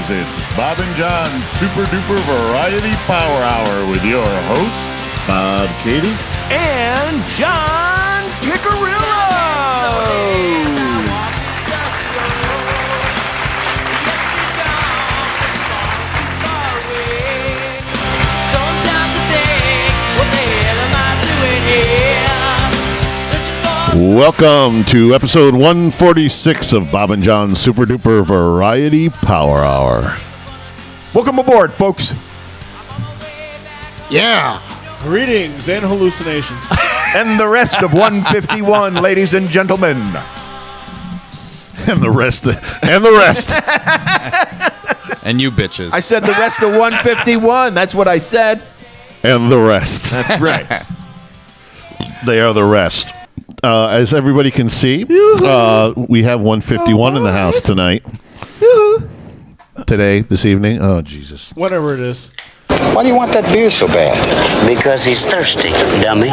Studios, it's Bob and John's Super Duper Variety Power Hour with your host, Bob Katie, and John Picarillo. Welcome to episode 146 of Bob and John's Super Duper Variety Power Hour. Welcome aboard, folks. Yeah. Greetings and hallucinations. And the rest of 151, ladies and gentlemen. And the rest. And you bitches. I said the rest of 151. That's what I said. And the rest. That's right. They are the rest. As everybody can see, we have 151 in the house tonight. Today, this evening. Oh, Jesus. Whatever it is. Why do you want that beer so bad? Because he's thirsty, dummy.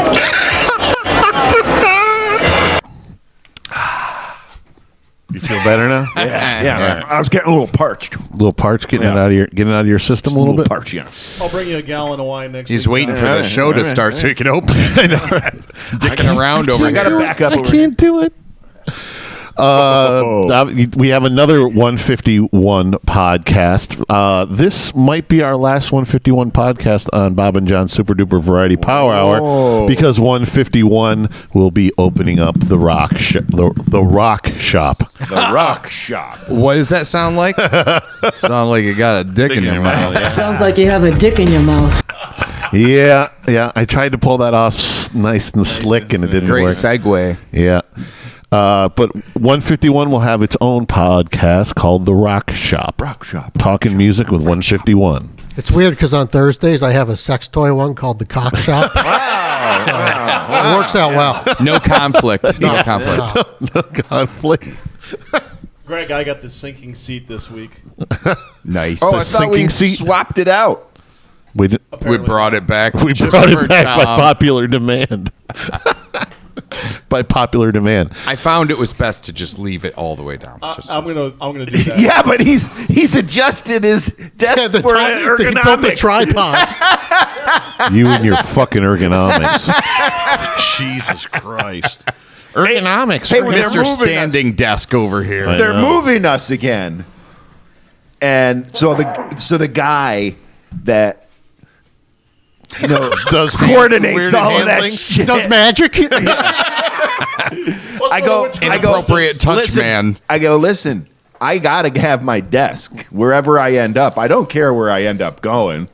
You feel better now? Yeah. I was getting a little parched. A little parched, getting it out of your system a little bit. Parched, yeah. I'll bring you a gallon of wine next He's week. waiting for the show to start so he can open. I know, right? Dicking around over I got to here. back up. I can't do it. We have another 151 podcast. This might be our last 151 podcast on Bob and John's Super Duper Variety Power Hour because 151 will be opening up the Rock Shop. The Rock Shop. The Rock Shop. What does that sound like? Sound like you got a dick in your mouth. Sounds like you have a dick in your mouth. Yeah. I tried to pull that off nice and slick, and it didn't Great work. segue. Yeah. But 151 will have its own podcast called The Rock Shop. Rock Shop. Talking music with 151. It's weird because on Thursdays I have a sex toy one called the Cock Shop. It works out well. No conflict. No conflict. No conflict. Greg, I got the sinking seat this week. Nice. Oh, I thought we sinking seat. swapped it out. We brought it back. brought just it for back by Tom. popular demand. By popular demand. I found it was best to just leave it all the way down. Just- I'm gonna do that. Yeah, but he's adjusted his desk for He built the ergonomics. tripod. You and your fucking ergonomics. Jesus Christ. Ergonomics. Hey, they're Mr. moving us. Standing desk over here. I They're know. moving us again, and so the guy that does coordinates all of that handling? shit. Does magic. I go Inappropriate touch listen, man. I go, listen, I gotta have my desk wherever I end up. I don't care where I end up going.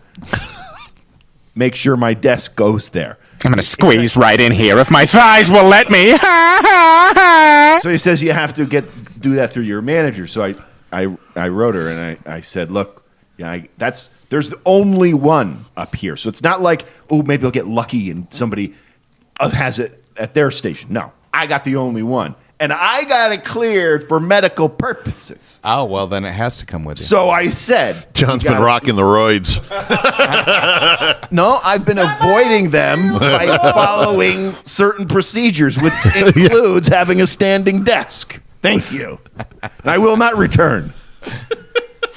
Make sure my desk goes there. I'm gonna squeeze right in here if my thighs will let me. So he says you have to do that through your manager. So I wrote her and I said, look, there's only one up here. So it's not like, oh, maybe I'll get lucky and somebody has it at their station. No, I got the only one. And I got it cleared for medical purposes. Oh, well, then it has to come with you. So I said, John's you been gotta- rocking the roids. No, I've been avoiding them by following certain procedures, which includes having a standing desk. Thank you. And I will not return.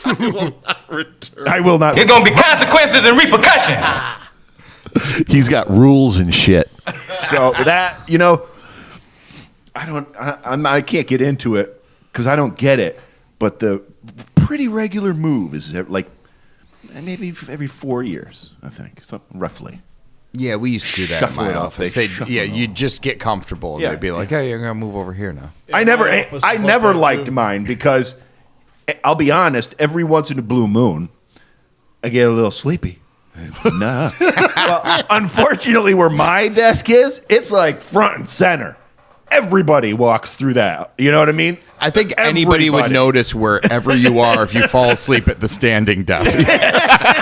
I will not. There's gonna be consequences and repercussions. He's got rules and shit. So that I can't get into it because I don't get it. But the pretty regular move is like maybe every 4 years, I think, roughly. Yeah, we used to do that Shuffle in it my off. office. They shuffle it You'd just get comfortable, and Yeah. they'd be like, "Hey, you're gonna move over here now." I In never my office, I it's never like that, liked too. mine because I'll be honest. Every once in a blue moon, I get a little sleepy. Nah. Well, unfortunately, where my desk is, it's like front and center. Everybody walks through that. You know what I mean? I think anybody would Everybody. notice wherever you are if you fall asleep at the standing desk.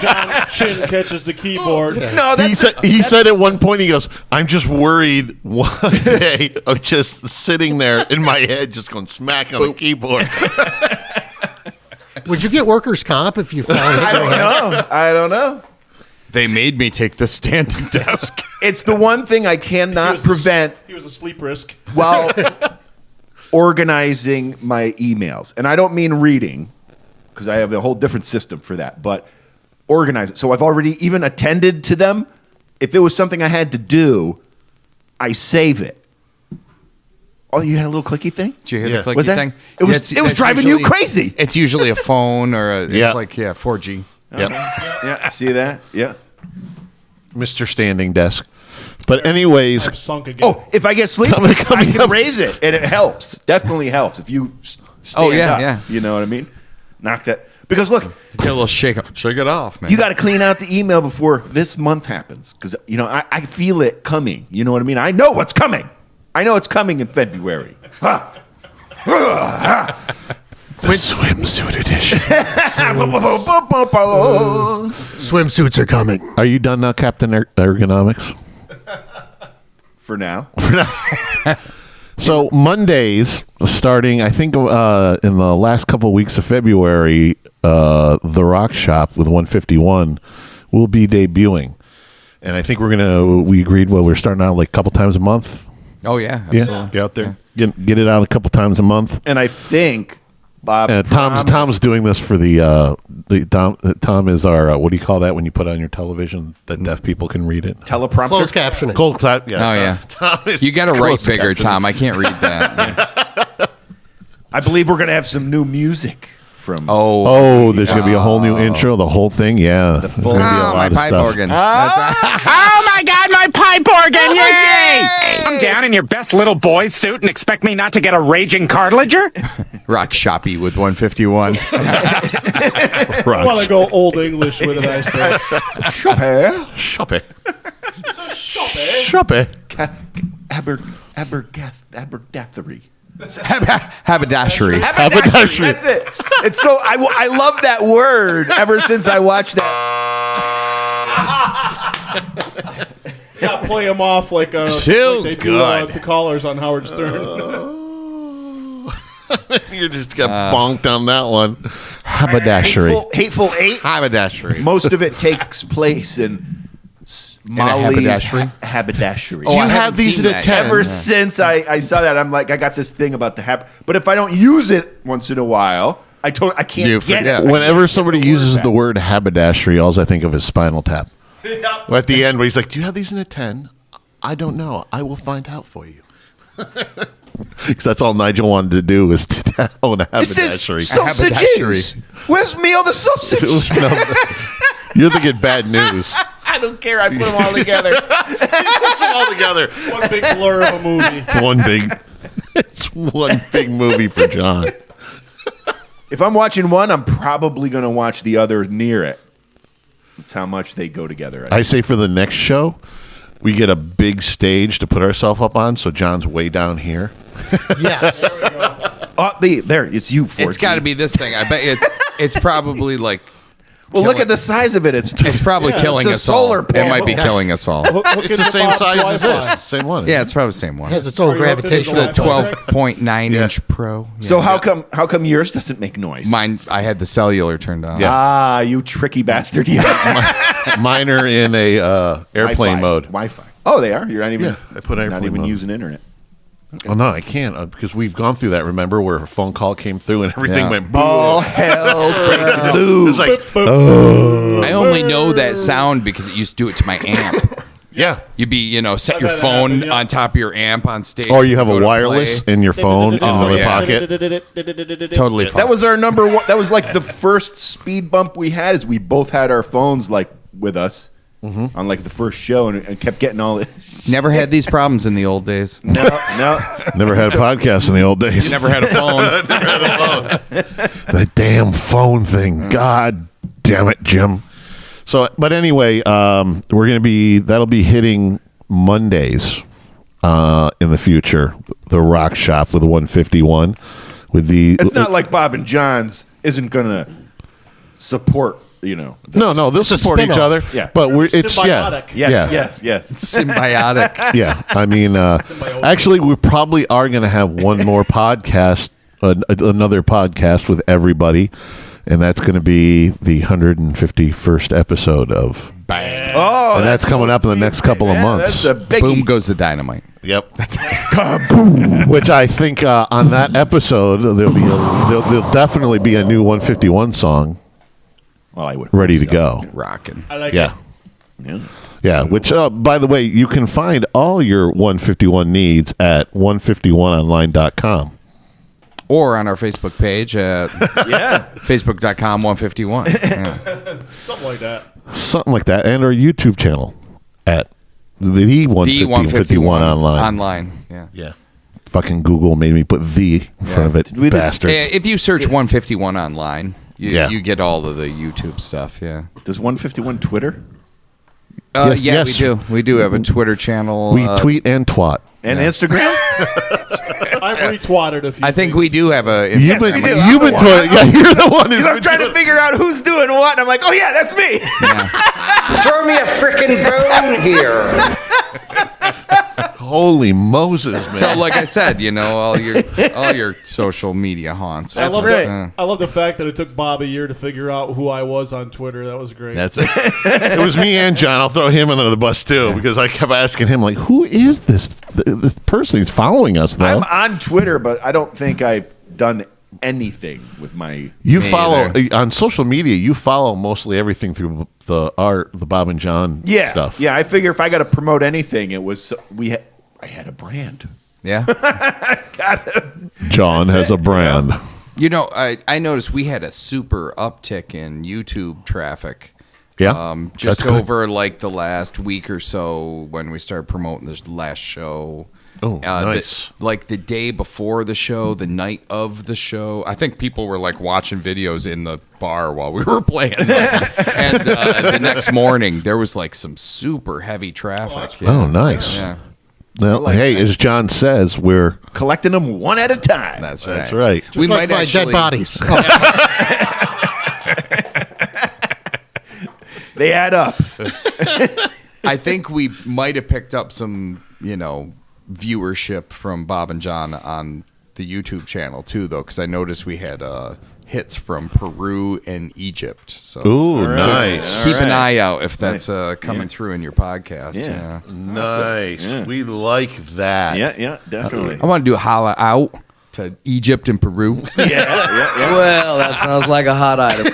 John's chin catches the keyboard. No, He said at one point, he goes, I'm just worried one day of just sitting there in my head, just going smack on the keyboard. Would you get workers' comp if you fell? I don't know. They made me take the standing desk. It's the one thing I cannot prevent He was a sleep risk. while organizing my emails. And I don't mean reading. because I have a whole different system for that. But organize it. So I've already even attended to them. If it was something I had to do, I save it. Oh, you had a little clicky thing? Did you hear the clicky Was that- thing? it was driving you crazy. It's usually a phone or it's Yeah. like 4G. Yep. Yeah, see that? Yeah. Mr. Standing Desk. But anyways, I've sunk again. Oh, if I get sleepy, Coming I can up. raise it, and it helps. Definitely helps if you stand yeah, up. yeah. You know what I mean? Knock that. Because look, Get a little shake it off, man. you got to clean out the email before this month happens. Because, I feel it coming. You know what I mean? I know what's coming. I know it's coming in February. Ha. the swimsuit edition. Swimsuits are coming. Are you done now, Captain Ergonomics? For now. So Mondays, starting I think in the last couple of weeks of February, the Rock Shop with 151 will be debuting, and I think we agreed we're starting out like a couple times a month. Oh yeah, absolutely. Yeah, get out there, get it out a couple times a month. And I think Bob Tom's doing this for the Tom is our what do you call that when you put it on your television that deaf people can read it? teleprompter. Closed captioning. Cold clap. Yeah. Oh yeah. Tom is You got to write closed bigger, captioning. Tom. I can't read that. I believe we're going to have some new music from. Oh, there's gonna be a whole new intro, the whole thing. Yeah, there's gonna be a lot my of pipe stuff. organ. Oh my God, my pipe organ! Yay! Come down in your best little boy suit and expect me not to get a raging cartilager? Rock Shoppy with 151. I want to go old English with it, I say. Shop it. Shop it. Abergathery. Haberdashery. Haberdashery. That's it. It's so I love that word ever since I watched that. Yeah, play them off like Too they do good. to callers on Howard Stern. You just got bonked on that one. Haberdashery. Hateful Eight. Haberdashery. Most of it takes place in Molly's haberdashery? haberdashery. Oh, Do you I have haven't these seen at that 10? yet. Ever since I saw that, I'm like, I got this thing about the but if I don't use it once in a while, I can't You get forget. it. Whenever somebody uses back. the word haberdashery, all I think of is Spinal Tap. At the end, where he's like, "Do you have these in a 10?" I don't know. I will find out for you. Because that's all Nigel wanted to do was to own a It says haberdashery. sausages. Where's Meal the sausage? No, you're thinking bad news. I don't care. I put them all together. Puts it all together. One big blur of a movie. It's one big movie for John. If I'm watching one, I'm probably going to watch the other near it. That's how much they go together. I say for the next show, we get a big stage to put ourselves up on, so John's way down here. Yes. There, it's you. 4G. It's got to be this thing. I bet it's probably like Well, look at the size of it. It's probably killing it's a us all. solar It panel. might be killing us all. It's the same size as this. Same one. Yeah, it's probably the same one. It has its own Are you up to It's gravitational. the 12.9 inch Pro. So Yeah. how come yours doesn't make noise? Mine, I had the cellular turned on. Yeah. Ah, you tricky bastard! Mine are in a airplane mode. Wi-Fi. Oh, they are. You're not even. Yeah, I put not airplane even mode. using internet. Oh no, I can't because we've gone through that. Remember where a phone call came through and everything Yeah. went boom. All hell's breaking loose. It's like, I only know that sound because it used to do it to my amp. yeah. You'd be, set your phone on top of your amp on stage. Or you have go a to wireless play. in your phone in another yeah. pocket. Totally fine. That was our number one. That was like the first speed bump we had. Is we both had our phones like with us on like the first show and kept getting all this. Never had these problems in the old days. No. Never had a podcast in the old days. Never had a phone. The damn phone thing. God damn it, Jim. So, but anyway, that'll be hitting Mondays in the future. The Rock Shop with 151 with the. It's not like Bob and John's isn't gonna support. No, they'll a support each spin-off. other. Yeah. But it's Symbiotic. Yes. Symbiotic. Yeah, I mean, actually, we probably are going to have one more podcast, another podcast with everybody, and that's going to be the 151st episode of. Bang. Oh, And that's coming up in the next couple of months. That's a biggie. Boom goes the dynamite. Yep. Which I think on that episode there'll definitely be a new 151 song Well, I would ready to go. Rocking. I like Yeah. it. Yeah, which, by the way, you can find all your 151 needs at 151online.com. Or on our Facebook page at facebook.com/151. Yeah. Something like that. Something like that. And our YouTube channel at the 151 online. Online. Yeah. Yeah. Fucking Google made me put the in front of it, we did- bastards. If you search 151 online, Yeah. you get all of the YouTube stuff. Yeah. Does 151 Twitter Yes, Yeah, yes. we do. We do have a Twitter channel. We tweet and twat. and Instagram? I've retweeted a few. I think things. we do have a. You've been Instagram. twitting. Yeah, you're the one who's Because I'm been trying to figure out who's doing what, and I'm like, oh yeah, that's me. Throw me a frickin' bone here. Holy Moses, man. So, like I said, all your social media haunts. I love right. that. I love the fact that it took Bob a year to figure out who I was on Twitter. That was great. That's it. It was me and John. I'll throw him under the bus too because I kept asking him like, "Who is this person? He's following us though." I'm on Twitter, but I don't think I've done anything with my. You Me follow either. on social media. You follow mostly everything through the Bob and John stuff. Yeah, I figure if I got to promote anything, it was I had a brand. Yeah. John has a brand. I noticed we had a super uptick in YouTube traffic. Yeah, Just That's good. over like the last week or so when we started promoting this last show. Oh, nice. Like the day before the show, the night of the show. I think people were like watching videos in the bar while we were playing. And the next morning, there was like some super heavy traffic. Yeah. Oh, nice. Yeah, Well, hey, as John says, we're Collecting them one at a time. that's right. that's right. Just like my dead bodies. Oh, They add up. I think we might have picked up some, viewership from Bob and John on the YouTube channel too, though, because I noticed we had hits from Peru and Egypt. So Ooh, nice. keep an eye out if that's coming through in your podcast. Yeah. Yeah. Nice. Yeah. We like that. Yeah, definitely. I want to do a holla out to Egypt and Peru. Well, that sounds like a hot item.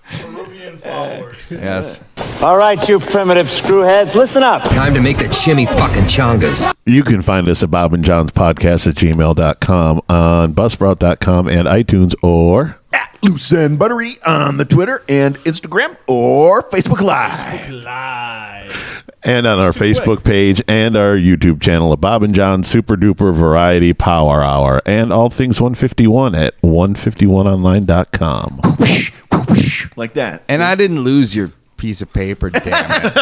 Peruvian followers. Yes. All right, you primitive screwheads, listen up. Time to make the chimmy fucking chongas. You can find us at Bob and John's podcast at gmail.com, on buzzsprout.com and iTunes, or At Loose and Buttery on the Twitter and Instagram or Facebook Live. Live. and on our Facebook page and our YouTube channel at Bob and John Super Duper Variety Power Hour, and all things 151 at 151online.com. Like that. And I didn't lose your piece of paper, damn it.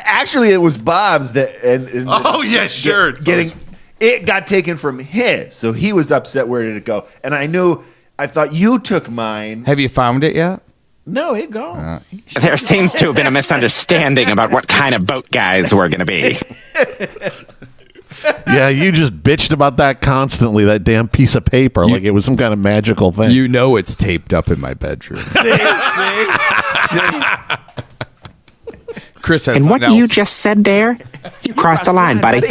Actually, it was Bob's that. And Oh, yeah, sure. Getting it got taken from his, so he was upset. Where did it go? And I thought you took mine. Have you found it yet? No, it gone. There seems to have been a misunderstanding about what kind of boat guys we're going to be. Yeah, you just bitched about that constantly, that damn piece of paper, like it was some kind of magical thing. You know it's taped up in my bedroom. See? Chris has And what something you else. just said there, you crossed the line, buddy.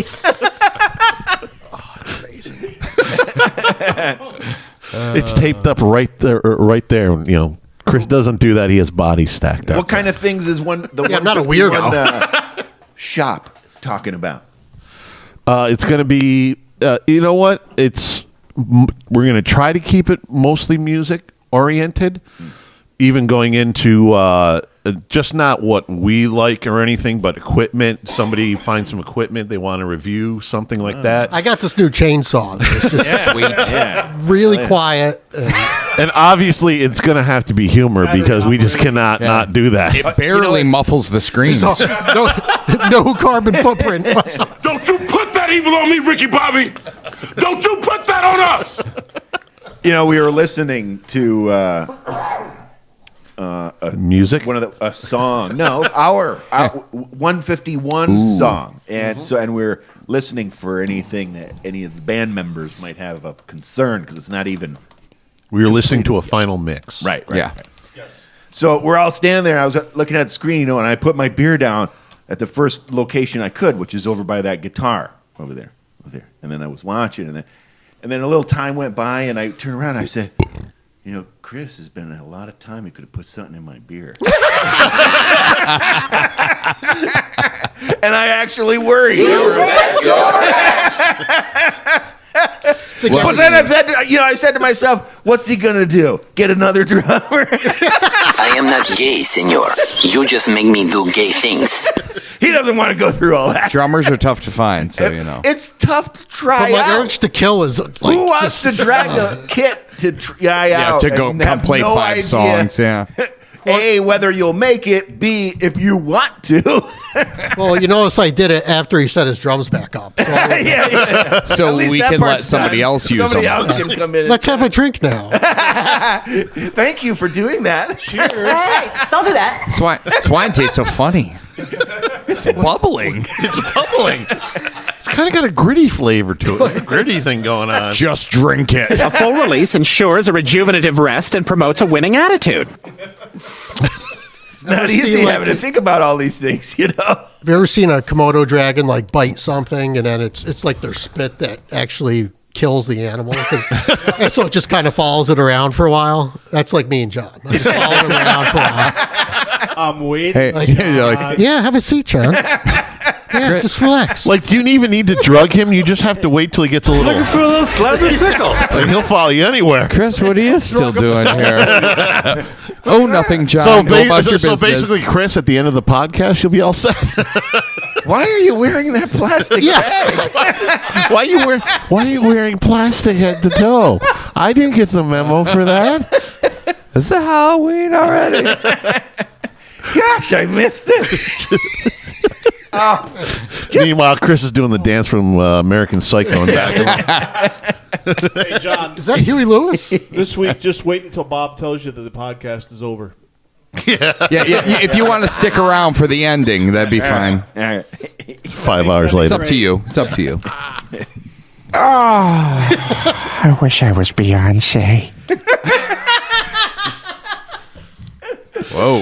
It's taped up right there. Chris doesn't do that. He has bodies stacked up. What kind of things is I'm not a 151 shop talking about? It's going to be, you know what? We're going to try to keep it mostly music oriented, even going into just not what we like or anything, but equipment. Somebody finds some equipment they want to review, something like that. I got this new chainsaw. It's just Sweet. really quiet. And obviously, it's going to have to be humor because we just cannot not do that. It barely muffles the screams. No carbon footprint. Don't you put that evil on me, Ricky Bobby! Don't you put that on us! We were listening to music. a song. No, our 151 song, and and we're listening for anything that any of the band members might have of concern because it's not even. We were listening to a final mix. Right. Yeah. So we're all standing there. I was looking at the screen, and I put my beer down at the first location I could, which is over by that guitar over there. And then I was watching, and then a little time went by, and I turned around and I said, Chris has been a lot of time. He could have put something in my beer. And I actually worried. But then I said to myself, what's he going to do? Get another drummer? I am not gay, senor. You just make me do gay things. He doesn't want to go through all that. Drummers are tough to find, so you know. It's tough to try But my out. urge to kill is like. Who wants to drag a kit to try out? To go and come have play no 5 idea, songs, yeah. A, whether you'll make it. B, if you want to. Well, you notice I did it after he set his drums back up. So yeah. So At least we that can let part's somebody done. else use Somebody them. else can come in. let's have a drink now. Thank you for doing that. Hey, don't do that. That's why it tastes so funny. It's bubbling. It's bubbling. It's kind of got a gritty flavor to it. A gritty thing going on. Just drink it. A full release ensures a rejuvenative rest and promotes a winning attitude. It's not easy having to think about all these things, Have you ever seen a Komodo dragon like bite something and then it's like their spit that actually kills the animal? And so it just kind of follows it around for a while. That's like me and John. I just follow it around for a while. I'm waiting. Hey, Yeah, have a seat, John. Yeah, just relax. Like, you don't even need to drug him. You just have to wait till he gets a little. Looking for a little slabby pickle. Like, he'll follow you anywhere. Chris, what are you still doing here? Oh, nothing, John. Go about your business. Basically, Chris, at the end of the podcast, you'll be all set. Why are you wearing that plastic bag? Why are you wearing plastic head to toe? I didn't get the memo for that. Is it Halloween already? Gosh, I missed it. Meanwhile, Chris is doing the dance from American Psycho. Hey, John, Is that Huey Lewis? this week, just wait until Bob tells you that the podcast is over. Yeah, if you want to stick around for the ending, that'd be fine. All right. 5 hours It's later. up to you. It's up to you. I wish I was Beyonce. Whoa.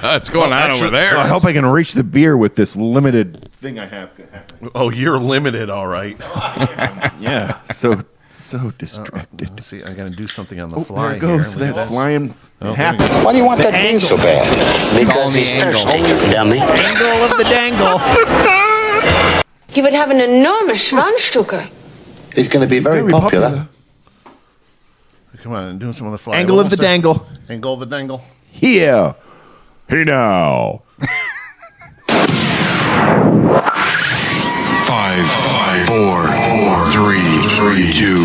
What's going on over there? I hope I can reach the beer with this limited thing I have. Oh, you're limited, all right. Yeah, so distracted. Let's see, I got to do something on the Oh, fly. there it goes. Here. That flying Oh, happens. Why do you want that bean so bad? Because the he's angle. thirsty, you dummy. Angle of the dangle. He would have an enormous Schwanzstücke. He's going to be very popular. Come on, I'm doing some on the fly. Angle of the dangle. Angle of the dangle. Here. Hey now. 5, 4, 3, 2,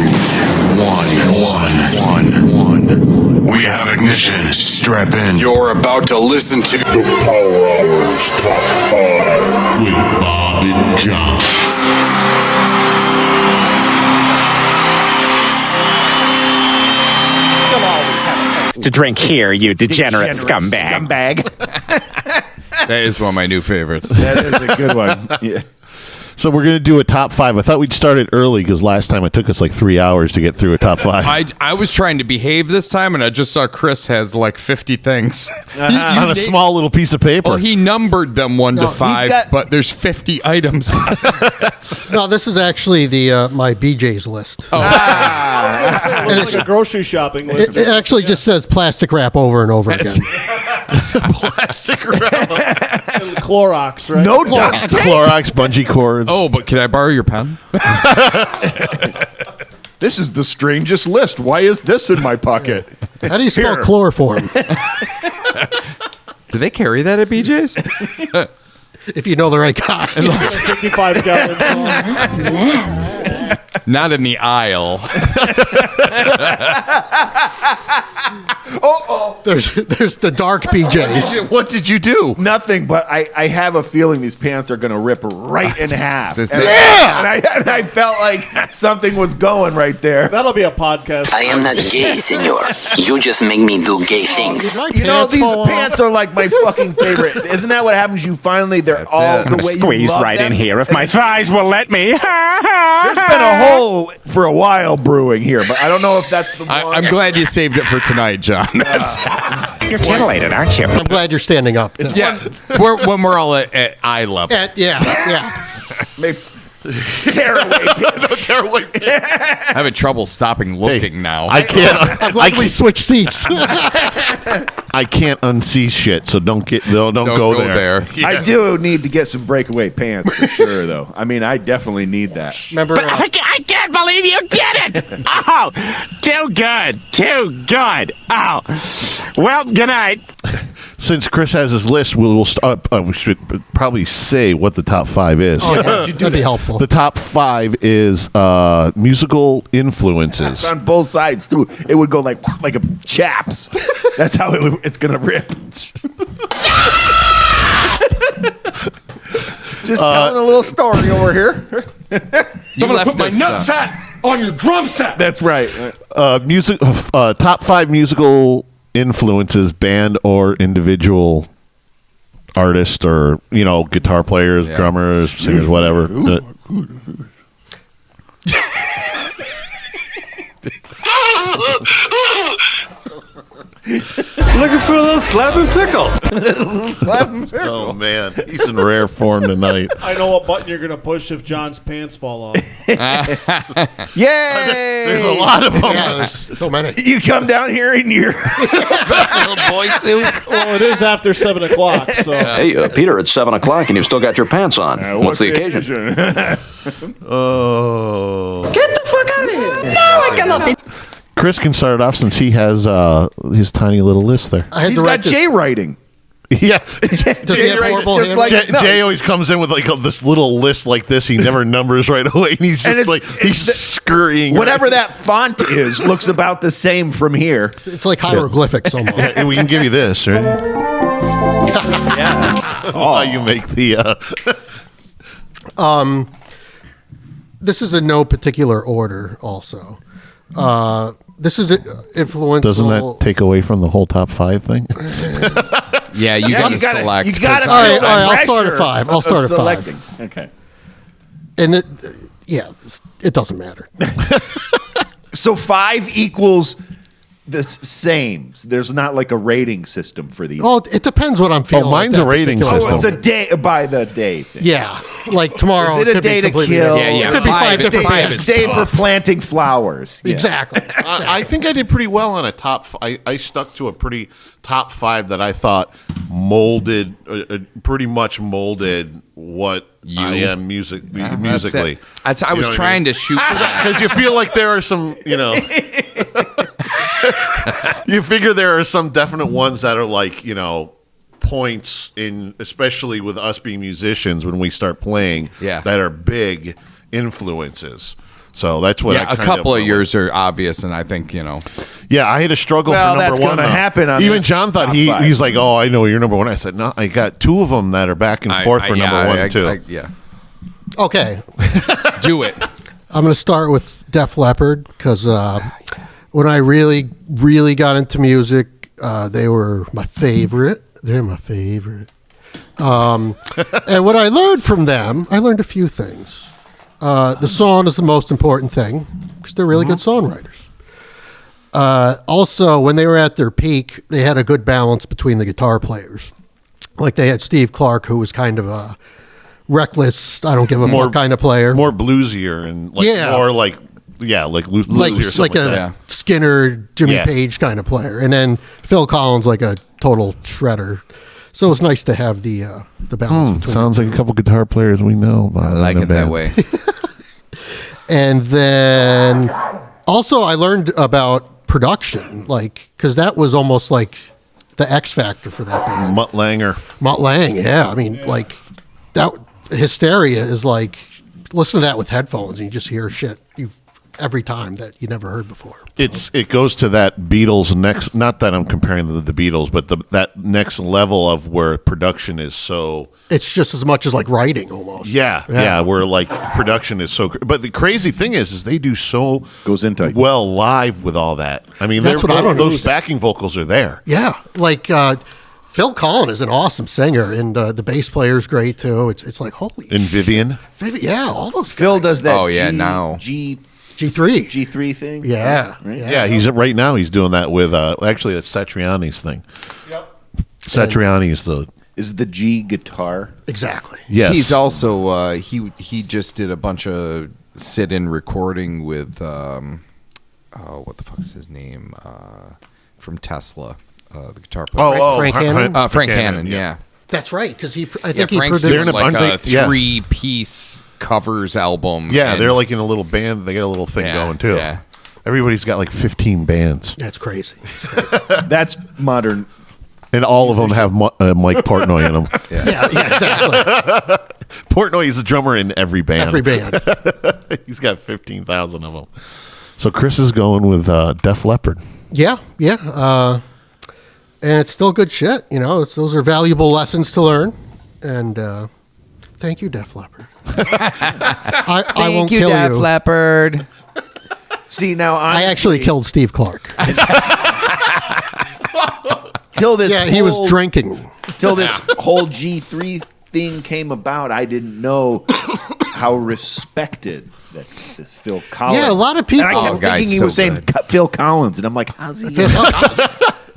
1. We have ignition. Strap in. You're about to listen to the Power Hours Top 5 with Bob and John. To drink here, you degenerate scumbag. That is one of my new favorites. That is a good one. Yeah. So we're going to do a top 5. I thought we'd start it early because last time it took us like 3 hours to get through a top 5. I was trying to behave this time, and I just saw Chris has like 50 things. On a small little piece of paper. Well, he numbered them 1 to 5, got- but there's 50 items. No, this is actually the my BJ's list. It's like a grocery shopping list. It actually just says plastic wrap over and over again. Plastic wrap. And Clorox, right? No doubt. Clorox, bungee cords. Oh, but can I borrow your pen? This is the strangest list. Why is this in my pocket? How do you spell Here. chloroform? Do they carry that at BJ's? If you know the right guy. 55 gallons. Not in the aisle. There's the dark PJs. What did you do? Nothing, but I have a feeling these pants are going to rip right in half. That's And it. and I felt like something was going right there. That'll be a podcast. I am not gay, senor. You just make me do gay things. You know, these pants are like my fucking favorite. Isn't that what happens? You finally, they're all it. the I'm gonna way you squeeze love right them. in here if my thighs will let me. There's been a hole for a while brewing here, but I don't know if that's the one. I'm glad you saved it for tonight, John. You're titillated, aren't you? I'm glad you're standing up. Yeah, when we're all at eye level. Yeah. Maybe tearaway. Tearaway. I'm having trouble stopping looking now. I can't. I'm glad we switched seats. I can't unsee shit. So don't go there. Yeah. I do need to get some breakaway pants for sure, though. I mean, I definitely need that. Remember? But I can't believe you did it! Oh, too good. Too good. Oh. Well, good night. Since Chris has his list, we should probably say what the top 5 is. Oh, yeah, that'd be helpful. The top 5 is musical influences. On both sides too. It would go like a chaps. That's how it's gonna rip. Just telling a little story over here. You left this. on your drum set. That's right. Top 5 musical influences, band or individual artist, or guitar players, drummers, singers, whatever. Looking for a little slab and pickle. Oh man, he's in rare form tonight. I know what button you're going to push if John's pants fall off. Yay! There's a lot of them. Yeah, there's so many. You come down here in your little boy suit. Well, it is after 7 o'clock, so. Hey, Peter, it's 7 o'clock and you've still got your pants on. What's the occasion? Oh. Get the fuck out of here. No, I cannot. Chris can start off since he has his tiny little list there. He's got J writing. Yeah. Does he have horrible just handwriting? like Jay always comes in with like this little list like this. He never numbers right away. And he's And just like, he's scurrying. Whatever that font is looks about the same from here. It's like hieroglyphics almost. And we can give you this, right? Yeah. Oh, you make the. This is in no particular order. Also, this is influential. Doesn't that take away from the whole top 5 thing? Yeah, you gotta select. You gotta. All right, I'll start at 5. I'll start at 5. Selecting. Okay. And it doesn't matter. So 5 equals the same. There's not like a rating system for these. Well, it depends what I'm feeling. mine's at a that rating particular system. It's a day by the day thing. Yeah, like tomorrow. Is it a could be day to completely kill? different. Yeah, It could be 5 different five bands. is Day tough. for planting flowers. Yeah. Exactly. I think I did pretty well on a top. I stuck to a pretty top 5 that I thought molded, pretty much molded what I am musically. I was trying to shoot for that. Because you feel like there are some, you figure there are some definite ones that are like, points in, especially with us being musicians when we start playing, that are big influences. So that's what. Yeah, a couple of yours are obvious, and I think Yeah, I had a struggle Well, for number that's 1. gonna happen on Even this John thought top 5. he's like, oh, I know you're number 1. I said, no, I got 2 of them that are back and forth for number 1 too. Yeah, Okay, do it. I'm going to start with Def Leppard because when I really, really got into music, they were my favorite. They're my favorite. And what I learned from them, I learned a few things. The song is the most important thing because they're really good songwriters. Also, when they were at their peak, they had a good balance between the guitar players. Like they had Steve Clark, who was kind of a reckless, I don't give a fuck kind of player. More bluesier and more like bluesier. Like something a that. Skinner, Jimmy Yeah. Page kind of player. And then Phil Collins like a total shredder. So it was nice to have the balance between Sounds like a couple guitar players we know. I like it that way. And then also I learned about production, because that was almost like the X factor for that band. Mutt Lange, yeah. I mean, that Hysteria is like, listen to that with headphones and you just hear shit you've every time that you never heard before. It goes to that Beatles next. Not that I'm comparing the Beatles, but that next level of where production is so. It's just as much as like writing almost. Yeah. Where like production is so. But the crazy thing is they do so goes into well live with all that. I mean, That's what I don't those backing vocals are there. Yeah, like Phil Collins is an awesome singer, and the bass player is great too. It's like holy. And Vivian. Yeah, all those. Phil does that. Oh yeah, now G3 thing. Yeah, right? Yeah, he's right now. He's doing that with actually that's Satriani's thing. Yep. Satriani is the G guitar. Exactly. Yes. He's also he just did a bunch of sit-in recording with what the fuck's his name from Tesla, the guitar player. Frank Hannon. Frank Hannon. Yeah. That's right, because I think he Frank's produced doing like a yeah. 3-piece covers album. Yeah, and- they're like in a little band. They got a little thing Yeah, going too. yeah. Everybody's got like 15 bands, That's crazy. That's modern. and all of them have Mike Portnoy in them. Yeah, exactly. Portnoy is a drummer in every band. Every band. He's got 15,000 of them. So Chris is going with Def Leppard. Yeah. And it's still good shit. Those are valuable lessons to learn. And thank you, Def Leppard. I won't kill you. Leppard. See, now I actually killed Steve Clark. till this. Yeah, he was drinking. Till this whole G3 thing came about, I didn't know how respected that this Phil Collins. Yeah, a lot of people. And I kept thinking he was saying Phil Collins, and I'm like, how's he?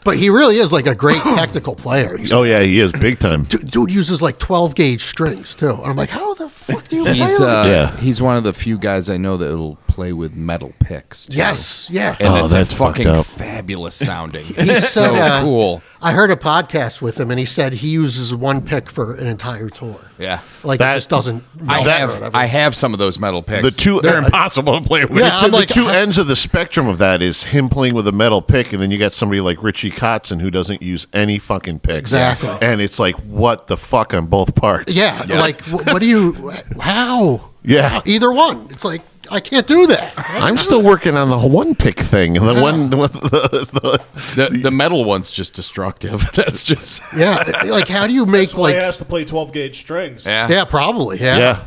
But he really is like a great technical player. Oh yeah, he is big time. Dude uses like 12 gauge strings too. I'm like, how the fuck do you play like that? He's one of the few guys I know that'll play with metal picks. Too. Yes, yeah. And it's that's fucking fucked up. fabulous sounding. He It's so said, cool. I heard a podcast with him, and he said he uses one pick for an entire tour. Yeah. Like That- it just doesn't. I have some of those metal picks. The two They're impossible to play with. Yeah, I'm the like, two ends of the spectrum of that is him playing with a metal pick, and then you got somebody like Richie Kotzen who doesn't use any fucking picks. Exactly. And it's like, what the fuck on both parts? Yeah, like what do you? How? Yeah. Either one. It's like I can't do that. I'm still working on the one pick thing. And the one The metal one's just destructive. That's just Yeah, like how do you make That's why he like? has to play 12 gauge strings. Yeah, probably. Yeah. yeah.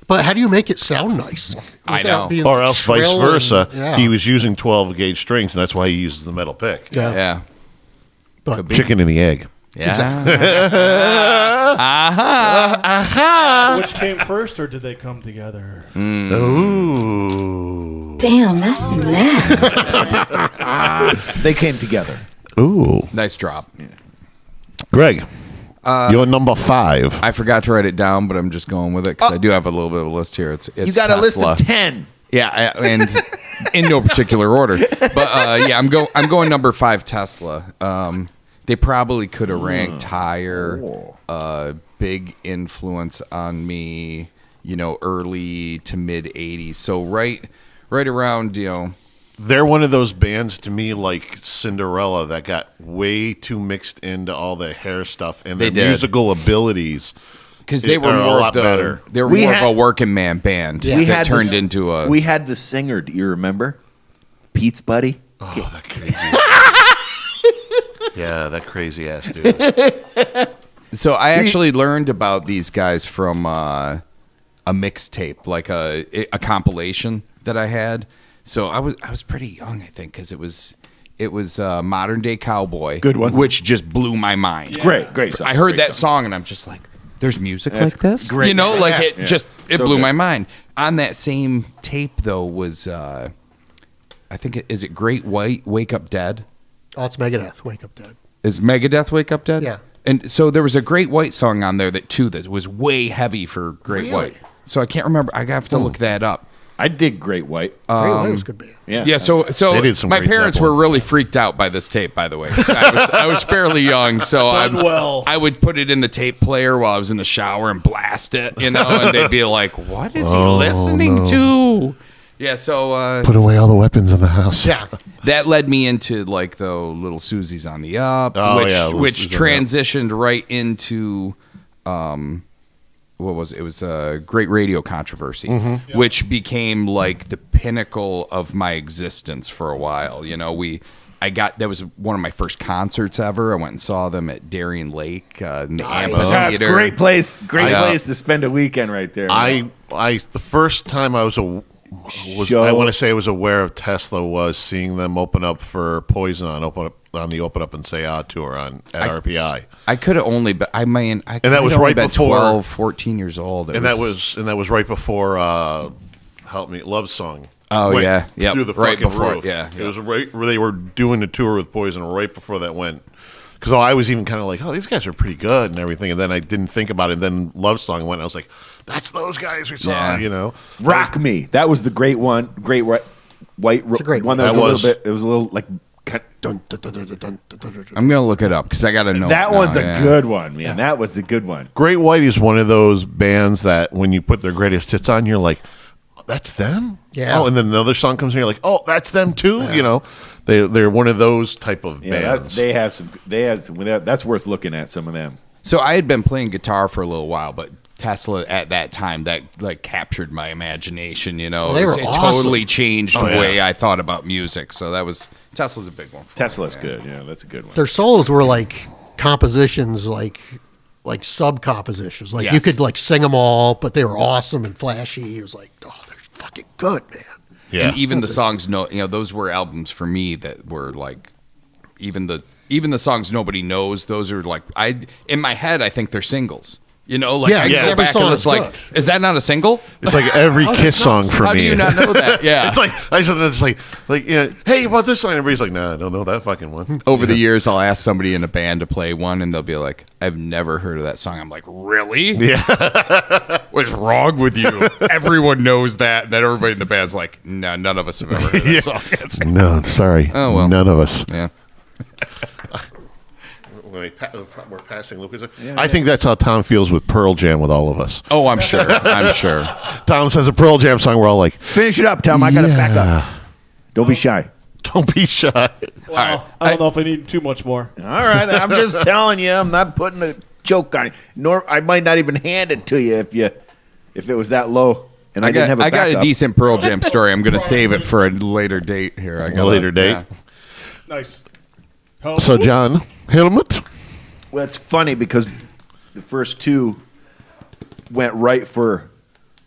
But how do you make it sound nice? I without know. being, Or like, else vice shrill versa. and- yeah. He was using 12 gauge strings, and that's why he uses the metal pick. yeah. But Chicken and the egg. Yeah. Which came first, or did they come together? Ooh. Damn, that's mad. They came together. Ooh. Nice drop. Greg, you're number 5. I forgot to write it down, but I'm just going with it because I do have a little bit of a list here. It's You got a list Tesla. of 10. Yeah, and in no particular order. But yeah, I'm going number 5 Tesla. They probably could have ranked higher. Big influence on me, early to mid 80s. So right around, They're one of those bands to me like Cinderella that got way too mixed into all the hair stuff and their They did. musical abilities. because they were Are a more lot of better. they were We more had- of a working man band that turned into a. We had the singer. Do you remember? Pete's buddy. Oh, that crazy. Yeah, that crazy ass dude. So I actually learned about these guys from a mixtape, like a compilation that I had. So I was pretty young, I think, because it was Modern Day Cowboy, Good one. which just blew my mind. Great song. I heard Great that song and I'm just like, there's music That's like this, great song. like Yeah. it Yeah. just it So blew good. my mind. On that same tape though was I think is it Great White Wake Up Dead? Oh, it's Megadeth. Wake Up Dead. Is Megadeth Wake Up Dead? Yeah. And so there was a Great White song on there that was way heavy for Great Really? White. So I can't remember. I have to look that up. I dig Great White. Great White was a good band. Yeah. So They did some my great parents Zeppelin. were really freaked out by this tape. By the way, I was fairly young, so I would put it in the tape player while I was in the shower and blast it, and they'd be like, "What is he listening to?" Yeah. So Put away all the weapons in the house. Yeah. that led me into like the Little Susie's on the Up, Oh, which yeah, Little which Susie's on the Up. transitioned right into what was it? It was a Great Radio Controversy, Mm-hmm. which became like the pinnacle of my existence for a while. You know, that was one of my first concerts ever. I went and saw them at Darien Lake in the amphitheater. That's a great place. Great place to spend a weekend right there. The first time I was I want to say I was aware of Tesla was seeing them open up for Poison on the Open Up and Say Ah tour at RPI. I could have only been, and that was right before 12, 14 years old. That was right before help me, Love Song. Oh, went yeah. Yep. through the Right fucking before, roof. yeah. It was right where they were doing the tour with Poison right before that went. Because I was even kind of like, oh, these guys are pretty good and everything. And then I didn't think about it. And then Love Song went. And I was like, that's those guys we saw. Yeah. You know, Rock Me. That was the great one. Great white. It's a great one. one. That was a little bit. It was a little like. I'm gonna look it up because I gotta know. That it one's now, a good one, man. That was a good one. Great White is one of those bands that when you put their greatest hits on, you're like, oh, that's them. Yeah. Oh, and then another song comes in, you're like, oh, that's them too. Yeah. You know, they're one of those type of Yeah, bands. they had some. That's worth looking at. Some of them. So I had been playing guitar for a little while, but Tesla at that time that like captured my imagination. You know, Well, they were it awesome. totally changed the yeah. way I thought about music. So Tesla's a big one. For Tesla's me, good. Yeah, that's a good one. Their solos were like compositions, like sub compositions. Like you Yes. could like sing them all, but they were awesome and flashy. It was like, oh, they're fucking good, man. yeah. And even the songs, those were albums for me that were like, even the songs nobody knows. Those are like in my head, I think they're singles. You know, like Yeah, I yeah. go Every back song and is it's like, good. is that not a single? It's like every Kiss song for How me. do you not know that? Yeah. It's like it's like you know, hey, about this song? Everybody's like, nah, I don't know that fucking one. Over the years, I'll ask somebody in a band to play one, and they'll be like, "I've never heard of that song." I'm like, "Really? Yeah. What's wrong with you?" Everyone knows that. That everybody in the band's like, "No, none of us have ever heard that song." It's- No, sorry. Oh, well. None of us. yeah. We're passing Lucas. I think that's how Tom feels with Pearl Jam with all of us. Oh, I'm sure. I'm sure. Tom says a Pearl Jam song. We're all like, Finish it up, Tom. I got to back up. Don't be shy. don't be shy. Well, I don't know if I need too much more. All right, I'm just telling you. I'm not putting a joke on you. Nor I might not even hand it to you if it was that low. And I didn't have a I got a backup. decent Pearl Jam story. I'm going to save it for a later date here. I got A later date. Nice. So, John, Helmut. Well, it's funny because the first two went right for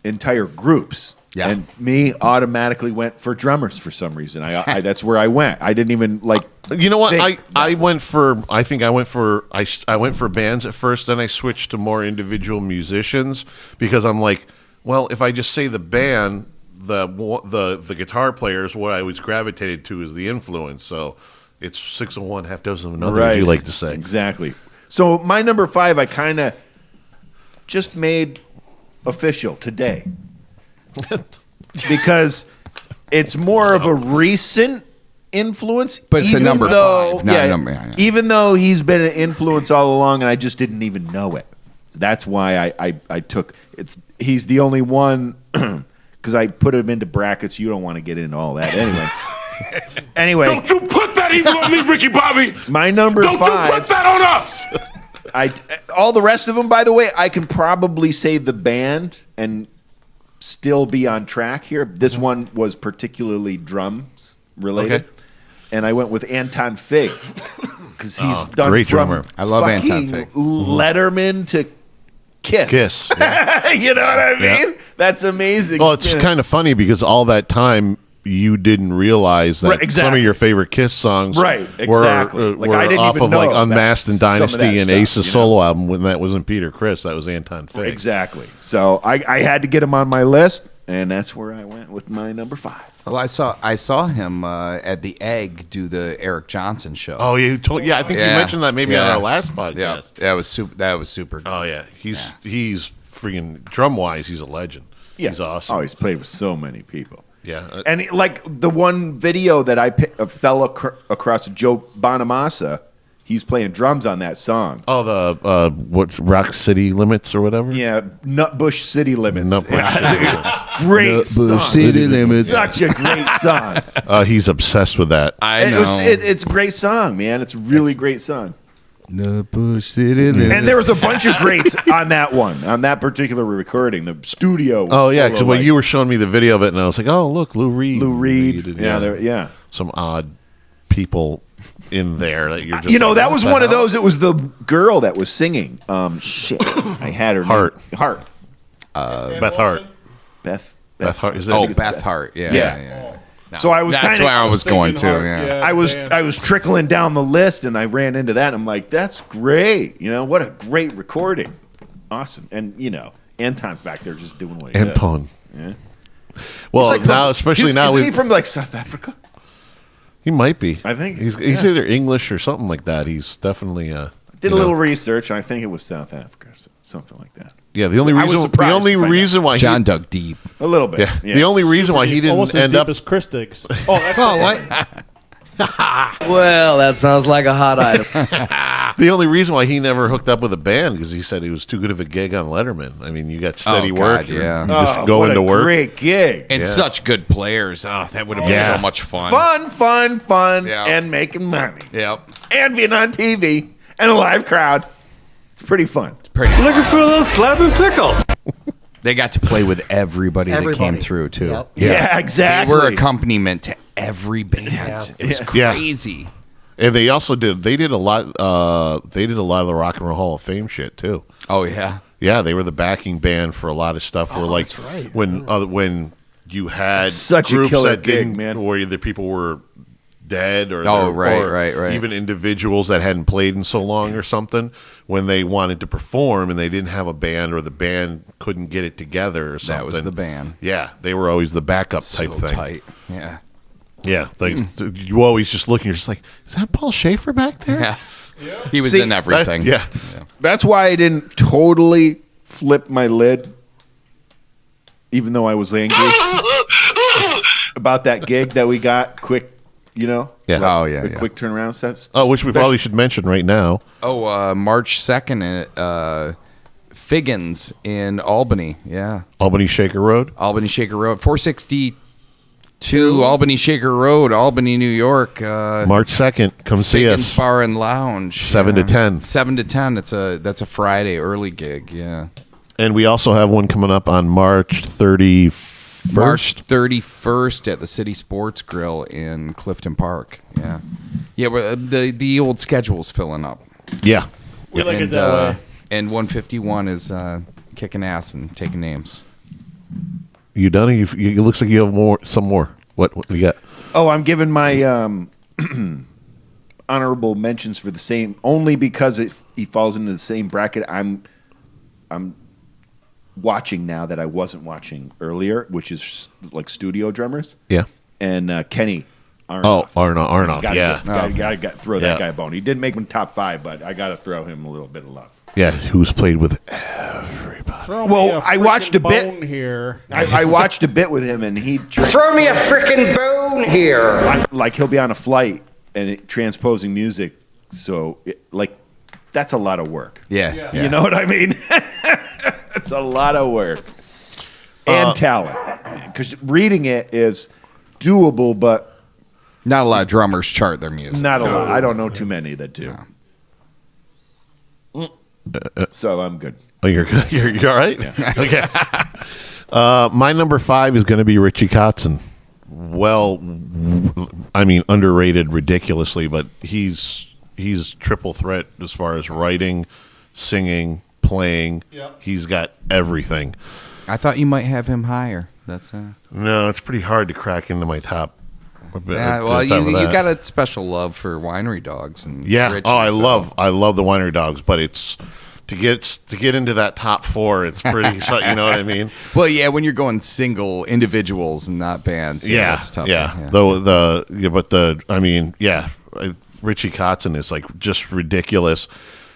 entire groups. Yeah. And me automatically went for drummers for some reason. I that's where I went. I didn't even like. You know what? think I went for bands at first. Then I switched to more individual musicians because I'm like, well, if I just say the band, the guitar player is what I was gravitated to as the influence. So it's 6 of one, half dozen of another, as you like to say. Exactly. So my number 5, I kind of just made official today because it's more of a recent influence. But it's a even number though- 5, not a number. Yeah. Even though he's been an influence all along, and I just didn't even know it. That's why I took it's. He's the only one because I put him into brackets. You don't want to get into all that anyway. Don't you put that evil on me, Ricky Bobby! My number Don't 5. you put that on us! All the rest of them, by the way, I can probably say the band and still be on track here. This one was particularly drums related, Okay. and I went with Anton Fig because he's done great from drummer. I love Anton fucking Fig. Letterman to Kiss. Kiss. Yeah. You know what I mean? That's amazing. Well, it's kind of funny because all that time you didn't realize that Right, exactly. some of your favorite Kiss songs Right, exactly. Like, were I didn't off even of like know Unmasked that- and some of that Dynasty and stuff, Ace's you know? solo album when that wasn't Peter Criss. That was Anton Fig. Exactly. So I had to get him on my list, and that's where I went with my number 5. Well, I saw him at the Egg do the Eric Johnson show. Oh, I think you mentioned that maybe on our last podcast. Yeah, that was super. Oh yeah, he's freaking drum wise, he's a legend. Yeah. He's awesome. Oh, he's played with so many people. Yeah, And like the one video that I fell across Joe Bonamassa, he's playing drums on that song. oh the what's Rock City Limits or whatever. Yeah, Nutbush City Limits. Nutbush City Limits. Great song. City Limits. Such a great song. He's obsessed with that. I know. It's a great song, man. It's a really great song. And there was a bunch of greats on that one, on that particular recording. The studio was Oh, yeah, full because of, you were showing me the video of it, and I was like, oh, look, Lou Reed. and, yeah. Some odd people in there that you're just You know, like, that what was the one of hell? those. It was the girl that was singing. Shit, I had her Hart. name. Hart. Beth Hart. Beth Hart. Is that Oh, think it's Beth Beth. Hart. Yeah. Yeah. So I was That's kind where I of. was going to. Hart, Yeah. I was trickling down the list, and I ran into that. And I'm like, that's great. You know, what a great recording. Awesome. And you know, Anton's back there just doing what he Anton. does. Yeah. Well, He's like now, from- especially he's- now, isn't he we've- from like South Africa? he might be. I think he's yeah. either English or something like that. He's definitely. Did you a know. little research, and I think it was South Africa, something like that. Yeah, the only I was reason surprised the only to find reason why John he, dug deep. A little bit. yeah, the only reason why he Almost didn't as end deep up as Chris digs. Oh, that's Oh, what? Well, that sounds like a hot item. the only reason why he never hooked up with a band because he said he was too good of a gig on Letterman. I mean, you got steady Oh, work, God, yeah. you just go what into a work. Great gig. And such good players. Oh, that would have been Yeah. so much fun. Fun, Yeah. and making money. Yep. And being on TV and a live crowd. It's pretty fun. Looking for a little slab and pickle. They got to play with everybody that came Everybody. through too. Yep. Yeah, They exactly. were accompaniment to every band. It was Yeah. crazy. And they also did. They did a lot. They did a lot of the Rock and Roll Hall of Fame shit too. Oh yeah. Yeah, they were the backing band for a lot of stuff. Where like that's right. when you had That's such a groups killer that gig, didn't, man. where either people were dead or Oh, or right. even individuals that hadn't played in so long or something, when they wanted to perform and they didn't have a band or the band couldn't get it together or something. That was the band. Yeah, they were always the backup type So thing. tight. Yeah. Yeah, like you always just looking, you're just like, is that Paul Schaefer back there? Yeah. He was See, in everything. Yeah. That's why I didn't totally flip my lid, even though I was angry about that gig that we got quick, you know? Yeah. Oh, yeah, The yeah. quick turnaround stuff. Oh, which we probably should mention right now. Oh, March 2nd at Figgins in Albany. Yeah. Albany Shaker Road. Albany Shaker Road. 462 Albany Shaker Road, Albany, New York. March 2nd. Come see Figgins us. Bar and Lounge. 7 to 10. 7 to 10. That's a Friday early gig. Yeah. And we also have one coming up on March 31st. March 31st at the City Sports Grill in Clifton Park. Yeah. Yeah, well, the old schedule's filling up. Yeah. We like it And, that way. and 151 is kicking ass and taking names. You done? It looks like you have some more. What do you got? Oh, I'm giving my honorable mentions for the same, only because he falls into the same bracket. I'm watching now that I wasn't watching earlier, which is like studio drummers. Yeah. And Kenny Aronoff. Oh, Aronoff. Yeah. Gotta throw that Yeah. guy a bone. He didn't make him top 5, but I got to throw him a little bit of love. Yeah. Who's played with everybody? Throw me Well, a I watched a frickin' bit. bone here. I watched a bit with him, and he Throw me a frickin' bone here. like he'll be on a flight and transposing music. So that's a lot of work. Yeah. You know what I mean? It's a lot of work and talent. Because reading it is doable, but Not a lot of drummers chart their music. not a lot. I don't know too many that do. So I'm good. Oh, you're good. You're all right? Okay. My number 5 is going to be Richie Kotzen. Well, I mean, underrated ridiculously, but he's triple threat as far as writing, singing, playing. Yep. He's got everything. I thought you might have him higher. That's No, it's pretty hard to crack into my top. yeah. Well, top of you that. got a special love for winery dogs and Yeah. Richie, Oh, I so- love the Winery Dogs, but it's to get into that top 4. It's pretty. You know what I mean? Well, yeah, when you're going single individuals and not bands, yeah, that's tough. Yeah. Richie Kotzen is like just ridiculous.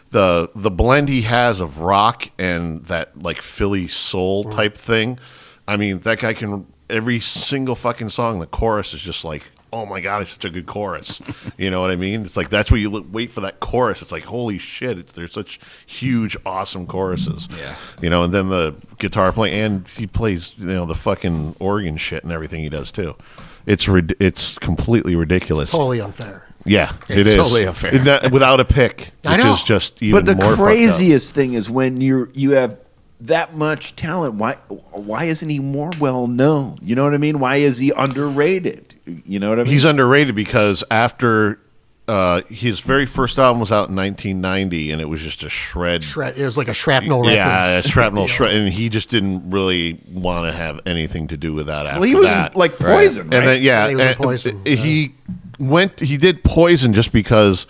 The blend he has of rock and that like Philly soul type thing. I mean, that guy can every single fucking song. The chorus is just like, oh my god, it's such a good chorus. You know what I mean? It's like that's where you wait for that chorus. It's like holy shit! There's such huge, awesome choruses. Yeah. You know, and then the guitar playing, and he plays the fucking organ shit and everything he does too. It's completely ridiculous. Totally unfair. Yeah, It's it is totally a fair. without a pick, I which know. is just even But the more fucked up. craziest thing is when you have that much talent. Why isn't he more well known? You know what I mean? Why is he underrated? You know what I mean? He's underrated because after his very first album was out in 1990, and it was just a shred. It was like a shrapnel record. Yeah, a shrapnel shred, and he just didn't really want to have anything to do with that. After well, he was that. like Poison, right? And then He was in Poison, he did Poison just because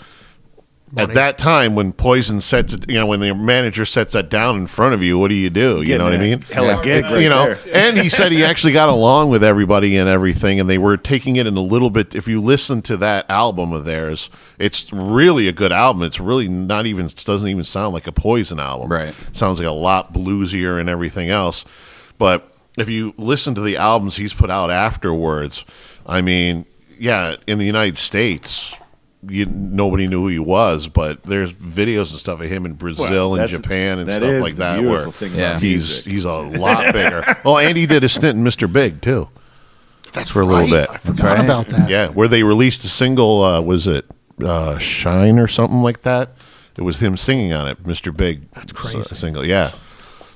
Money. at that time when Poison sets it, when the manager sets that down in front of you, what do? You know what I mean? Hella gig right there. And he said he actually got along with everybody and everything, and they were taking it in a little bit. If you listen to that album of theirs, it's really a good album. It's really not even, it doesn't even sound like a Poison album. Right. It sounds like a lot bluesier and everything else. But if you listen to the albums he's put out afterwards, I mean, yeah, in the United States, nobody knew who he was, but there's videos and stuff of him in Brazil and Japan and stuff like that where he's a lot bigger. Oh, and he did a stint in Mr. Big too. That's for a little bit. I forgot about that. Yeah, where they released a single. Was it Shine or something like that? It was him singing on it. Mr. Big. That's crazy. Single. Yeah.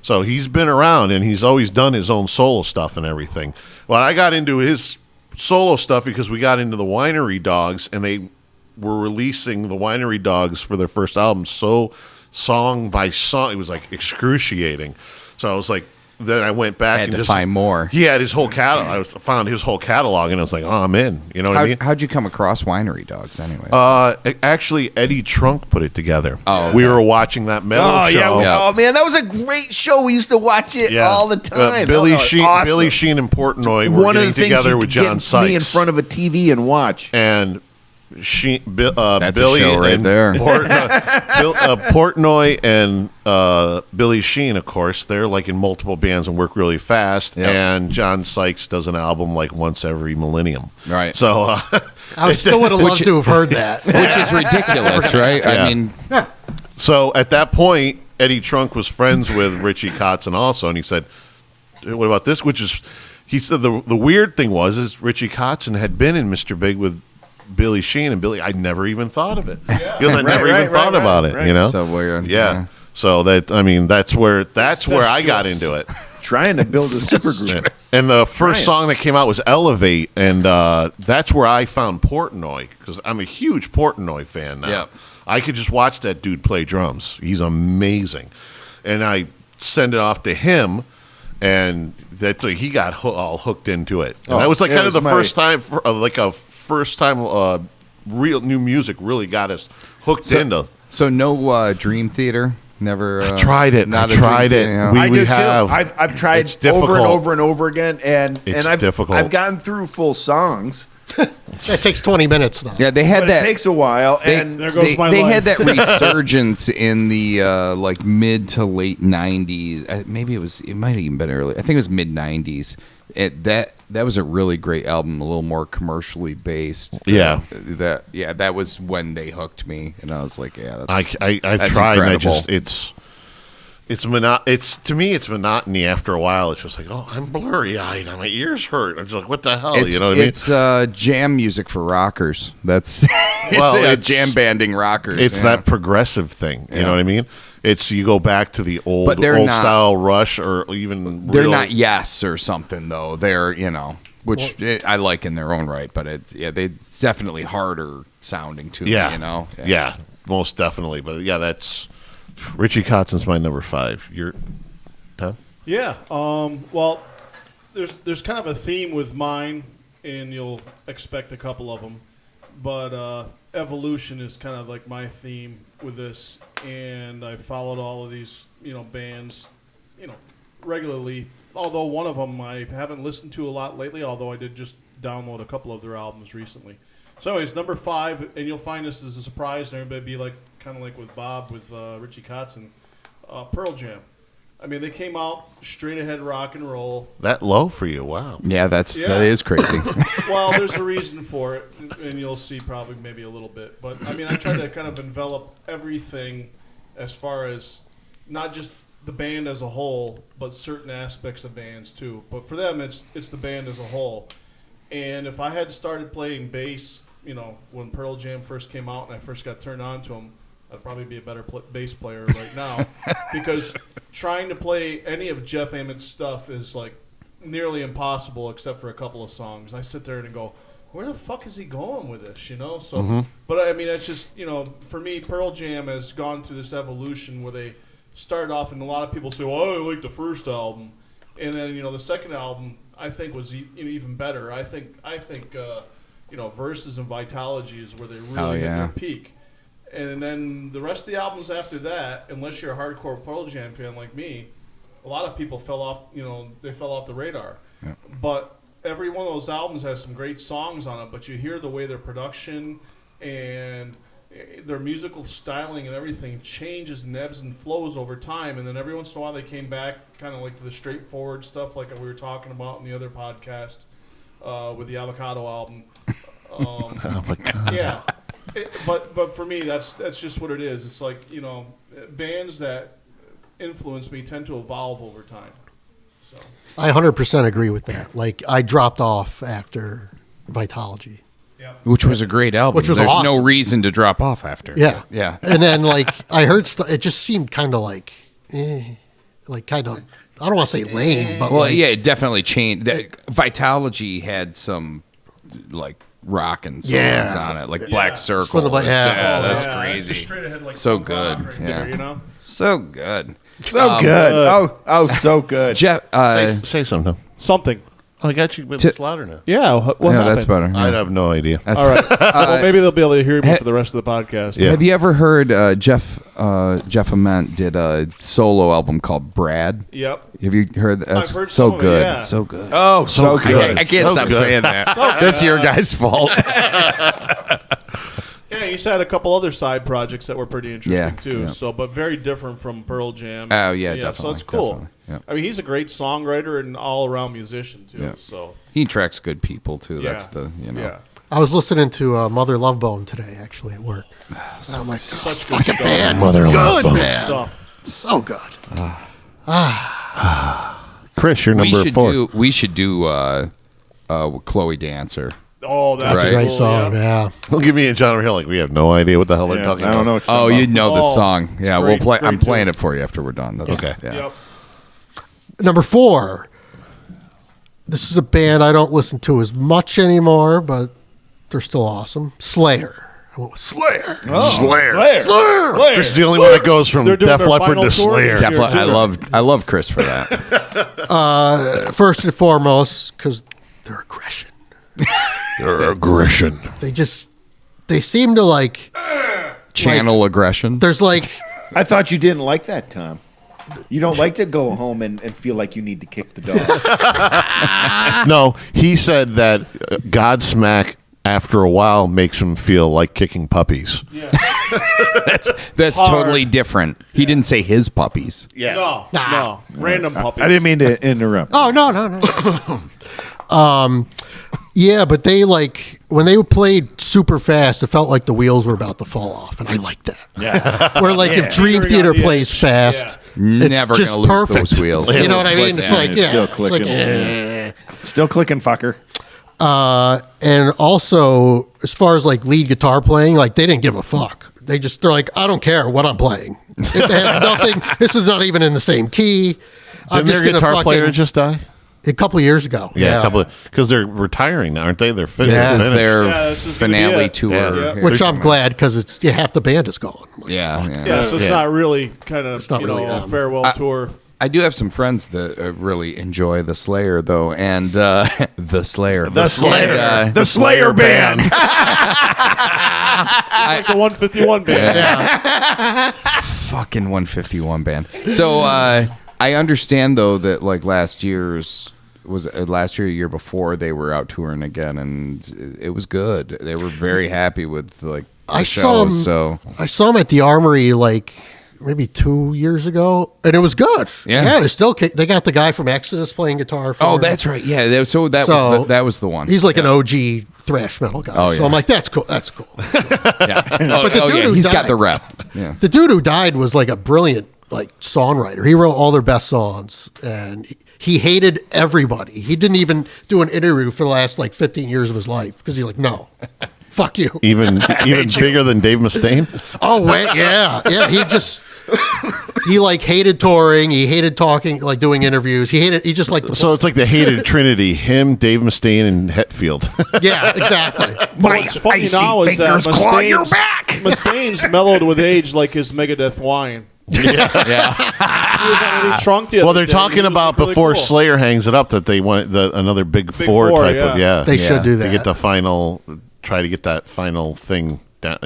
So he's been around and he's always done his own solo stuff and everything. Well, I got into his solo stuff because we got into the Winery Dogs, and they were releasing the Winery Dogs for their first album, so song by song. It was like excruciating. So I was like, then I went back Had and to find more. He had his whole catalog. I found his whole catalog, and I was like, oh, I'm in. You know what I mean? How'd you come across Winery Dogs, anyways? Actually, Eddie Trunk put it together. Oh, okay. We were watching that metal show. Oh man, that was a great show. We used to watch it all the time. Billy That was Sheen, awesome. Billy Sheen and Portnoy were One of getting the things together you with could John get Sykes. me in front of a TV and watch. And That's Billy a show right there. Portnoy and Billy Sheen, of course, they're like in multiple bands and work really fast. Yep. And John Sykes does an album like once every millennium. Right. So I still would have loved to have heard that. Which is ridiculous, right? Yeah. I mean, So at that point, Eddie Trunk was friends with Richie Kotzen also, and he said, "What about this?" He said the weird thing is Richie Kotzen had been in Mr. Big with Billy Sheen, and Billy, I never even thought of it. He goes, I never even thought about it. You know, so weird. Yeah. So that's where I got into it. Trying to build a supergroup. And the first song that came out was Elevate, and that's where I found Portnoy, because I'm a huge Portnoy fan now. Yep. I could just watch that dude play drums. He's amazing. And I send it off to him, and he got all hooked into it. And that was like kind of the first time, real new music really got us hooked into. So no Dream Theater? Never I tried it. Not I tried it. I do too. I've tried It's difficult. over and over and over again, and I've difficult. I've gotten through full songs. That takes 20 minutes, though. Yeah, they had But that. it takes a while, and There goes my They life. had that resurgence in the like mid to late '90s. Maybe it might have even been early. I think it was mid '90s. That was a really great album, a little more commercially based. Yeah. That was when they hooked me, and I was like, yeah, I've that's tried, incredible. and it's to me it's monotony after a while. It's just like, oh, I'm blurry eyed, my ears hurt. I'm just like, what the hell? It's, you know what I mean? It's jam music for rockers. That's it's jam banding rockers. It's yeah. that progressive thing. You Yeah. know what I mean? It's you go back to the old But they're not- style Rush or even They're real, not Yes or something though. They're which I like in their own right, but it's definitely harder sounding to me. Yeah, most definitely. But yeah, that's Richie Kotzen's my number 5. You're Tom? Yeah. Well, there's kind of a theme with mine, and you'll expect a couple of them. But evolution is kind of like my theme with this, and I followed all of these, bands, regularly. Although one of them I haven't listened to a lot lately. Although I did just download a couple of their albums recently. So, anyways, number 5, and you'll find this as a surprise, and everybody be like, kind of like with Bob with Richie Kotzen, Pearl Jam. I mean, they came out straight ahead rock and roll. That low for you? Wow. Yeah, that is crazy. Well, there's a reason for it, and you'll see probably maybe a little bit. But I mean, I try to kind of envelop everything as far as not just the band as a whole, but certain aspects of bands too. But for them, it's the band as a whole. And if I had started playing bass when Pearl Jam first came out and I first got turned on to them, I'd probably be a better bass player right now because trying to play any of Jeff Ammon's stuff is like nearly impossible except for a couple of songs. I sit there and go, where the fuck is he going with this, So, but I mean, it's just, for me, Pearl Jam has gone through this evolution where they started off, and a lot of people say, well, I like the first album. And then, the second album, I think, was even better. I think Versus and Vitology is where they really hit their peak. And then the rest of the albums after that, unless you're a hardcore Pearl Jam fan like me, a lot of people fell off, they fell off the radar. Yeah. But every one of those albums has some great songs on it, but you hear the way their production and their musical styling and everything changes and ebbs and flows over time. And then every once in a while they came back kind of like to the straightforward stuff like we were talking about in the other podcast with the Avocado album. Avocado. Yeah. But for me, that's just what it is. It's like, bands that influence me tend to evolve over time. So I 100% agree with that. Like, I dropped off after Vitology. Yeah. Which was a great album. Which was There's awesome. no reason to drop off after. Yeah. Yeah. And then, like, I heard it just seemed kind of like kind of, I don't want to say lame, but well, yeah, it definitely changed. Vitology had some, like, rockin' songs on it, like Black Circle. That's crazy. Straight ahead, like, so good. Right there, So good. So good. So good. Jeff, say something. Something. I got you. It's louder now. Yeah, what yeah, happened? that's better. I have no idea. That's all right. Well, maybe they'll be able to hear me for the rest of the podcast. Yeah. Have you ever heard Jeff Ament did a solo album called Brad? Yep. Have you heard that? I've heard so some of it, good. yeah. So good. Oh, so good. I can't stop saying that. That's your guys' fault. Yeah, he's had a couple other side projects that were pretty interesting too. Yeah. So, but very different from Pearl Jam. Oh yeah, definitely. So it's cool. Definitely. Yeah. I mean, he's a great songwriter and all-around musician too. Yeah. So he attracts good people too. That's the Yeah. I was listening to Mother Love Bone today, actually, at work. So I'm like, such fucking good band. stuff. Mother Love Good Bone. man. Stuff. So good. Chris, you're number 4. We should do Chloe Dancer. Oh, that's That's Right. a great cool, song, yeah. Look at me and John over here like we have no idea what the hell they're talking I about. don't know. Oh, you know the song. it's Yeah, great. we'll play. Great I'm playing tune. it for you after we're done. That's Okay. Yeah. Yep. Number 4. This is a band I don't listen to as much anymore, but they're still awesome. Slayer. I went with Slayer. Slayer. Slayer. Chris is the only one that goes from They're doing Def their Leppard final to tour Slayer. this year. I love Chris for that. First and foremost, because their aggression. Their aggression. They seem to like, Channel aggression. there's like, I thought you didn't like that, Tom. You don't like to go home and feel like you need to kick the dog. No, he said that Godsmack after a while makes him feel like kicking puppies. Yeah. That's Hard. totally different. He didn't say his puppies. Yeah. No. Random puppy. I didn't mean to interrupt. oh, no. Yeah, but they like, when they played super fast, it felt like the wheels were about to fall off, and I like that. Yeah. Where like if Dream Teetering Theater on the plays edge. fast, Yeah. it's Never just gonna lose perfect. those wheels. You know what I mean? It's like, It's yeah, still it's clicking. like, Still clicking, fucker. and also as far as like lead guitar playing, like they didn't give a fuck. They're like, I don't care what I'm playing. It has nothing. This is not even in the same key. I'm Didn't their just gonna guitar player fucking- just die? a couple years ago. Yeah, a couple because they're retiring now, aren't they? They're finished. This is their this is gonna be finale it. tour. Yeah. here Which I'm coming. glad because it's half the band is gone. Yeah. Yeah, so it's Yeah. not really kind of not really a them. farewell tour. I do have some friends that really enjoy the Slayer, though, and the Slayer, The Slayer. And, The Slayer band. Like the 151 band. fucking 151 band. So I understand though that like last year, a year before, they were out touring again, and it was good. They were very happy with like the I shows. I saw them at the Armory like maybe 2 years ago, and it was good. Yeah. They got the guy from Exodus playing guitar. For Oh, them. that's right. Yeah, that was the one. He's like an OG thrash metal guy. Oh, So yeah. I'm like, that's cool. That's cool. Yeah. But the dude who he's got died- the rep. Yeah. The dude who died was like a brilliant like songwriter. He wrote all their best songs, and he hated everybody. He didn't even do an interview for the last like 15 years of his life because he's like, no, Fuck you. Even bigger than Dave Mustaine. Oh wait, yeah. He like hated touring. He hated talking, like doing interviews. He just like So it's like the hated trinity: him, Dave Mustaine, and Hetfield. yeah, exactly. What's funny now is that Mustaine's mellowed with age like his Megadeth wine. Yeah. He was on Eddie Trunk the Well, other they're day. talking He was about really before cool. Slayer hangs it up that they want another big four Four, type yeah. of yeah. They should do that. To get the final, try to get that final thing down.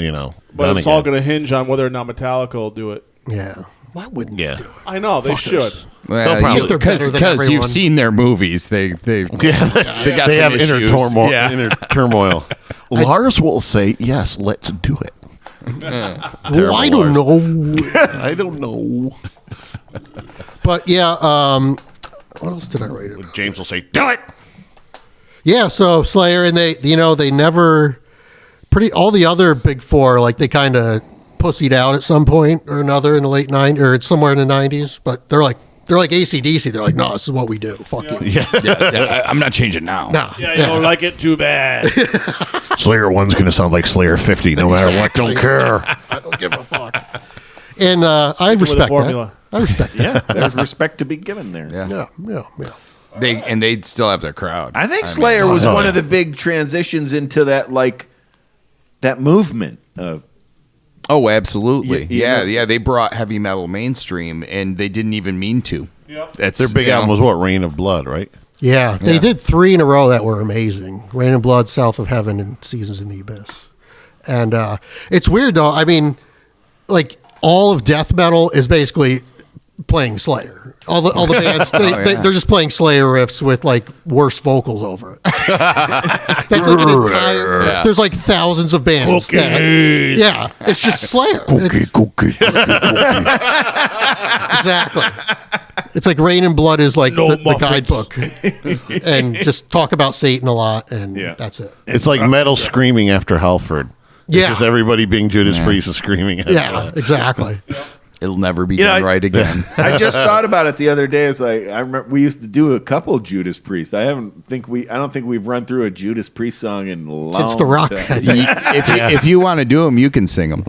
But done it's all again. going to hinge on whether or not Metallica will do it. Yeah. Why wouldn't Yeah. you do it? I know they should. Well, probably- They're better than because you've everyone. seen their movies. They got They some have issues. inner turmoil. Yeah. Inner turmoil. Lars will say, "Yes, let's do it." Well, I don't know. I don't know. But yeah, what else did I write? About? James will say, "Do it." Yeah, so Slayer and they never all the other big four, like they kind of pussied out at some point or another in the late 90s or somewhere in the 90s, but they're like AC/DC. They're like, no, this is what we do. Fuck you. Yeah, I'm not changing now. No. Yeah, you don't like it too bad. Slayer 1's going to sound like Slayer 50, no matter what. Don't care. I don't give a fuck. And I respect that. formula. I respect that. Yeah, there's respect to be given there. Yeah. Yeah. They still have their crowd. I think Slayer was one of the big transitions into that movement of. Oh, absolutely. Yeah, Yeah. They brought heavy metal mainstream, and they didn't even mean to. Yep. That's Their big album was what? Reign of Blood, right? Yeah, they Yeah. did 3 in a row that were amazing. Rain and Blood, South of Heaven, and Seasons in the Abyss. And it's weird, though. I mean, like, all of death metal is basically playing Slayer. All the bands, they're just playing Slayer riffs with, like, worse vocals over it. That's like an entire... Yeah. There's, like, thousands of bands. Yeah, it's just Slayer. Exactly. It's like Rain and Blood is like the guidebook, and just talk about Satan a lot, and that's it. It's like metal screaming after Halford. It's Yeah. just everybody being Judas Priest is screaming. After Yeah, that. exactly. It'll never be done right again. I just thought about it the other day. It's like I remember we used to do a couple Judas Priest. I don't think we've run through a Judas Priest song in a long It's the rock. time. If you want to do them, you can sing them.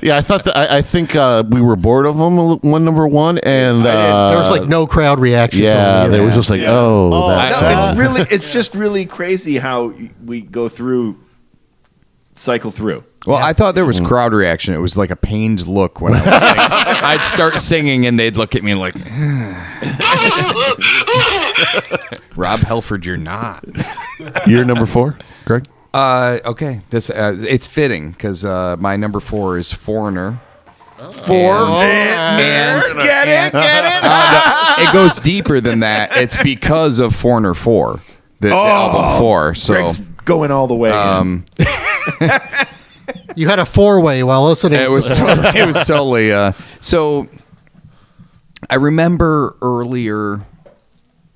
Yeah, I think we were bored of them. One number one, and There was like no crowd reaction. yeah, from they them. were just like, oh, that's No, it's just really crazy how we go through, cycle through. Well, I thought there was crowd reaction. It was like a pained look when I was singing. I'd start singing, and they'd look at me like, Rob Halford, you're not. You're number 4, Greg. Okay, this it's fitting because my number 4 is Foreigner. And get it. It goes deeper than that. It's because of Foreigner 4, the album 4. So Greg's going all the way. You had a 4-way while listening. it was totally. So I remember earlier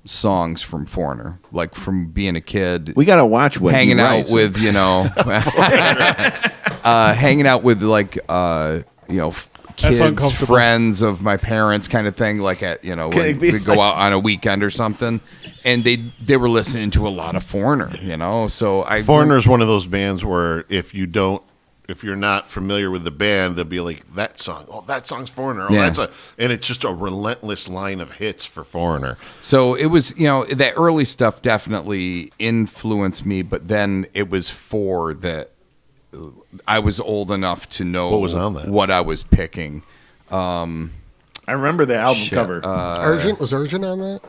songs from Foreigner, like from being a kid. We gotta watch what hanging he out writes. with hanging out with like kids, uncomfortable. friends of my parents, kind of thing. Like at when we go out on a weekend or something, and they were listening to a lot of Foreigner. So Foreigner's one of those bands where if you're not familiar with the band, they'll be like, that song. Oh, that song's Foreigner. Oh, Yeah. and it's just a relentless line of hits for Foreigner. So it was, that early stuff definitely influenced me, but then it was that I was old enough to know What was on that? what I was picking. I remember the album cover. Urgent was Urgent on that.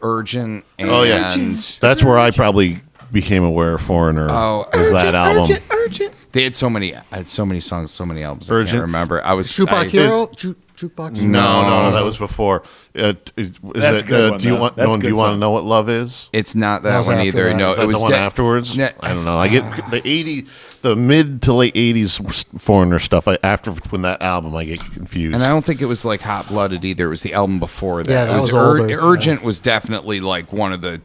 Urgent and Oh, yeah. That's where I probably became aware of Foreigner. Oh, was that album. they had so many songs, so many albums. I Urgent. can't remember. I was Jukebox Hero. Jukebox. Hero? No, that was before. That's a good one, Do you though. want? That's No, a do you good want to song. know what love is? It's not That that was one after either. that. No, Is that it was the one afterwards. Yeah. I don't know. I get the 80s, the mid to late 80s Foreigner stuff. After when that album, I get confused. And I don't think it was like Hot Blooded either. It was the album before that. Yeah, that it was was older. Urgent was definitely like one of the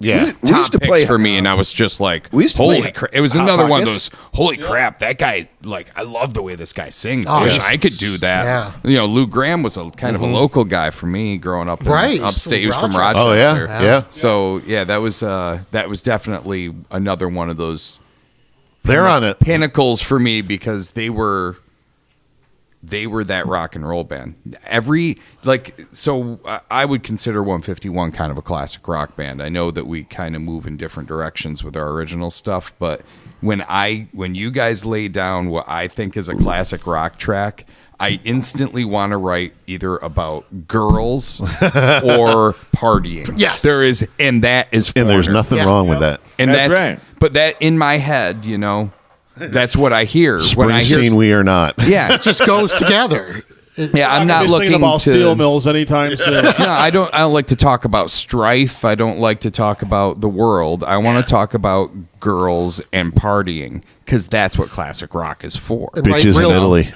Yeah. We top used to picks play for me, and I was just like, We used to holy play crap. It was Hot another one of those, Pockets. holy crap, that guy, like, I love the way this guy sings. Oh, I wish yes. I could do that. Yeah. You know, Lou Graham was a kind of a local guy for me growing up in Right. upstate. He was from Rochester. Rochester. Oh, yeah. So, yeah, that was definitely another one of those They're on it. pinnacles for me because they were that rock and roll band. I would consider 151 kind of a classic rock band. I know that we kind of move in different directions with our original stuff, but when you guys lay down what I think is a classic rock track, I instantly want to write either about girls or partying. Yes. That is And there's Foreigner. nothing Yeah. wrong with that. And That's right. But that in my head, that's what I hear when I hear. Springsteen, we are not. Yeah, It just goes together. yeah. I'm not Be singing looking about to. steel mills anytime soon. No, I don't like to talk about strife. I don't like to talk about the world. I want to talk about girls and partying because that's what classic rock is for. And right, Bitches in real- Italy.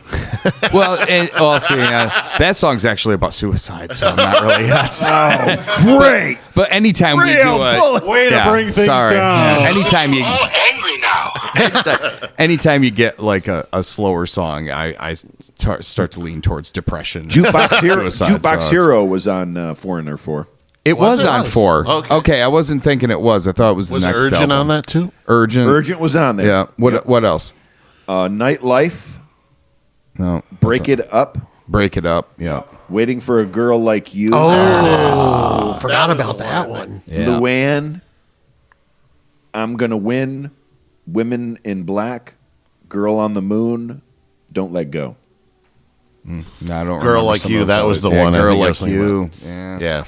That song's actually about suicide, so I'm not really. That's, Great. but anytime we do a Way to bring things sorry. down. Anytime you angry now. anytime you get like a slower song, I start to lean towards depression. Jukebox Hero. Suicide, Jukebox so Hero was on Foreigner 4. It was it? on 4. Okay. Okay, I wasn't thinking it was. I thought it was the Was next Urgent album. on that too? Urgent. Urgent was on there. Yeah. What else? Nightlife. No. Break It Up. Break it up. Yeah. Waiting for a Girl Like You. Oh, forgot about that one. Yeah. Luann. I'm Gonna Win. Women in Black. Girl on the Moon. Don't Let Go. No, I don't. Girl remember Like some of You, those that was others. the one I Girl think I Like was thinking You. Yeah. Yeah.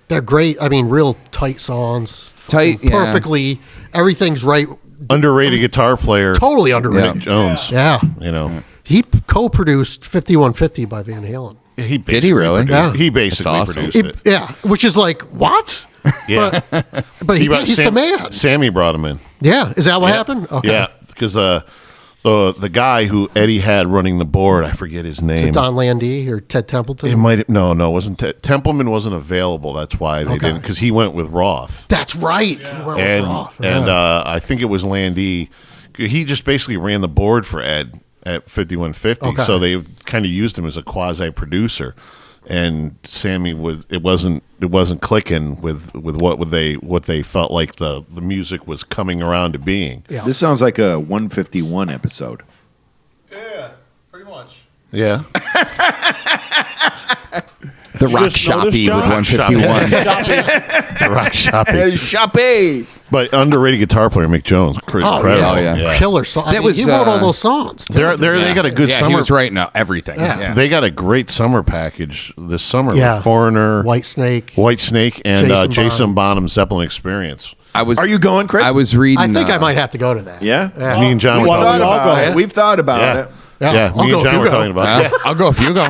They're great. I mean, real tight songs. Tight, yeah. Perfectly. Everything's right. Underrated guitar player. Totally underrated. Mick Jones. Yeah. You know. He co-produced 5150 by Van Halen. He Did he really? produced- Yeah. He basically That's awesome. produced it. Yeah, which is like, what? Yeah. But he's the Sam- man. Sammy brought him in. Yeah. Is that what happened? Okay. Yeah, because the guy who Eddie had running the board, I forget his Is name. it Don Landy or Ted Templeton? It might no, it wasn't. Templeman wasn't available. That's why they didn't, because he went with Roth. That's right. He went with And Roth. and Yeah. I think it was Landy. He just basically ran the board for Ed at 5150. Okay. So they kind of used him as a quasi producer. And Sammy it wasn't clicking with what they felt like the music was coming around to being. Yeah. This sounds like a 151 episode. Yeah, pretty much. Yeah. The Rock just noticed, Shoppy with John? 151. Rock shopping. Shoppy. But underrated guitar player Mick Jones, incredible. yeah. Oh, yeah. Killer song. That was, he wrote all uh, those songs. They got a good Yeah, summer. he was writing everything. Yeah. Yeah. They got a great summer package this summer. Yeah. With Foreigner, White Snake. and Jason Jason Bonham Zeppelin Experience. Are you going, Chris? I was reading. I think I might have to go to that. Yeah? Yeah. Me and John We've were thought talking all about go. it. We've thought about Yeah. it. Yeah, I'll me go and if John you were go. talking about it. I'll go if you go.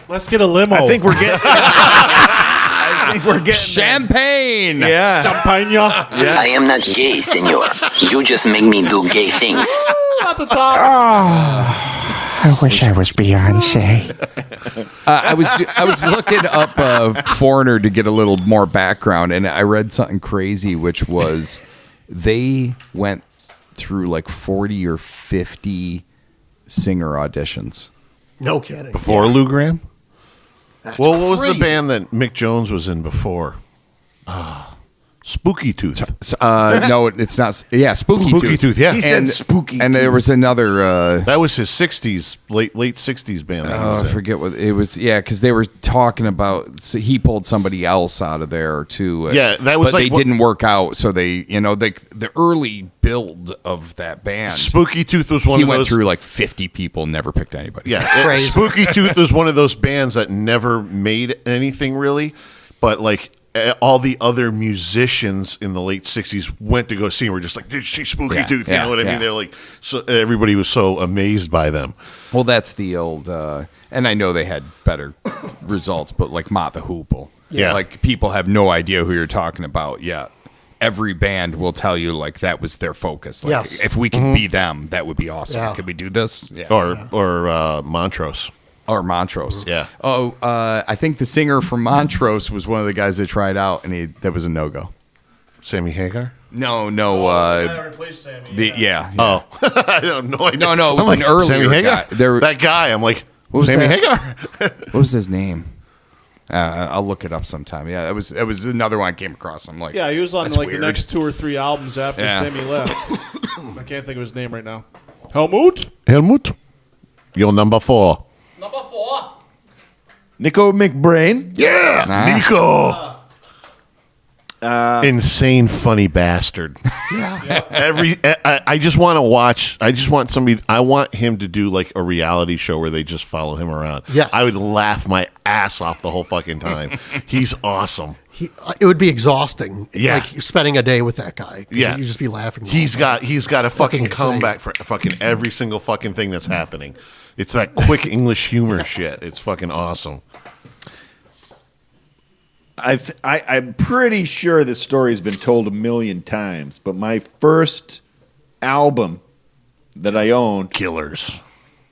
Let's get a limo. I think we're getting. I think we're getting. Champagne. Yeah. Champagne. I am not gay, senor. You just make me do gay things. I wish I was Beyonce. I was looking up Foreigner to get a little more background, and I read something crazy, which was they went through like 40 or 50 singer auditions. No kidding. Before Lou Graham? That's Well, what was the crazy. band that Mick Jones was in before? Spooky Tooth. No, it's not. Yeah, Spooky Tooth, yeah. He said Spooky And Tooth. there was another. That was his 60s, late 60s band. that he Oh, was I in. forget what it was. Yeah, because they were talking about he pulled somebody else out of there too. Yeah, that was but like they what- didn't work out. So they, the early build of that band. Spooky Tooth was one he of went those. through like 50 people, never picked anybody. Yeah, Crazy. Spooky Tooth was one of those bands that never made anything really, but like all the other musicians in the late 60s went to go see and were just like, did you see Spooky Yeah, Tooth? You yeah, know what I yeah. mean? They're like, so everybody was so amazed by them. Well, that's the old, and I know they had better results, but like Mott the Hoople. Yeah. Like people have no idea who you're talking about yet. Every band will tell you like that was their focus. Like Yes. if we can be them, that would be awesome. Yeah. Could we do this? Yeah. Or Montrose. Or Montrose. Yeah. Oh, I think the singer from Montrose was one of the guys that tried out, and that was a no-go. Sammy Hagar? No. I replaced Sammy. Yeah. Oh, I don't know. No, it was I'm an earlier Sammy Hagar. guy. That guy. I'm like, What was Sammy that? Hagar. What was his name? I'll look it up sometime. Yeah, it was another one I came across. I'm like, Yeah, he was on that's like weird. the next 2 or 3 albums after Yeah. Sammy left. I can't think of his name right now. Helmut? Helmut. You're number 4. Number 4. Nico McBrain. Yeah, Nah. Nico. Insane funny bastard. I just want to watch. I just want somebody. I want him to do like a reality show where they just follow him around. Yes. I would laugh my ass off the whole fucking time. He's awesome. It would be exhausting. Yeah. Like spending a day with that guy. 'Cause Yeah, you'd just be laughing. the He's whole time. got a fucking Fucking insane. comeback for fucking every single fucking thing that's happening. It's that quick English humor shit. It's fucking awesome. I'm pretty sure this story has been told a million times, but my first album that I owned, Killers.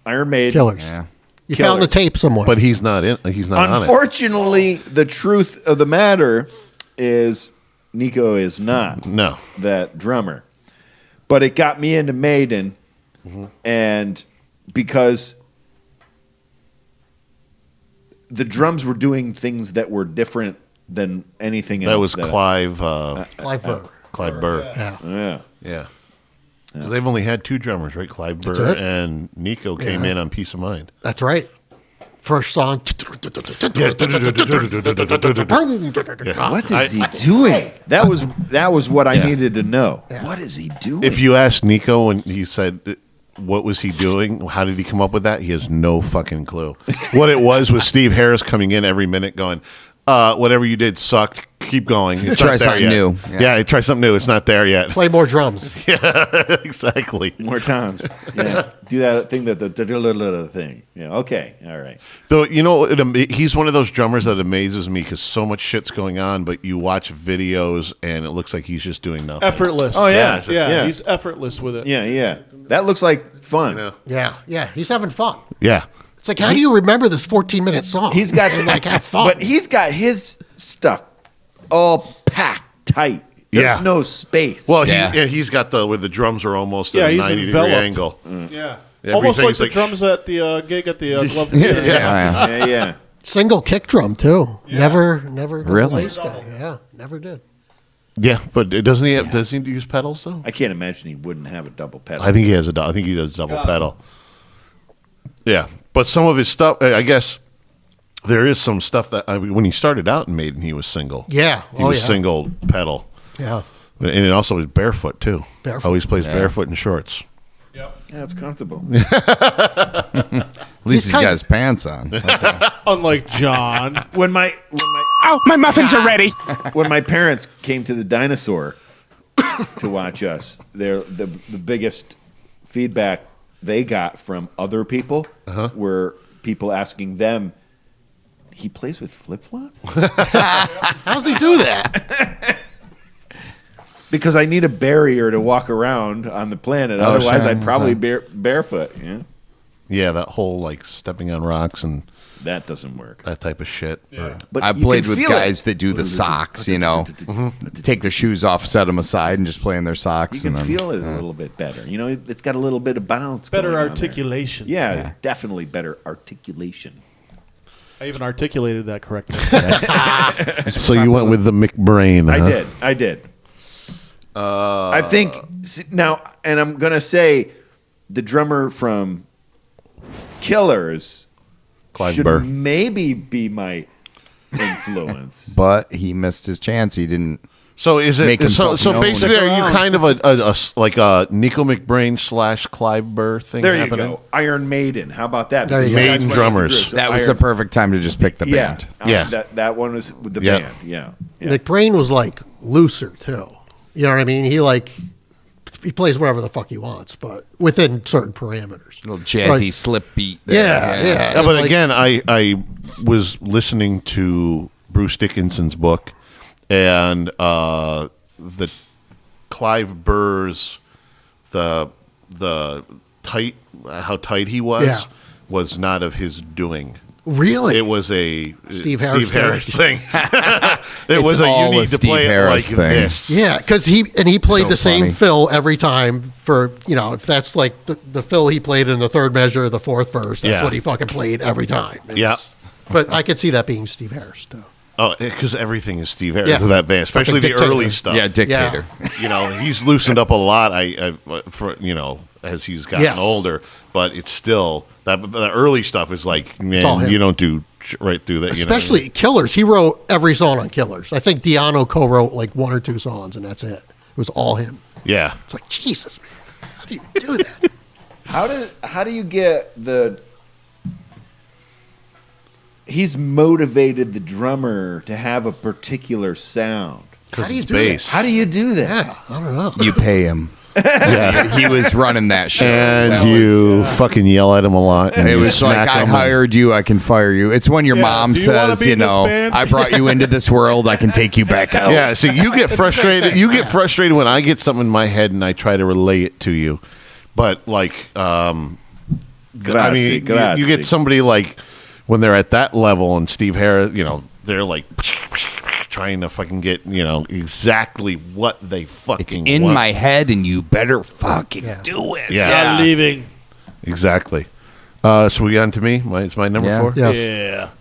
Iron Maiden. Killers. Yeah. You found the tape somewhere. But he's not in. He's not on it. Unfortunately, the truth of the matter is Nico is not No. that drummer. But it got me into Maiden, and because the drums were doing things that were different than anything else. That was Clive. Clive Burr. Clive Burr. Yeah. Yeah. Yeah. They've only had 2 drummers, right? Clive That's Burr it. and Nico came in on Peace of Mind. That's right. First song. What is he doing? That was what I needed to know. What is he doing? If you ask Nico and he said, what was he doing? How did he come up with that? He has no fucking clue. What it was Steve Harris coming in every minute going, whatever you did sucked. Keep going. It's Try not there something yet. new. Yeah, try something new. It's not there yet. Play more drums. Yeah, exactly. More times. Yeah. Do that thing, the thing. Yeah. Okay. All right. Though, you know, he's one of those drummers that amazes me because so much shit's going on, but you watch videos and it looks like he's just doing nothing. Effortless. Oh, yeah. Yeah, he's effortless with it. Yeah. Yeah. That looks like fun. Yeah. He's having fun. Yeah. It's like, how do you remember this 14-minute song? He's got And, like, have fun. But he's got his stuff all packed tight. There's Yeah. no space. Well, Yeah. he's got where the drums are almost Yeah, at a he's 90-degree enveloped. angle. Yeah. Almost like Everything's the like- drums at the gig at the Glove Theater. yeah. Yeah. Single kick drum, too. Yeah. Never. Really? Bass guy. Yeah, never did. Yeah, but does he use pedals though? I can't imagine he wouldn't have a double pedal. I think he has I think he does double pedal. Yeah, but some of his stuff, I guess, there is some stuff that when he started out in Maiden, he was single. Yeah. He was single pedal, Yeah. and it also was barefoot too. Barefoot. Always plays barefoot in shorts. Yep. Yeah, it's comfortable. At least he's got his pants on. That's all. Unlike John. when my Oh, my muffins are ready. when my parents came to the dinosaur to watch us, the biggest feedback they got from other people were people asking them, he plays with flip-flops? How does he do that? Because I need a barrier to walk around on the planet. Oh, Otherwise, sure. I'd probably be barefoot. Yeah, Yeah, that whole like stepping on rocks and that doesn't work. that type of shit. Yeah. But I you played can with feel guys it. that do the socks, you know, take their shoes off, set them aside, and just play in their You socks. can and then, feel it a little bit better. You know, it's got a little bit of bounce. Better going on there. articulation. Yeah, definitely better articulation. I even articulated that correctly. So you went with the McBrain? Huh? I did. I think now, and I'm gonna say, the drummer from Killers Clive should Burr. maybe be my influence. but he missed his chance. He didn't. So is it Make so? himself So known. basically, Stick are you around. kind of a Nico McBrain / Clive Burr thing? There you happening? go, Iron Maiden. How about that? There you Because go. that's Maiden what drummers. you do. So That was Iron- the perfect time to just pick the yeah, band. Yeah. That one was with the Yeah. band. Yeah. McBrain was like looser too. You know what I mean? He plays whatever the fuck he wants, but within certain parameters. Little jazzy Like- slip beat. There. Yeah. Yeah, And but like- again, I was listening to Bruce Dickinson's book, and the Clive Burr's the tight how tight he was Yeah. was not of his doing. Really? It was a Steve Harris thing. It was all you a need to Steve play Harris it like thing. this. Yeah, because he played So the same funny. fill every time for, if that's like the fill he played in the third measure, the fourth verse, that's Yeah. what he fucking played every time. Yeah. But I could see that being Steve Harris, though. Oh, because everything is Steve Harris Yeah. with that band, especially the Dictator. early stuff. Yeah, Dictator. He's loosened up a lot. As he's gotten Yes. older, but it's still the early stuff is like, all man, him. you don't do right through that. Especially Killers. He wrote every song on Killers. I think Di'Anno co-wrote like one or two songs, and that's it. It was all him. Yeah. It's like, Jesus, man. How do you do that? How do you get the? He's motivated the drummer to have a particular sound. Because How do you it's do that? bass. How do you do that? Yeah, I don't know. You pay him. Yeah. He was running that show. And That you was, fucking yell at him a lot. And it you was like, smack I him hired you, I can fire you. It's when your Yeah, mom do you wanna says, be in this band? I brought you into this world, I can take you back out. Yeah, see, you get frustrated. You get frustrated when I get something in my head and I try to relay it to you. But like, I Grazie, mean, grazie. you get somebody like when they're at that level, and Steve Harris, they're like trying to fucking get exactly what they fucking. It's in want. my head, and you better fucking do it. Yeah. Not leaving. Exactly. So we got into me. It's my number Yeah. 4. Yes.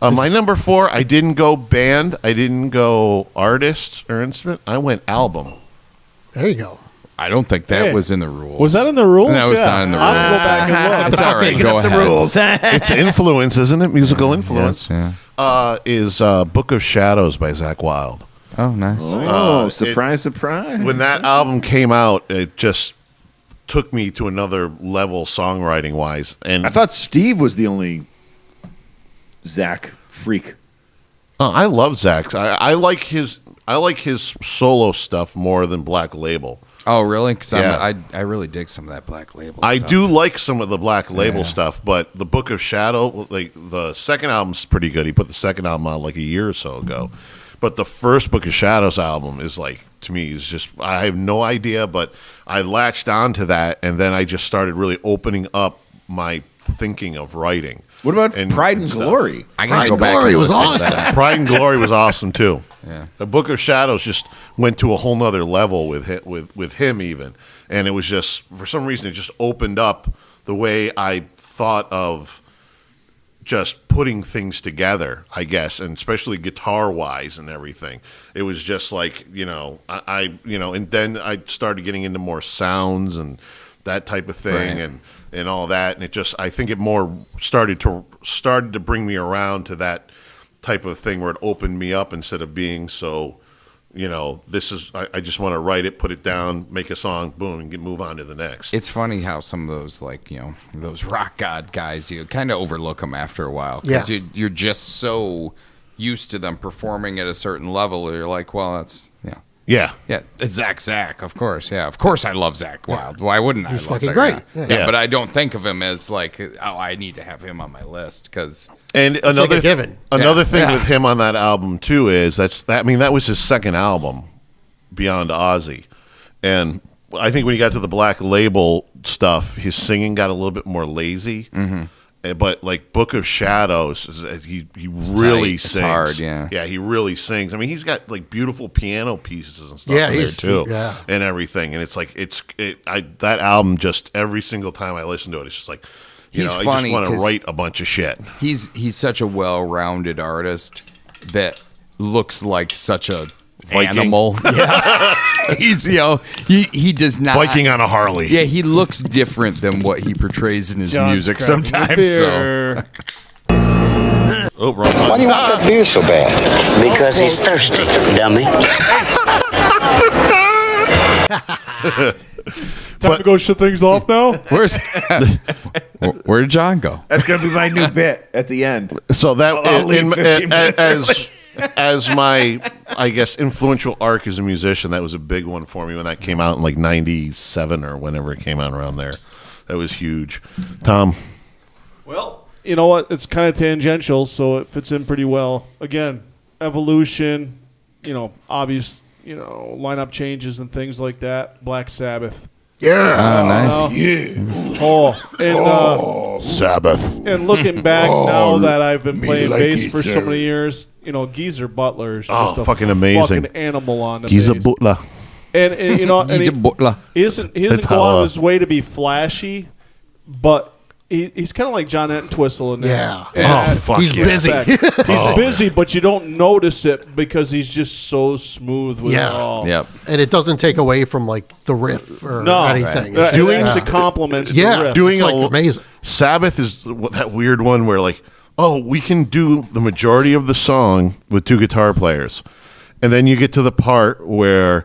Yeah. My number 4. I didn't go band. I didn't go artist or instrument. I went album. There you go. I don't think that Hey. was in the rules. Was that in the rules? That was Yeah. not in the I'll have to rules. go back and look. It's all right. Making Go up ahead. the rules. It's influence, isn't it? Musical influence. Yes, yeah. Is Book of Shadows by Zach Wilde. Oh, nice. Oh, surprise, surprise. When that album came out, it just took me to another level songwriting wise. And I thought Steve was the only Zach freak. I love Zach's. I like his solo stuff more than Black Label. Oh, really? Because Yeah. I really dig some of that Black Label I stuff. do like some of the Black Label Yeah. stuff, but the Book of Shadow, like the second album's pretty good. He put the second album out like a year or so ago. But the first Book of Shadows album is like, to me, is just, I have no idea, but I latched onto that, and then I just started really opening up my thinking of writing. What about And Pride and stuff. Glory? I Pride gotta go and back Glory and was listen to awesome. that. Pride and Glory was awesome too. Yeah. The Book of Shadows just went to a whole nother level with him even, and it was just, for some reason, it just opened up the way I thought of just putting things together, I guess, and especially guitar wise and everything. It was just like, and then I started getting into more sounds and that type of thing, Right. and all that, and it just, I think it more started to bring me around to that type of thing where it opened me up instead of being so, this is, I just want to write it, put it down, make a song, boom, and move on to the next. It's funny how some of those, those rock god guys, you kind of overlook them after a while. Because Yeah. you're just so used to them performing at a certain level. You're like, well, that's, yeah. Yeah, it's Zach, of course. Yeah, of course I love Zach Wilde. Why wouldn't He's I love fucking Zach? great. Yeah. Yeah. But I don't think of him as like, oh, I need to have him on my list because And like another a given. another Yeah. thing Yeah. with him on that album too is that was his second album, Beyond Ozzy, and I think when he got to the Black Label stuff, his singing got a little bit more lazy. Mm-hmm. But like Book of Shadows, he really tight. It's sings. hard, yeah. Yeah, he really sings. I mean, he's got like beautiful piano pieces and stuff Yeah, in there he's- too, yeah. and everything. And it's like that album just every single time I listen to it, it's just like, He's I funny just want to 'cause write a bunch of shit. he's such a well-rounded artist that looks like such a Viking. animal. Yeah, he's he does not Viking on a Harley. Yeah, he looks different than what he portrays in his John's music cracking a sometimes. So. beer. Oh, wrong one. Why do you want that beer so bad? Because he's thirsty, dummy. Time to go shut things off now. Where did John go? That's going to be my new bit at the end. So that I'll leave 15 minutes as my, I guess, influential arc as a musician, that was a big one for me when that came out in like 97 or whenever it came out around there. That was huge. Tom? Well, you know what? It's kind of tangential, so it fits in pretty well. Again, evolution, obvious, lineup changes and things like that. Black Sabbath. Yeah. Oh, nice. Sabbath. And looking back now that I've been playing bass for so many years, Geezer Butler is just a fucking amazing. fucking animal on the Geezer bass. Butler. And He's a butler. he doesn't That's go how, out of his way to be flashy, but he's kind of like John Entwistle in there. Yeah. Yeah. Oh, fuck He's yeah. busy. He's busy, but you don't notice it because he's just so smooth with Yeah. it all. Yep. And it doesn't take away from like the riff or No, anything. Right. It's Doing just- the compliments. the Yeah. riff. Doing It's like a- amazing. Sabbath is that weird one where like, oh, we can do the majority of the song with 2 guitar players, and then you get to the part where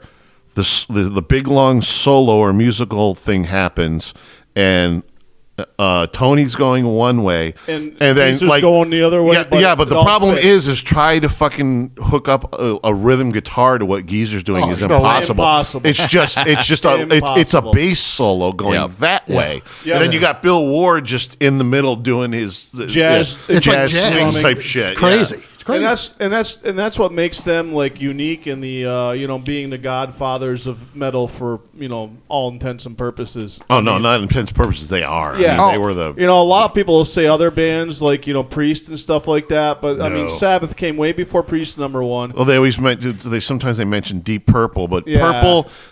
the big long solo or musical thing happens, and Tony's going one way, And then Geezer's like going the other way, Yeah, but but it the all problem fits. is try to fucking hook up a rhythm guitar to what Geezer's doing is there's no way. impossible. Impossible. It's just it's a Impossible. bass solo going Yep. that way, Yeah. and then you got Bill Ward just in the middle doing his Jazz- It's like jazz jazz. swing type It's shit. crazy. Yeah. It's crazy. And that's what makes them like unique in the being the godfathers of metal for all intents and purposes. Oh no, not intents purposes. They are. Yeah. I mean, they were the. A lot of people will say other bands like Priest and stuff like that, but I mean No. Sabbath came way before Priest #1. Well, they always sometimes they mention Deep Purple, but Yeah.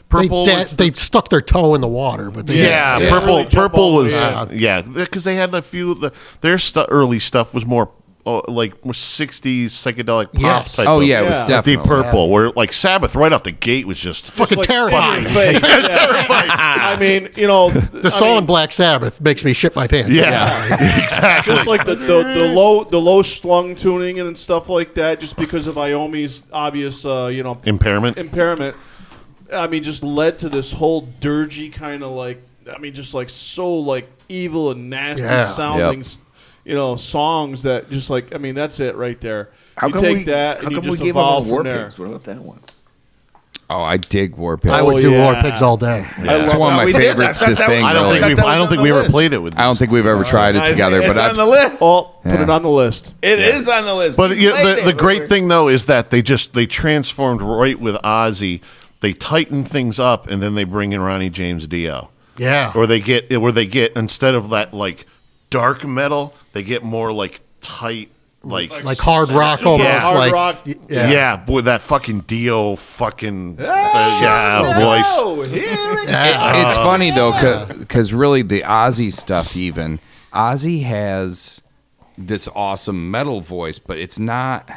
Purple. They stuck their toe in the water, but they Yeah, Yeah. Purple. Really jump Purple all the was way because they had a few. Their early stuff was more like 60s psychedelic pop Yes. type. Oh of, yeah, it was Yeah. definitely. Deep Purple, where like Sabbath right out the gate was just fucking Like, terrifying. in your face. Terrifying. I mean, The song Black Sabbath makes me shit my pants. yeah, exactly. just like the low slung tuning and stuff like that, just because of Iommi's obvious Impairment. impairment. I mean, just led to this whole dirgy kind of like, I mean, just like so like evil and nasty Yeah. sounding, songs that just like, I mean, that's it right there. How you come take we? that How and you come we just gave up evolve on War from there. Pigs? What about that one? Oh, I dig Warpigs. I would Oh, do yeah. War Pigs all day. It's one of my we did. favorites I to thought that sing. was- I don't really. think that I don't was think on we the ever list. played it with. I don't think we've ever tried it together, it's but on I've the list. Oh, put it on the list. It is on the list. But We played the it. great thing though is that they transformed right with Ozzy. They tighten things up and then they bring in Ronnie James Dio. Yeah. Or they get instead of that like dark metal, they get more like tight like hard rock Super almost. hard like, rock. yeah, boy, that fucking Dio fucking voice. Oh, here it It's funny though, because really the Ozzy stuff, even Ozzy has this awesome metal voice, but it's not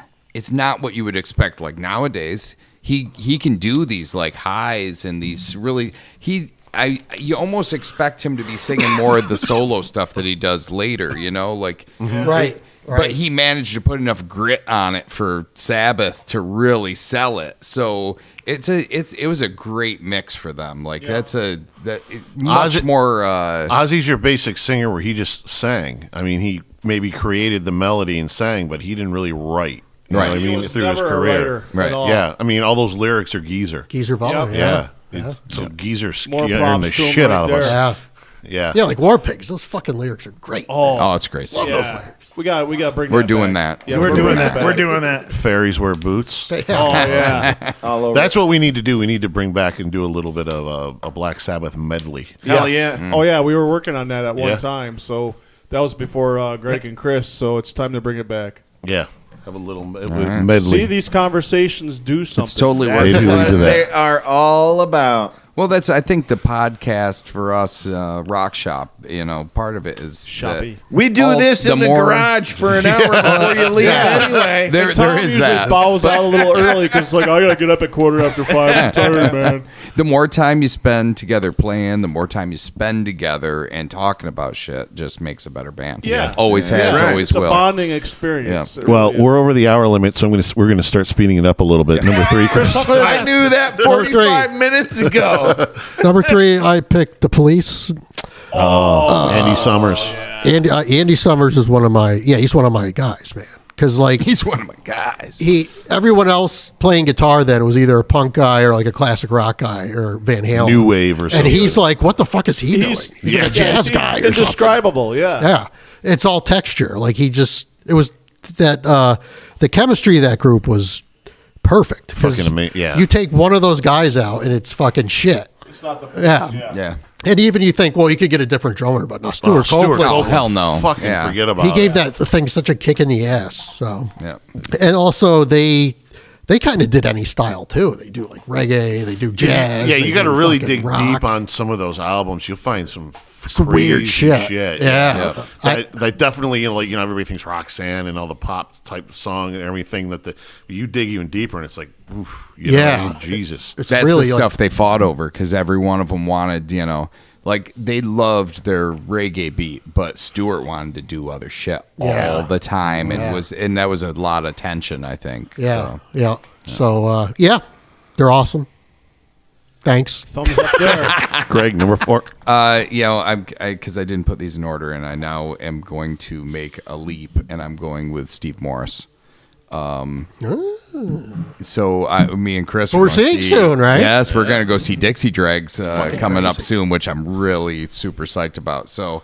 what you would expect. Like nowadays, he can do these like highs and these really you almost expect him to be singing more of the solo stuff that he does later. Like Right. But he managed to put enough grit on it for Sabbath to really sell it. So it was a great mix for them. Like much Ozzy- more. Ozzy's your basic singer where he just sang. I mean, he maybe created the melody and sang, but he didn't really write. You know what I He mean, was through his never a career. writer Right. at all. Yeah, I mean, all those lyrics are Geezer. Geezer Butler. Yeah. Yeah. So Geezer's More scaring the props to him shit right out of there. us. Yeah. Yeah. Yeah, like War Pigs. Those fucking lyrics are great. Oh, it's great. Love those Yeah. lyrics. We got to bring. We're that doing back. that. Yeah, We're doing bringing that. back. We're doing that. Fairies wear boots. Oh yeah. All over. That's what we need to do. We need to bring back and do a little bit of a Black Sabbath medley. Hell Yes. yeah. Oh yeah. We were working on that at one Yeah. time. So that was before Greg and Chris. So it's time to bring it back. Yeah. Have a little medley. See, these conversations do something. It's totally That's worth Maybe it. we do what that. they are all about. Well, I think the podcast for us, Rock Shop, part of it is Shoppy. We do this in the garage for an hour before you leave anyway. There Tom is usually that. bows out a little early because like I gotta get up at 5:15. I'm tired, man. The more time you spend together playing, the more time you spend together and talking about shit just makes a better band. Yeah. Always has, That's right. always It's a will. bonding experience. It Well, really is. we're over the hour limit, so we're gonna start speeding it up a little bit. Number 3, Chris. I knew that 45 minutes ago. Number 3, I picked The Police. Andy Summers. Andy Summers is one of my he's one of my guys, man. Because like He's one of my guys. everyone else playing guitar then was either a punk guy or like a classic rock guy or Van Halen, New wave or and something. he's like, what the fuck is he doing? He's like a jazz he's guy. Or something. indescribable. Yeah. Yeah, it's all texture. Like it was that the chemistry of that group was perfect. 'Cause Fucking yeah. You take one of those guys out and it's fucking shit. It's not the Yeah. And even you think, well, you could get a different drummer, but no, Stuart Copeland. Oh, hell no. Fucking Yeah. forget about He gave it. that thing such a kick in the ass. So, Yeah. and also they kind of did any style too. They do like reggae, they do jazz. Yeah, they you got to do really fucking dig rock. deep on some of those albums. You'll find some weird crazy shit. Yeah. That definitely, like, everybody thinks Roxanne and all the pop type song and everything that you dig even deeper and it's like, oof, you know what I mean? Jesus. It's That's really the like- stuff they fought over because every one of them wanted, like they loved their reggae beat, but Stewart wanted to do other shit all the time, and that was a lot of tension, I think. Yeah, So they're awesome. Thanks. Thumbs up there. Greg, number 4. Because I didn't put these in order, and I now am going to make a leap, and I'm going with Steve Morris. So me and Chris, We're gonna seeing soon, right? Yes, we're going to go see Dixie Dregs coming up soon, which I'm really super psyched about. So,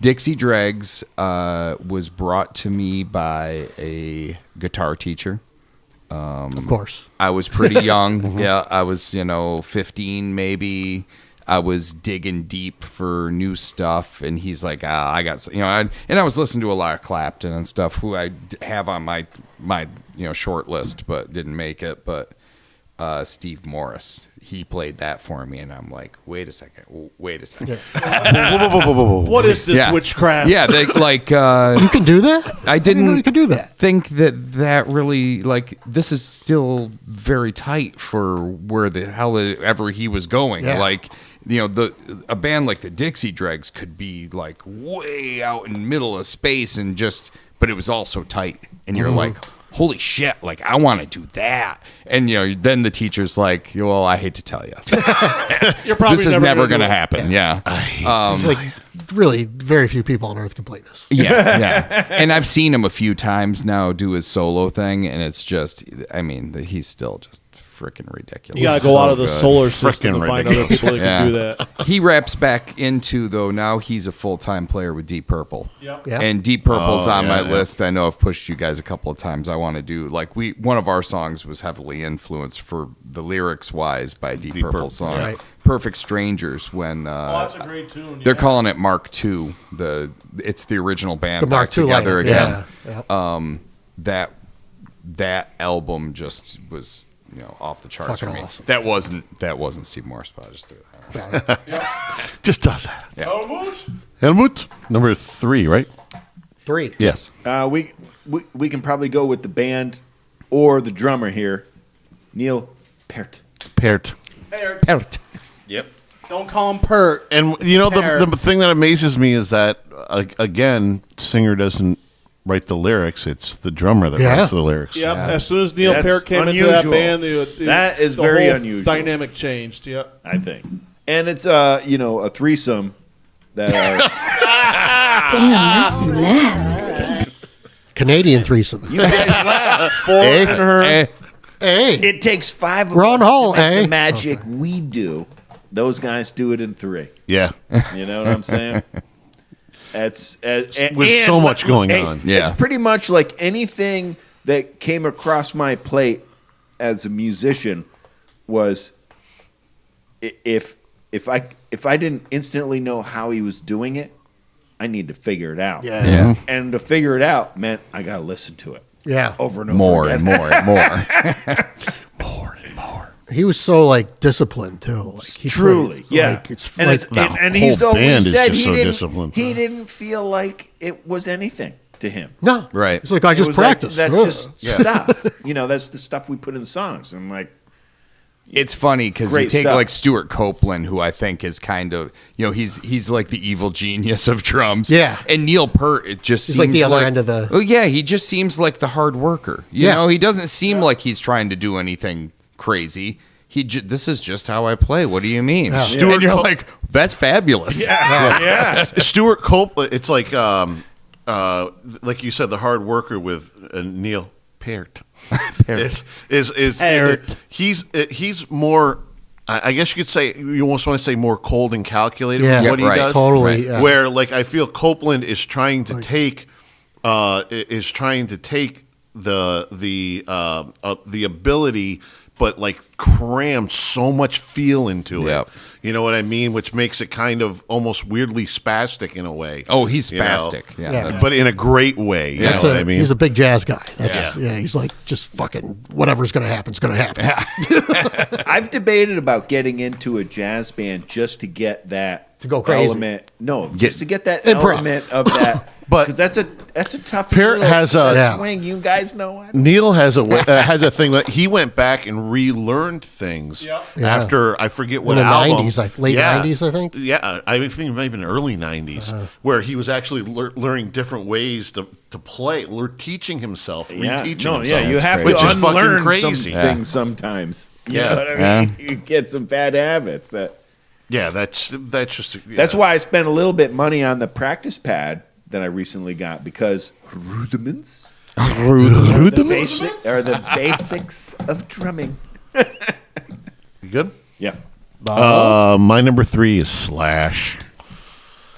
Dixie Dregs was brought to me by a guitar teacher. Of course. I was pretty young. I was 15 maybe. I was digging deep for new stuff, and he's like, I got, and I was listening to a lot of Clapton and stuff, who I have on my short list, but didn't make it. But Steve Morris, he played that for me, and I'm like, wait a second. What is this witchcraft? Yeah, they, like you can do that. I didn't know you could do that. think that really, like, this is still very tight for where the hell ever he was going. Yeah. Like, a band like the Dixie Dregs could be like way out in the middle of space but it was all so tight, and you're like, holy shit, like, I want to do that. And then the teacher's like, well, I hate to tell you, You're probably this is never going to do it. happen. Yeah. It's like really very few people on earth can play this. Yeah. And I've seen him a few times now do his solo thing, and it's just, he's still just freaking ridiculous. You gotta go out of the solar system to Frickin' find other people that can do that. He reps back into, though, now he's a full-time player with Deep Purple. Yep. Yeah. And Deep Purple's on my yeah. list. I know I've pushed you guys a couple of times. I want to do, like, one of our songs was heavily influenced for the lyrics-wise by Deep Purple Purple, song. right. Perfect Strangers, when That's a great tune. they're calling it Mark II. It's the original band The back Mark II together lineup, again. Yeah. That album just was off the charts Fucking for me. awesome. That wasn't Steve Morris, but I just threw that out. Just does that. Helmut? Helmut, number 3, right? 3. Yes. We can probably go with the band or the drummer here, Neil Peart. Peart. Yep. Don't call him Pert. And the thing that amazes me is that again, singer doesn't write the lyrics; it's the drummer that writes the lyrics. Yep. As soon as Neil That's Peart came unusual. into that band, That is the very whole unusual. Dynamic changed. Yep. I think. And it's a threesome that Damn, that's nasty. Canadian threesome. you guys laugh for and her. Hey, It takes 5 of We're on us hold, to make eh? the magic we do. Those guys do it in 3. Yeah, You know what I'm saying? It's With so much going on. Yeah. It's pretty much like anything that came across my plate as a musician was if I didn't instantly know how he was doing it, I need to figure it out. Yeah. And to figure it out meant I got to listen to it yeah. over and over More again. and more and more. He was so like disciplined too. Like he Truly, played, yeah. Like, it's and like it's, and he's whole band always is said just he so didn't. disciplined. He didn't feel like it was anything to him. no, Right. It's like I It just was like, practiced. that's Ugh. just stuff. That's the stuff we put in songs. I'm like, It's funny because you Great take stuff. like Stuart Copeland, who I think is kind of, he's like the evil genius of drums. Yeah. And Neil Peart, it just He's seems like the other end of the- Oh yeah, he just seems like the hard worker. You Yeah. know, he doesn't seem like he's trying to do anything crazy. This is just how I play. What do you mean? Yeah. Stuart And you're Col- like, that's fabulous. Stuart Copeland. It's like you said, the hard worker with Neil Peart. He's more. I guess you could say you almost want to say more cold and calculated Yeah. with what he Right. does. Totally. Right. Yeah. Where like I feel Copeland is trying to take the ability but like crammed so much feel into Yep. it. You know what I mean? Which makes it kind of almost weirdly spastic in a way. Oh, he's you know? spastic. Yeah, that's- but in a great way. You know what I mean? He's a big jazz guy. He's like, just fucking whatever's going to happen is going to happen. I've debated about getting into a jazz band just to get that To go crazy. element. No, just to get that Improv. element of that. But- because that's a tough Parrot has a- swing. You guys know it. Neil has a thing that he went back and relearned things Yeah. after I forget what In the album. 90s, late 90s, I think. Yeah, I think maybe in early 90s, where he was actually learning different ways to play, teaching himself, reteaching himself. you have which to is fucking unlearn some crazy. things sometimes. You Yeah. know what I mean? You get some bad habits. That's just That's why I spent a little bit money on the practice pad that I recently got, because rudiments are the basics of drumming. You good? Yeah. My number 3 is Slash.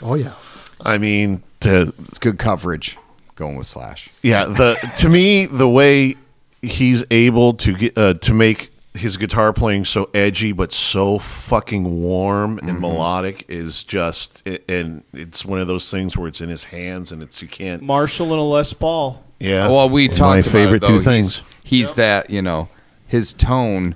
Oh, yeah. I mean, it's good coverage going with Slash. Yeah, to me, the way he's able to get to make his guitar playing so edgy but so fucking warm and melodic is just, and it's one of those things where it's in his hands and you can't. Marshall and a Les Paul. Yeah. Well, we talked my about favorite it, though. two things. He's that, his tone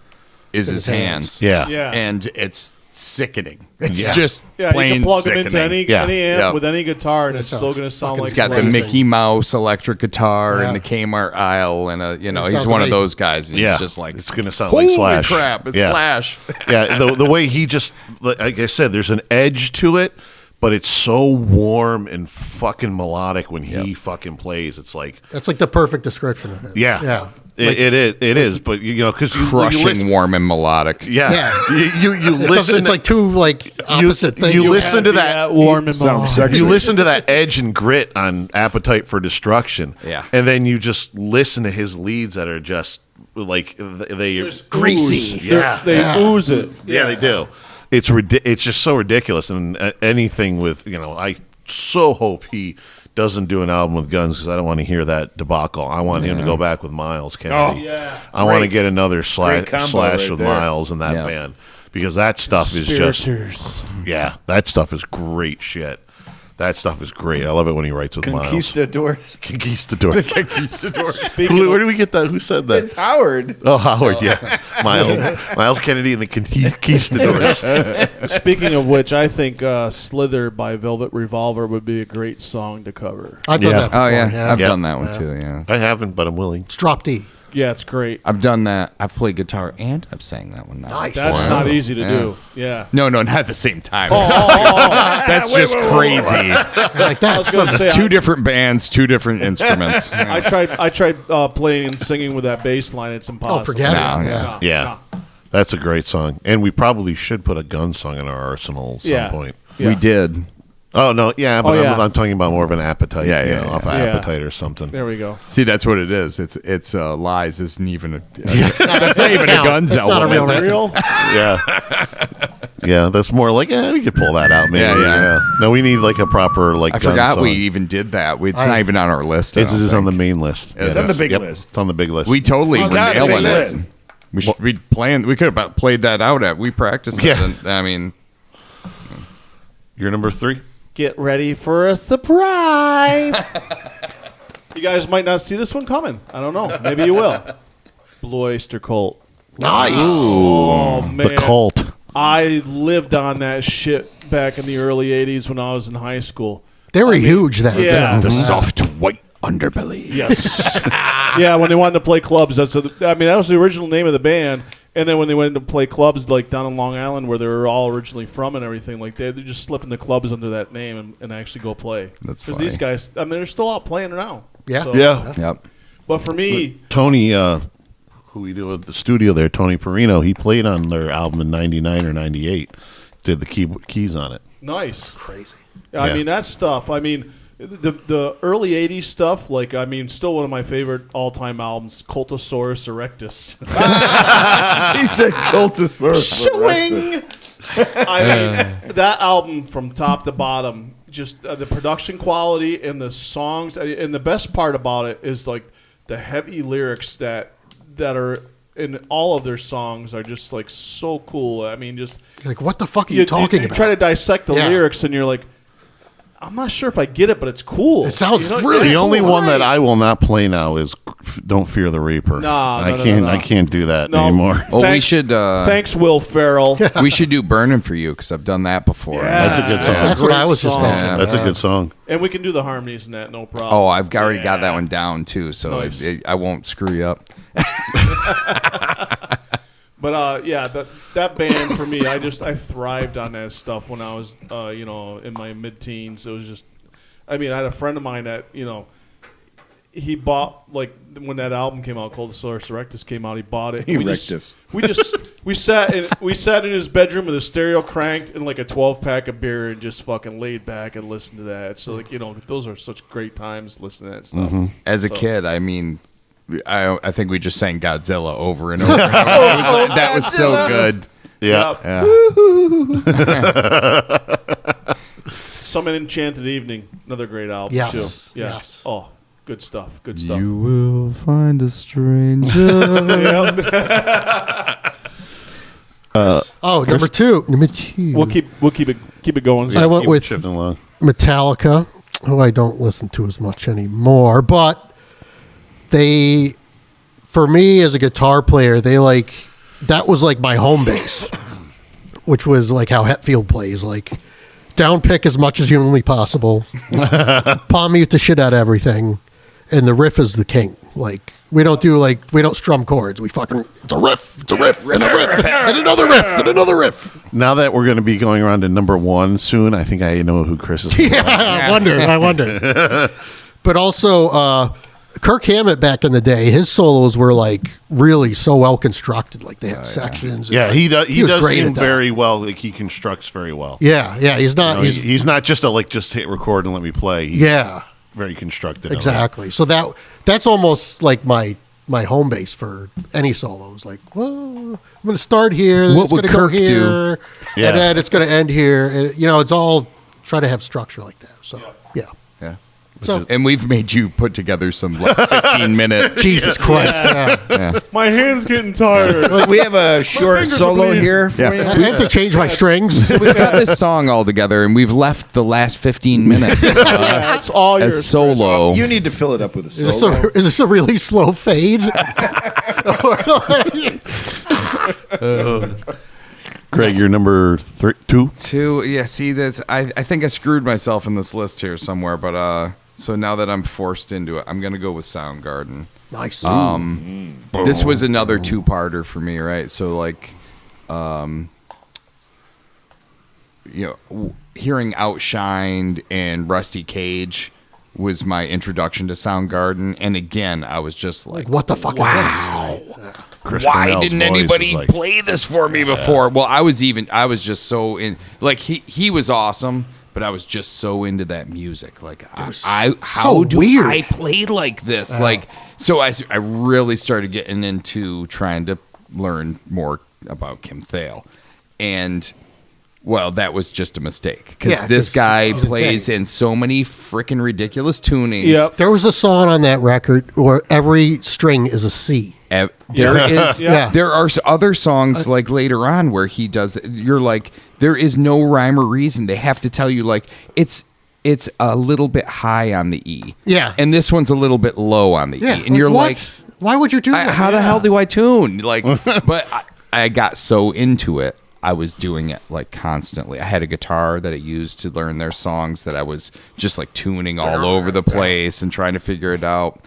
is his hands. Yeah. Yeah. And it's sickening. It's Yeah. just Yeah, plain you can plug sickening. him into any Yeah. amp Yep. with any guitar, and It it's still sounds going to sound fucking like He's got the amazing. Mickey Mouse electric guitar Yeah. and the Kmart aisle, and he's sounds one of amazing. those guys. And Yeah. He's just like, it's gonna sound holy like Slash. crap! It's Yeah. Slash. Yeah, the way he just, like I said, there's an edge to it, but it's so warm and fucking melodic when he fucking plays. It's like, That's like the perfect description of it. yeah, Yeah. It is, but because you Crushing, listen, warm, and melodic. yeah, Yeah. you listen. It's like two opposite things. You listen to that warm and melodic. You listen to that edge and grit on Appetite for Destruction, Yeah. and then you just listen to his leads that are just like they There's greasy. ooze. Yeah. They ooze it. Yeah, they do. It's just so ridiculous, and anything with I so hope he doesn't do an album with Guns, because I don't want to hear that debacle. I want him to go back with Miles Kennedy. Yeah. I want to get another slash combo right with there. Miles in that Yeah. band, because that stuff is just that stuff is great shit. That stuff is great. I love it when he writes with Miles. Conquistadors. Conquistadors. Conquistadors. Where do we get that? Who said that? It's Howard. Oh, Howard, yeah. Miles Kennedy and the Conquistadors. Speaking of which, I think Slither by Velvet Revolver would be a great song to cover. I've done Yeah. that before. Oh yeah, I've Yeah. done that one too. Yeah, I haven't, but I'm willing. It's drop D. Yeah, it's great. I've done that. I've played guitar and I've sang that one. Now. Nice. That's not easy to Yeah. do. Yeah. No, not at the same time. Oh, That's just crazy. Like I was that's going to say, Two different bands, two different instruments. I tried playing and singing with that bass line. It's impossible. forget it. No, yeah. No, Yeah. no. That's a great song. And we probably should put a gun song in our arsenal at some Yeah. point. Yeah. We did. Oh, no. Yeah, but Oh, yeah. I'm talking about more of an Appetite. Yeah, yeah, off of yeah. Appetite or something. There we go. See, that's what it is. It's Lies isn't even a. That's not even a Guns That's not a album. real is it? record. Real? Yeah. Yeah, that's more like, we could pull that out, maybe. Yeah. No, we need like a proper I gun forgot song. we even did that. It's not even on our list. I It's don't just on the think. main list. It's on the big Yep, list. It's on the big list. We totally were God, nailing big it. list. We should be playing. We could have played that out at. We practiced. Yeah. It. I mean, Your number 3? Get ready for a surprise. You guys might not see this one coming. I don't know. Maybe you will. Blue Oyster Cult. nice. Oh, man. The Cult. I lived on that shit back in the early 80s when I was in high school. They were huge then. Yeah. the soft white underbelly. Yes. Yeah, when they wanted to play clubs. That was the original name of the band. And then when they went to play clubs like down in Long Island where they were all originally from and everything, like they just slip into clubs under that name and actually go play. That's Because funny. these guys, they're still out playing now. Yeah. So- Yep. But for me, Tony, who we do at the studio there, Tony Perino, he played on their album in 99 or 98. Did the keys on it. nice. Crazy. I Yeah. mean, that stuff. I mean, the early 80s stuff, still one of my favorite all-time albums, Cultosaurus Erectus. He said Cultosaurus. Swing! I mean, that album from top to bottom, just the production quality and the songs, and the best part about it is like the heavy lyrics that are and all of their songs are just like so cool. I mean, just like what the fuck are you talking you about? try to dissect the lyrics, and you're like, I'm not sure if I get it, but it's cool. It sounds You know, really The only cool. one that I will not play now is "Don't Fear the Reaper." I can't do that anymore. Oh, we should. Thanks, Will Ferrell. We should do "Burning for You" because I've done that before. Yeah. That's a good song. That's what I was just Great thinking. song. That's a good song. And we can do the harmonies in that, no problem. Oh, I've already got that one down too, so Nice. I won't screw you up. But that band for me, I thrived on that stuff when I was in my mid-teens. It was just, I mean, I had a friend of mine that he bought, like, when that album came out, Cultosaurus Erectus came out, he bought it. We sat in his bedroom with a stereo cranked and like a 12-pack of beer and just fucking laid back and listened to that. So like those are such great times listening to that stuff. Mm-hmm. As a kid, I mean, I think we just sang Godzilla over and over. And over. That was so good. Yeah. Some Enchanted Evening, another great album. Yes. Too. Yeah. Yes. Oh, good stuff. Good stuff. You will find a stranger. Number two. We'll keep it going. I went Keep with shifting along. Metallica, who I don't listen to as much anymore, but they, for me as a guitar player, that was like my home base, which was like how Hetfield plays, like down pick as much as humanly possible, palm mute the shit out of everything, and the riff is the king. Like we don't strum chords. It's a riff, and a riff, and another riff, and another riff. Now that we're going to be going around to number one soon, I think I know who Chris is. I wonder. But also, Kirk Hammett back in the day, his solos were like really so well constructed. Like they had sections. Yeah, he does. He was does great seem at that. very well. Like he constructs very well. Yeah. He's not. He's not just just hit record and let me play. He's very constructed. Exactly. So that's almost like my home base for any solos. Like, well, I'm going to start here. Then What it's would going to go Kirk do? here, Yeah. and then it's going to end here. And, it's all try to have structure like that. So yeah. Yeah. So And we've made you put together some 15-minute. Jesus Christ. Yeah. My hand's getting tired. Look, we have a short fingers are solo bleeding. here for you. I have to change my strings. So we've got this song all together, and we've left the last 15 minutes That's all yours. as solo. You need to fill it up with a Is solo. this a really slow fade? Greg, you're number 2. Yeah, see, I think I screwed myself in this list here somewhere, but so now that I'm forced into it, I'm going to go with Soundgarden. Nice. This was another two-parter for me, right? So, like, hearing Outshined and Rusty Cage was my introduction to Soundgarden, and again, I was just like, what the fuck is this? Chris why Cornell's didn't voice anybody is like- play this for me before? Well, I was just so in, like, he was awesome, but I was just so into that music. Like, how do weird. I play like this? Like, so I really started getting into trying to learn more about Kim Thale, and well, that was just a mistake because this guy he's plays insane. in so many freaking ridiculous tunings. Yep. There was a song on that record where every string is a C. There is, Yeah. there are other songs like later on where he does. You're like, there is no rhyme or reason. They have to tell you like it's a little bit high on the E. Yeah. and this one's a little bit low on the Yeah. E, and you're what? like, why would you do that? how the hell do I tune? Like, but I got so into it. I was doing it like constantly. I had a guitar that I used to learn their songs that I was just like tuning all over the place and trying to figure it out.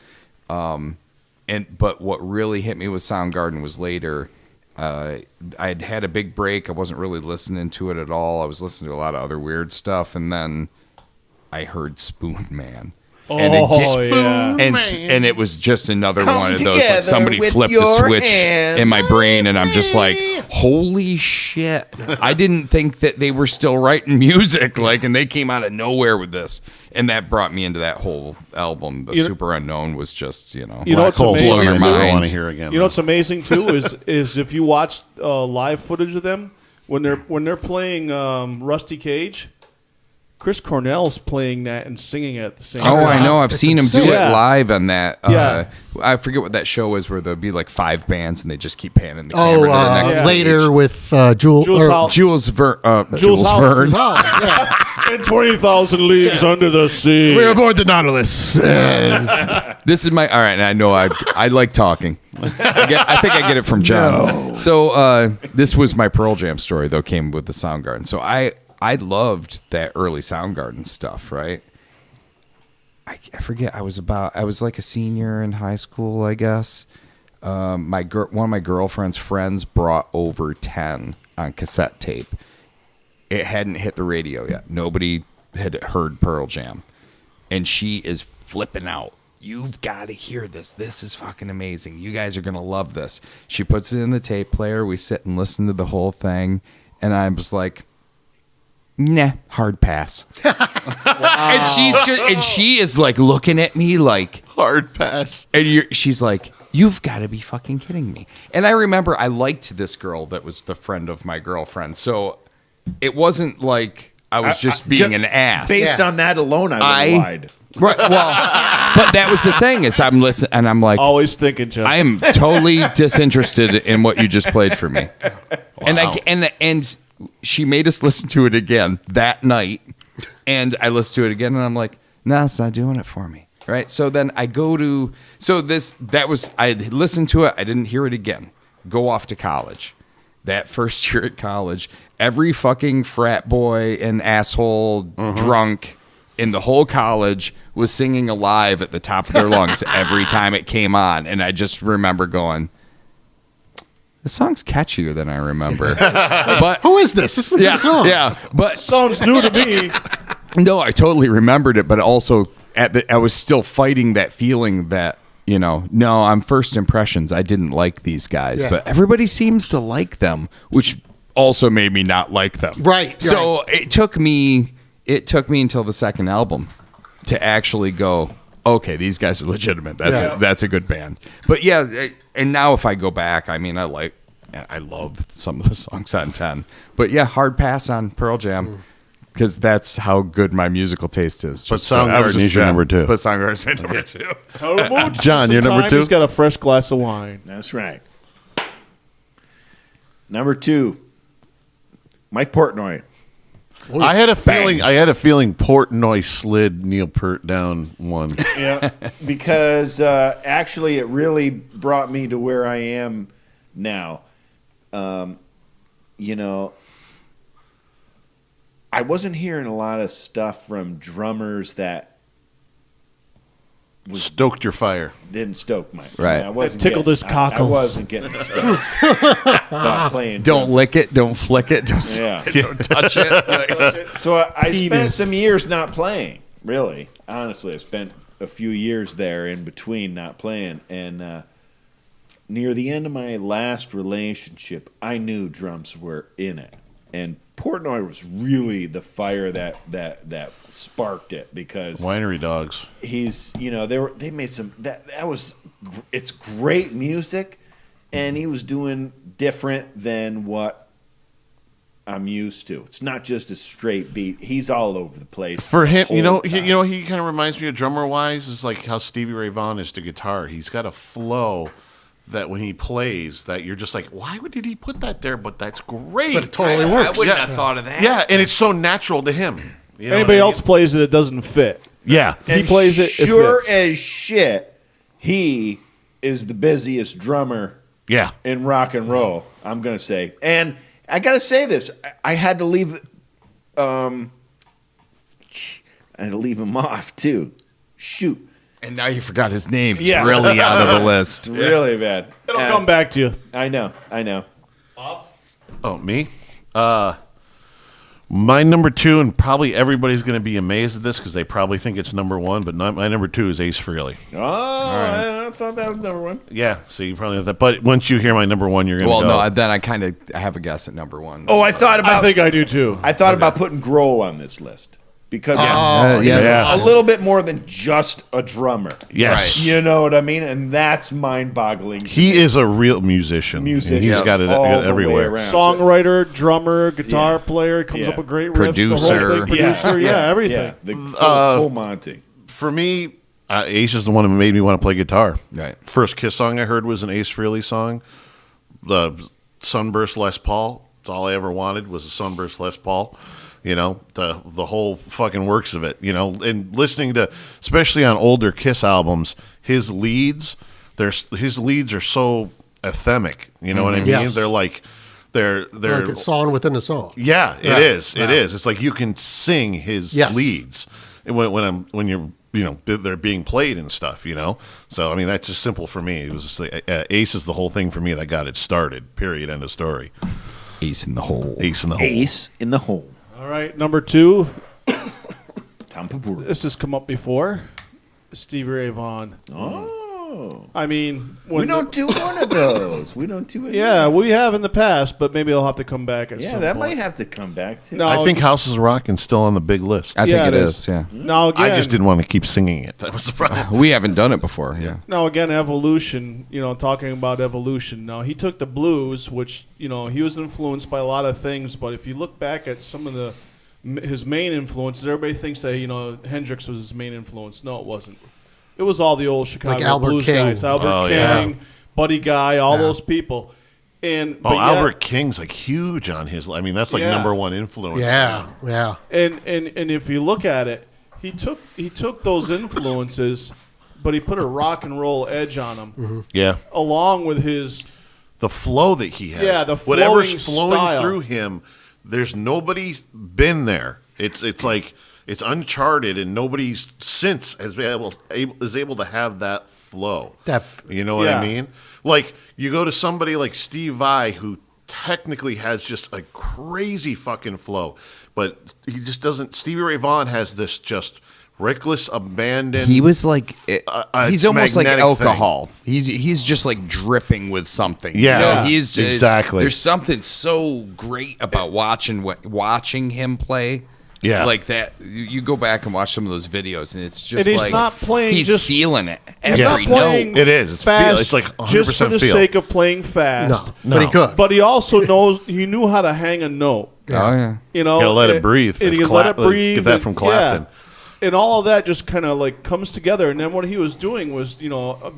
But what really hit me with Soundgarden was later. I'd had a big break. I wasn't really listening to it at all. I was listening to a lot of other weird stuff, and then I heard Spoon Man. And it was just another one of those, like somebody flipped the switch in my brain, and I'm just like, holy shit. I didn't think that they were still writing music, like, and they came out of nowhere with this. And that brought me into that whole album. The Super Unknown was just, You know Black what's Hole amazing? Sun, I your never mind. want to hear again. You know what's amazing too is if you watch live footage of them when they're playing Rusty Cage, Chris Cornell's playing that and singing it at the same Oh, time. I know. I've seen him do it Yeah. live on that. Yeah. I forget what that show is where there'll be like 5 bands and they just keep panning the camera to the next later stage. with Jules Hall- Jules Verne. Jules Holland. Jules Holland, yeah. In 20,000 leagues under the sea. We're aboard the Nautilus. This is my all right. And I know I like talking. I think I get it from John. So this was my Pearl Jam story though. Came with the Soundgarden. So I loved that early Soundgarden stuff. Right. I forget. I was like a senior in high school. I guess. One of my girlfriend's friends brought over 10 on cassette tape. It hadn't hit the radio yet. Nobody had heard Pearl Jam. And she is flipping out. You've got to hear this. This is fucking amazing. You guys are going to love this. She puts it in the tape player. We sit and listen to the whole thing. And I was like, nah, hard pass. And she is like looking at me like, Hard pass. and she's like, you've got to be fucking kidding me. And I remember I liked this girl that was the friend of my girlfriend. So it wasn't like I was just being an ass. Based on that alone, I would have lied. Right. Well, but that was the thing is I'm listening and I'm like, Always thinking, Jeff. I am totally disinterested in what you just played for me. Wow. And she made us listen to it again that night. And I listened to it again and I'm like, no, it's not doing it for me. Right. So then I I listened to it. I didn't hear it again. Go off to college. That first year at college, every fucking frat boy and asshole drunk in the whole college was singing Alive at the top of their lungs every time it came on. And I just remember going, the song's catchier than I remember. But Who is this? This is a good song. yeah. But Sounds new to me. no, I totally remembered it, but also I was still fighting that feeling that, no, I'm first impressions. I didn't like these guys, but everybody seems to like them, which also made me not like them. Right. So it took me until the second album to actually go, okay, these guys are legitimate. That's a good band. But yeah, and now if I go back, I mean, I love some of the songs on 10. But yeah, hard pass on Pearl Jam. Because that's how good my musical taste is. But Soundgarden is your number 2. But Soundgarden's my number 2. John, you're number 2? He's got a fresh glass of wine. That's right. Number 2, Mike Portnoy. I had a feeling Portnoy slid Neil Peart down one. Yeah, because actually it really brought me to where I am now. I wasn't hearing a lot of stuff from drummers that Stoked your fire. Didn't stoke mine. Right. I wasn't Tickled getting- his cockles. I wasn't getting stoked about playing Don't drums. lick it. Don't flick it. Don't, Yeah. don't touch it. So I spent Penis. some years not playing, really. Honestly, I spent a few years there in between not playing. And near the end of my last relationship, I knew drums were in it. And Portnoy was really the fire that sparked it because Winery Dogs. he's they made some it's great music, and he was doing different than what I'm used to. It's not just a straight beat. He's all over the place. For the him, whole time. he kind of reminds me of drummer wise is like how Stevie Ray Vaughan is to guitar. He's got a flow that when he plays, that you're just like, why did he put that there? But that's great. But it totally I works. wouldn't have thought of that. Yeah, and it's so natural to him. You know Anybody what I mean? else plays it doesn't fit. Yeah. He And plays it. Sure it fits. as shit, he is the busiest drummer Yeah. in rock and roll, I'm going to say. And I got to say this. I had to leave him off, too. Shoot. And now you forgot his name. Yeah. It's really out of the list. It's really bad. It'll come back to you. I know. Oh, me? My number 2, and probably everybody's going to be amazed at this because they probably think it's number 1, but my number 2 is Ace Frehley. Oh, I thought that was number 1. Yeah, so you probably have that. But once you hear my number 1, you're going to Well, go. no, then I have a guess at number 1. Oh, I I think I do too. thought about putting Grohl on this list. because yeah. a little bit more than just a drummer. Yes. You know what I mean? And that's mind-boggling. He is a real musician. He's got it all the way everywhere. around. Songwriter, drummer, guitar player, comes up with great riffs. Producer. Everything. Yeah, the full Monty. For me, Ace is the one who made me want to play guitar. Right. First Kiss song I heard was an Ace Frehley song, the Sunburst Les Paul. That's all I ever wanted was a Sunburst Les Paul. You know, the whole fucking works of it. You know, and listening to, especially on older Kiss albums, his leads are so anthemic. You know what I mean? Yes. They're like like a song within a song. Yeah, it is. It is. It's like you can sing his leads when you're they're being played and stuff. You know, so I mean that's just simple for me. It was just like, Ace is the whole thing for me that got it started. Period. End of story. Ace in the hole. Ace in the hole. Ace in the hole. All right, number 2. Tom Papura. This has come up before. Stevie Ray Vaughan. Oh. I mean, we don't do one of those. We don't do it. Yeah, we have in the past, but maybe they'll have to come back at some Yeah, that point. might have to come back too. No, I think Houses of Rock'n's still on the big list. I think it is. Yeah. Now again, I just didn't want to keep singing it. That was the problem. We haven't done it before. Yeah. Now again, evolution. Talking about evolution. Now he took the blues, which he was influenced by a lot of things. But if you look back at some of his main influences, everybody thinks that Hendrix was his main influence. No, it wasn't. It was all the old Chicago Albert blues King. guys, Albert King, Buddy Guy, all those people. But Albert King's like huge on his. I mean, that's like number one influence. Yeah. And if you look at it, he took those influences, but he put a rock and roll edge on them. Mm-hmm. Yeah. Along with the flow that he has. Yeah, the whatever's flowing flowing style. through him. There's nobody been there. It's like it's uncharted, and nobody since is able to have that flow. You know what I mean? Like you go to somebody like Steve Vai, who technically has just a crazy fucking flow, but he just doesn't. Stevie Ray Vaughan has this just reckless abandon. He was like he's almost like magnetic alcohol. He's just like dripping with something. Yeah, he's just, exactly. There's something so great about watching him play. Yeah, like that. You go back and watch some of those videos, and it's just And he's like not playing he's just- feeling it He's every not playing note. It is. It's fast it's like 100% just for the feel. sake of playing fast. No, but he could. But he also he knew how to hang a note. Oh yeah. Gotta let it breathe. And he That's could let it breathe. Get that from Clapton. And all of that just kind of like comes together. And then what he was doing was,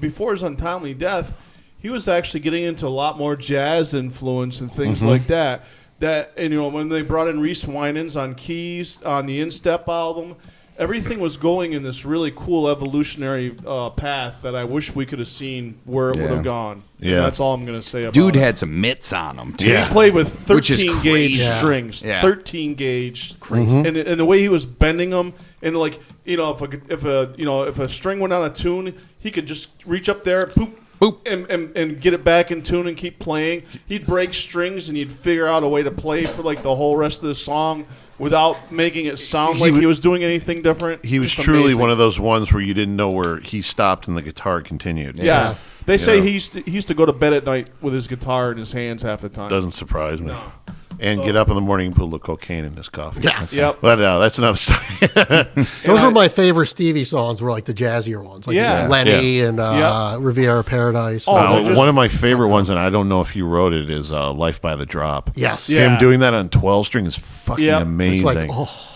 before his untimely death, he was actually getting into a lot more jazz influence and things like that. And when they brought in Reese Winans on keys on the Instep album, everything was going in this really cool evolutionary path that I wish we could have seen where it would have gone. Yeah. And that's all I'm going to say about Dude it. had some mitts on him too. Yeah. He played with Which is 13 gauge crazy. strings, Yeah. 13 gauge, and the way he was bending them, and like if a string went on a tune, he could just reach up there, boop, and get it back in tune and keep playing. He'd break strings and he'd figure out a way to play for like the whole rest of the song without making it sound like he was doing anything different. He was Just truly amazing. one of those ones where you didn't know where he stopped and the guitar continued. Yeah. They say know? he used to go to bed at night with his guitar in his hands half the time. Doesn't surprise me. And get up in the morning and put a little cocaine in his coffee. Yeah. Yep. But no, that's another story. Those were my favorite Stevie songs. Were like the jazzier ones, like Lenny and Riviera Paradise. One of my favorite ones, and I don't know if he wrote it, is "Life by the Drop." Yes. Him doing that on 12 string is fucking amazing. It's like,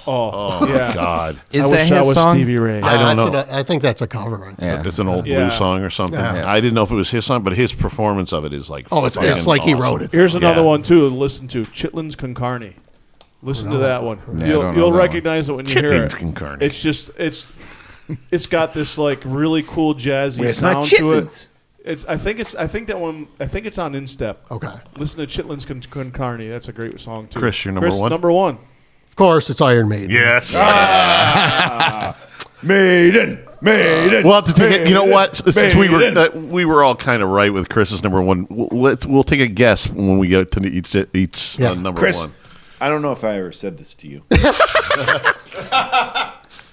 Oh my God! Is I that wish his was song? Stevie Ray. I don't know. I think that's a cover. Yeah. It's an old Yeah. blues song or something. Yeah. I didn't know if it was his song, but his performance of it is like Oh, it's fucking like he awesome. wrote it. Here's another Yeah. one too to listen to. Chitlins Con Carne. Listen to that one. Yeah, I don't know You'll that recognize it when you hear Chitlins it. Con Carne. It's just it's got this like really cool jazzy Wait, it's not sound to it. chitlins. I think it's on Instep. Okay. Listen to Chitlins Con Carne. That's a great song too. Chris, your number one? Number one. Of course, it's Iron Maiden. Yes. Maiden. We'll have to take it. You know what? Since Maiden. we were all kind of right with Chris's number one. We'll take a guess when we go to each number Chris, one. I don't know if I ever said this to you,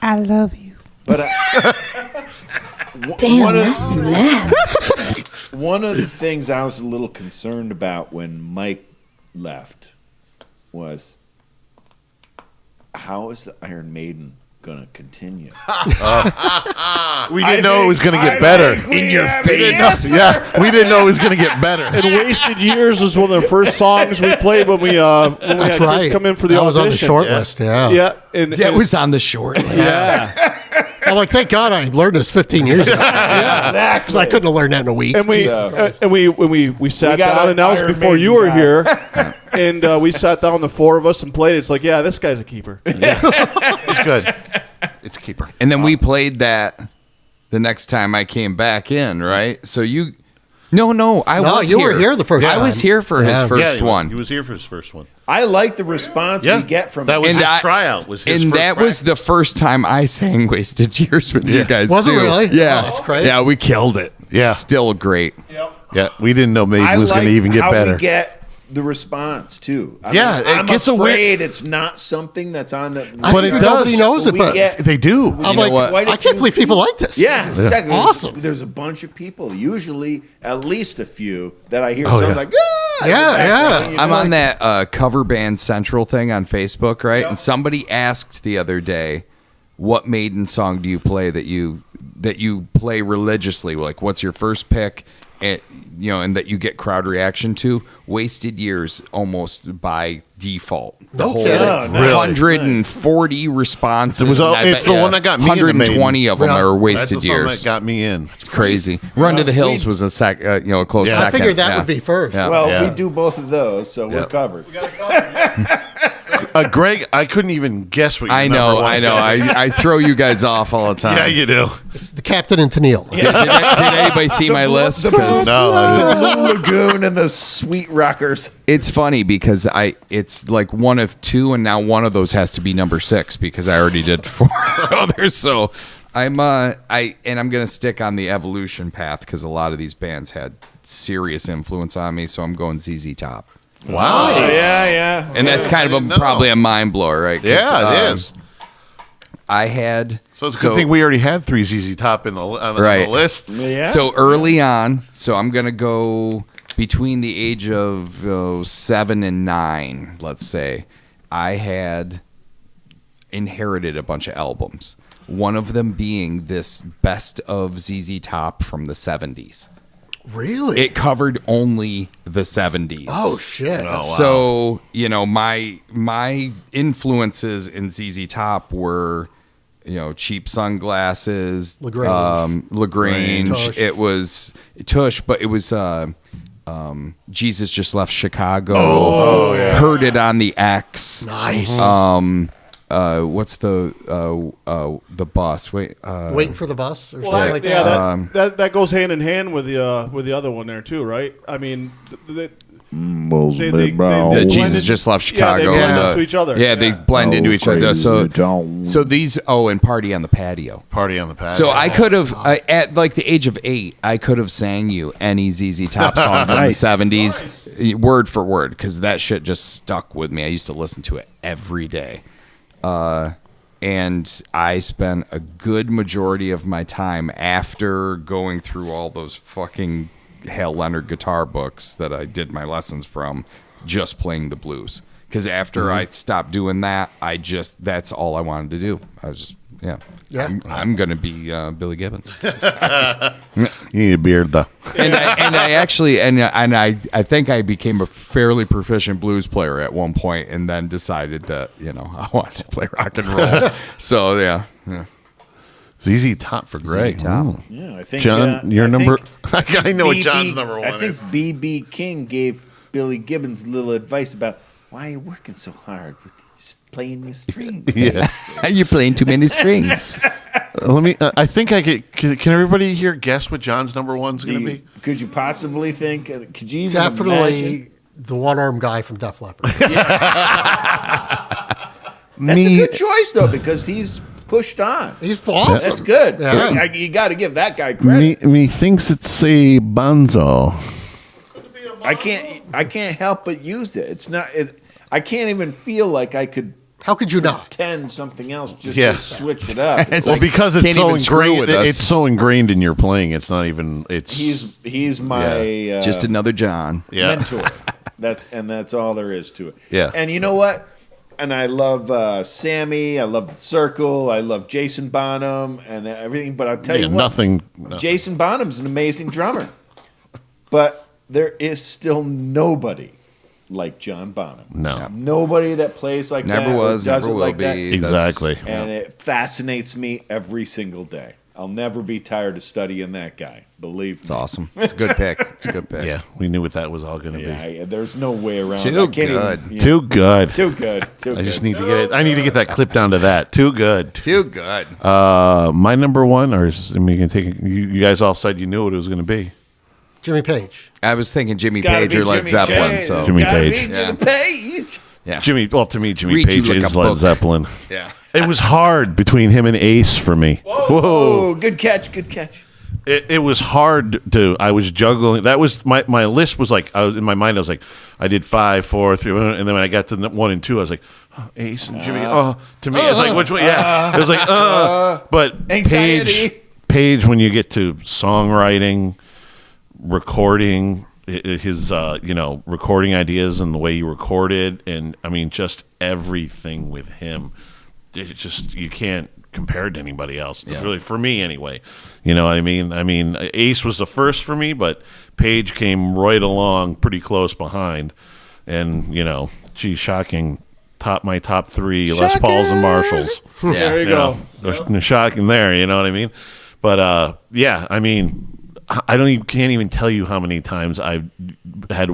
I love you. but Damn, one of that's nasty. one of the things I was a little concerned about when Mike left was how is the Iron Maiden gonna continue? We didn't know it was going to get better. In your face. Yeah, we didn't know it was going to get better. And Wasted Years was one of the first songs we played when we had That's Chris right. come in for the that was on the audition. short list. Yeah. Yeah, and That was on the short list. yeah. I'm like, thank God I learned this 15 years ago. Because I couldn't have learned that in a week. And we when we sat got down, an and that was Iron before Maiden you were guy. here, and we sat down, the four of us, and played it. It's like, yeah, this guy's a keeper. It's good. It's a keeper. And then we played that the next time I came back in, right? So you... No, I was you here. were here the first I time. was here for his Yeah. first one. He was here for his first one. I like the response we get from that it. was And his I- tryout. Was his And first that was the first time I sang Wasted Years with you guys, Was it too. really? Yeah. Oh, that's great. Yeah, we killed it. Yeah. Still great. Yeah, we didn't know Maiden I was going like to even get how better. we get the response too. Yeah, it I'm gets a weird- afraid it's not something that's on the. But it does. Nobody knows it, We but get- They do. I'm know like, what? Quite a I can't few believe people like this. Yeah, exactly. Awesome. There's a bunch of people, usually at least a few, that I hear Oh, sounds yeah. like, Yeah, in the background, yeah. you I'm know, on that Cover Band Central thing on Facebook, right? And somebody asked the other day, what Maiden song do you play that you play religiously? Like, what's your first pick? And, and that you get crowd reaction to. Wasted Years almost by default. The No whole kidding. Oh, nice. 140 responses. It was all- and I it's bet the you one that got me into 120 of them Yeah. are That's Wasted the song Years. that got me in. It's crazy. Run to the Hills was a a close Yeah. second. I figured that Yeah. would be first. Yeah. Well, Yeah. we do both of those, so we're Yeah. covered. Greg, I couldn't even guess what your I number know. was. I throw you guys off all the time. Yeah, you do. It's the Captain and Tennille. Did anybody see my list? The 'Cause No, I didn't. Blue Lagoon and the Sweet Rockers. it's funny because it's like one of two, and now one of those has to be number 6 because I already did 4 others. So I'm gonna stick on the evolution path because a lot of these bands had serious influence on me. So I'm going ZZ Top, Wow. Yeah. and that's kind of know. probably a mind blower, right? 'Cause, Yeah, it is. I had So it's a good thing we already had 3 ZZ Top on the Right. list. Yeah. So early on, so I'm going to go between the age of 7 and 9, let's say, I had inherited a bunch of albums. One of them being this best of ZZ Top from the 70s. Really? It covered only the 70s. Oh, shit. So, my influences in ZZ Top were, cheap sunglasses, LaGrange. Lagrange. Tush. It was Tush, but it was Jesus Just Left Chicago. Oh, yeah. Heard It on the X. Nice. What's the bus? Wait, Waiting for the bus or Well, something like yeah, that. that goes hand in hand with the other one there too, right? I mean, they the Jesus Just Left Chicago. Yeah, they blend and the- into each other. Yeah, they blend into each other. So these. Oh, and Party on the Patio. Party on the patio. So I could have, at like the age of 8, I could have sang you any ZZ Top song from Nice. the 70s, word for word, because that shit just stuck with me. I used to listen to it every day. And I spent a good majority of my time after going through all those fucking Hal Leonard guitar books that I did my lessons from, just playing the blues. Because after I stopped doing that, that's all I wanted to do. I was just, Yeah. I'm going to be Billy Gibbons. You need a beard, though. and I actually, I think I became a fairly proficient blues player at one point, and then decided that, I wanted to play rock and roll. So, yeah. ZZ Top for Greg. Top. Yeah, I think John, your I number. think I know what BB John's number one I think is. B.B. King gave Billy Gibbons a little advice about why are you working so hard with playing your strings. Yeah. You're playing too many strings. Let me. I think I could. Can everybody here guess what John's number one's going to be? Could you possibly think? Could you even Definitely imagine? the one-armed guy from Def Leppard. That's a good choice though, because he's pushed on. He's awesome. That's good. Yeah. You got to give that guy credit. Me thinks it's a Bonzo. I can't help but use it. It's not. I can't even feel like I could. How could you not? Pretend something else just Yeah. to switch it up. Well, because it's can't so even screw ingrained. with us. It's so ingrained in your playing. It's not even. It's He's my Just another John. yeah. mentor. That's all there is to it. Yeah. And you know what? and I love Sammy. I love the Circle. I love Jason Bonham and everything. But I'll tell you what, nothing. Jason Bonham's an amazing drummer, but there is still nobody like John Bonham. No. Nobody that plays like that. Never was, or does never it will like that. be. Exactly. And it fascinates me every single day. I'll never be tired of studying that guy. Believe me. It's awesome. It's a good pick. It's a good pick. Yeah, we knew what that was all going to be. Yeah, there's no way around. Too I can't good. Even, Too good. Too good. Too I good. just need to get it. I need to get that clip down to that. Too good. Too good. My number one, or is, I mean, you can take. You guys all said you knew what it was going to be. Jimmy Page. I was thinking Jimmy It's gotta Page be or Led Jimmy Zeppelin. Page. So It's Jimmy gotta Page. be Yeah. Jimmy Page. yeah, Jimmy. Well, to me, Jimmy Read you Page like is a Led book. Zeppelin. yeah. It was hard between him and Ace for me. Oh, good catch. Good catch. It was hard to. I was juggling. That was my list was like. I was in my mind. I was like, I did 5, 4, 3, and then when I got to 1 and 2, I was like, oh, Ace and Jimmy. To me, it's like which one? Yeah, it was like. But Anxiety. Page, when you get to songwriting, recording, his recording ideas and the way he recorded, and I mean just everything with him. It just you can't compare it to anybody else. Yeah. Really, for me anyway. You know what I mean? I mean, Ace was the first for me, but Page came right along, pretty close behind. And shocking. My top 3 Les Pauls and Marshalls. Yeah. There you go. Shocking there. You know what I mean? But yeah, I mean, can't even tell you how many times I had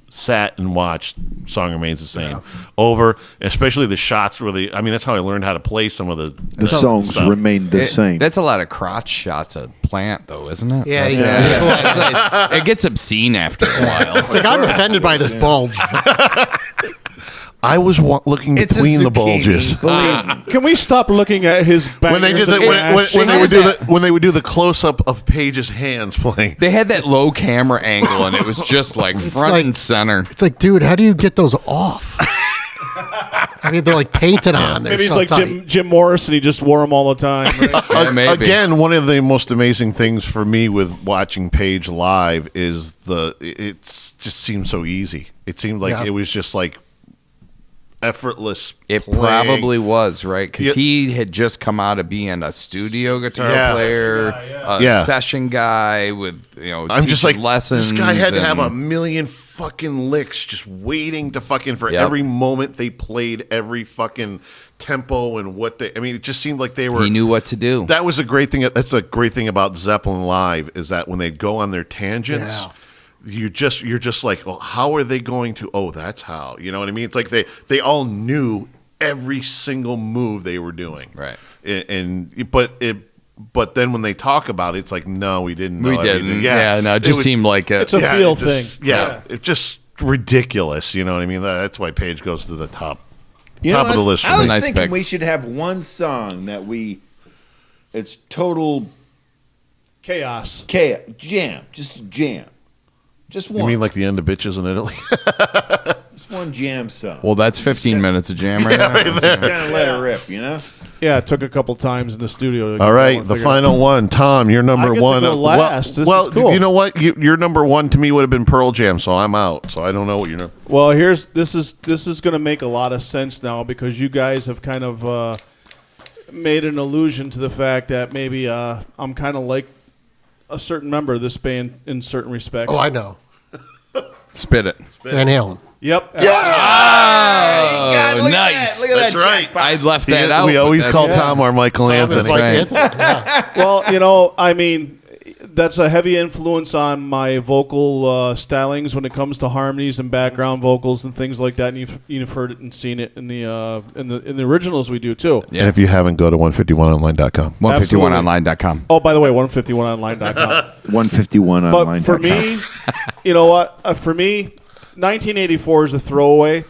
sat and watched Song Remains the Same over, especially the shots where that's how I learned how to play some of The songs stuff. remain the same. That's a lot of crotch shots of Plant, though, isn't it? Yeah, That's- yeah. it's like- it gets obscene after a while. It's like I'm offended by this bulge. I was looking between the bulges. Can we stop looking at his When they did when they would do the close up of Page's hands playing. They had that low camera angle, and it was just like front like- and center. It's like, dude, how do you get those off? I mean, they're like painted on. They're Maybe he's so like tight. Jim Morrison. He just wore them all the time. Right? Yeah, maybe. Again, one of the most amazing things for me with watching Page live is it just seemed so easy. It seemed like it was just like effortless. It playing. probably was, right? Because Yeah. he had just come out of being a studio guitar Yeah. player, Yeah. session guy with, I'm just like, lessons. this guy had to have a and- million fucking licks just waiting to fucking for Yep. every moment they played, every fucking tempo and what they. I mean, it just seemed like they were. He knew what to do. That was a great thing. That's a great thing about Zeppelin live is that when they go on their tangents. You're just like, well, how are they going to? Oh, that's how. You know what I mean? It's like they all knew every single move they were doing, Right. But then when they talk about it, it's like, no, we didn't. Know We everything. didn't. Yeah, no, it just seemed like it. It's a feel it just- thing. Yeah, it's just ridiculous. You know what I mean? That's why Page goes to the top of the list. I was nice thinking pick. we should have one song that it's total Chaos. jam, just jam. Just one. You mean like the end of Bitches in Italy? just one jam song. Well, that's 15 minutes of jam right now. Just kind of let it rip, you know? Yeah, it took a couple times in the studio. To get All that right, one the figured final one. Tom, you're number I get to one. go last. This well, is cool. you know what? Your number one to me would have been Pearl Jam, so I'm out. So I don't know what you're. Well, this is going to make a lot of sense now because you guys have kind of made an allusion to the fact that maybe I'm kind of like a certain member of this band in certain respects. Oh, I know. Spit it. Van Halen. Yep. Oh, look at nice. that. Look at That's that right. jackpot. I left that out. We but always that's- call Tom our Michael Anthony. It's like right. Anthony. Yeah. Well, I mean, that's a heavy influence on my vocal stylings when it comes to harmonies and background vocals and things like that. And you've heard it and seen it in the originals we do too. And if you haven't, go to 151online.com. 151online.com. Oh, by the way, 151online.com. 151 But online. for me, you know what? For me, 1984 is a throwaway.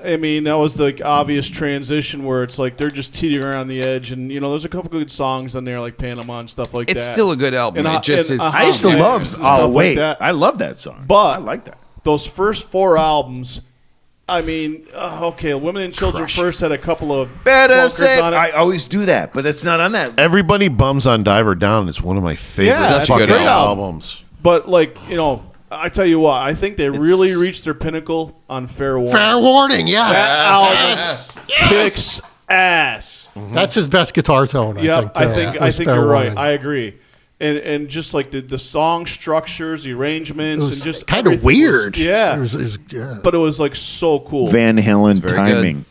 I mean, that was the obvious transition where it's like they're just teetering around the edge, and there's a couple good songs on there like Panama and stuff like It's that. still a good album. And It just is. I used to Yeah. love Stuff Oh, like wait. that. I love that song. But- I like that. Those first 4 albums, I mean, okay, Women and Children First had a couple of Better clunkers say on it. I always do that, but it's not on that. Everybody Bums on Diver Down is one of my favorite Yeah, that's a fucking good album. albums. But I tell you what, I think they really reached their pinnacle on Fair Warning. Fair Warning, yes. That album kicks ass. That's his best guitar tone. Yep, I I think Fair you're right. Warning. I agree. And just like the song structures, the arrangements, It was and just kind of everything weird. was- yeah. It was, yeah. But it was like so cool. Van Halen very timing.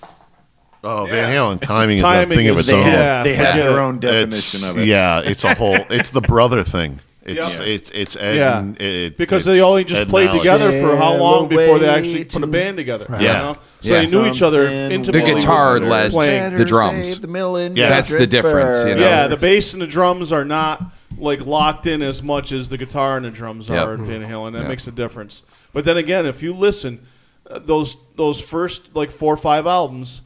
Oh, Van Halen timing is a Timing thing of is- its own. They have forget their it. own definition of it. Yeah, it's a whole. It's the brother thing. It's Yeah. it's Ed. Yeah. And it's, because it's they only just Ed played and Alex. together for how long before they Sail actually away put a to- band together? Yeah. You know? So Yeah. they knew each other Something intimately. The guitar when they were led playing. the drums. Save the million Yeah. That's the difference, you know? Yeah, the bass and the drums are not like locked in as much as the guitar and the drums Yep. are in Van Halen. That Yep. makes a difference. But then again, if you listen, those first like 4 or 5 albums,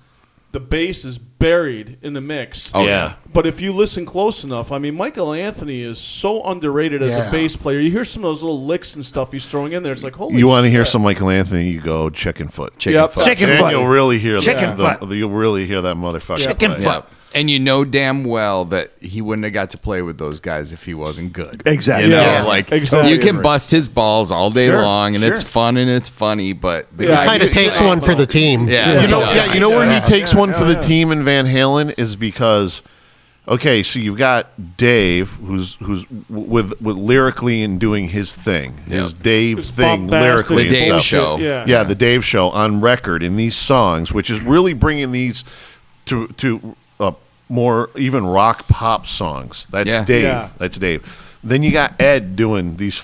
the bass is buried in the mix. Oh, yeah. But if you listen close enough, I mean, Michael Anthony is so underrated as Yeah. a bass player. You hear some of those little licks and stuff he's throwing in there. It's like, holy You want to hear shit. some Michael Anthony? You go Chicken Foot. Chicken Yep. foot. Chicken And foot. you'll really hear Chicken the, foot. you'll really hear that motherfucker. Chicken play. foot. Yeah. And you know damn well that he wouldn't have got to play with those guys if he wasn't good. Exactly. You know, Yeah. like Exactly. you can bust his balls all day Sure, long, and sure. it's fun and it's funny, but the Yeah, guy Kind of takes one for the team. Yeah. You know, Yeah. you know where he takes one for the yeah. team in Van Halen is because, okay, so you've got Dave, who's with lyrically and doing his thing, his Dave His thing bombastic lyrically, The and Dave stuff. Show. Yeah. the Dave Show on record in these songs, which is really bringing these to more even rock pop songs. That's Yeah. Dave. Yeah. That's Dave. Then you got Ed doing these,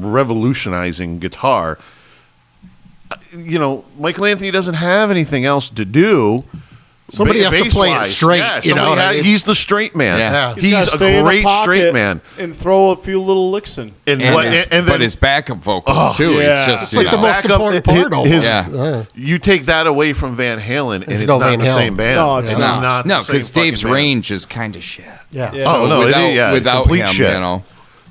revolutionizing guitar. You know, Michael Anthony doesn't have anything else to do. Somebody has to play it bass-wise. straight, Yeah, you know somebody what I mean? he's the straight man. Yeah. He's gotta a stay in the great pocket straight man. and throw a few little licks in. And, And, what- his, and but then his backup vocals too. yeah. It's just It's like the most backup- important part almost. Yeah. you take that away from Van Halen, and There's it's no not Van the Halen. same band. No, it's it's not. not. no, the same because Dave's fucking band. range is kind of shit. Yeah. Yeah. Oh no, without, without without complete him, shit. you know.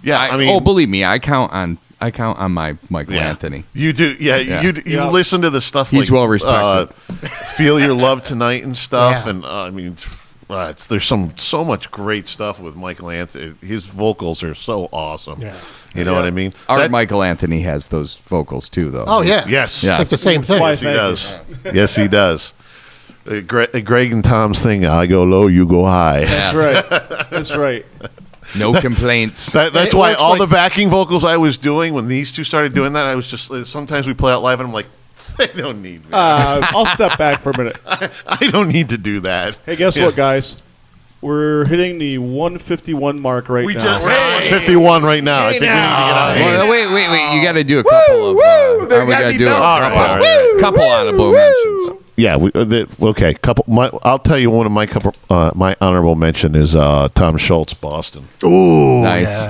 Yeah, I mean, believe me, I count on my Michael yeah. Anthony. You do, yeah. Yeah. You Yeah. listen to the stuff. He's like, well respected. Feel Your Love Tonight and stuff, Yeah. and I mean, there's so much great stuff with Michael Anthony. His vocals are so awesome. Yeah. You know what I mean? Our That- Michael Anthony has those vocals too, though. Oh, yeah. Yes. Yeah. It's like the same thing. Why, Yes, he thank you. does. Yes, he does. Greg and Tom's thing. I go low, you go high. Yes. That's right. That's right. No complaints. That's It why works all like- the backing vocals I was doing when these two started doing that, I was just sometimes we play out live and I'm like, they don't need me. I'll step back for a minute. I don't need to do that. Hey, guess what, guys? We're hitting the 151 mark right We now. just 51 right now. I think we need to get out of here. Well, wait. You got to do a couple of. We got to do a couple honorable mentions. Yeah. Okay. I'll tell you one of my honorable mention is Tom Schultz, Boston. Ooh. Nice.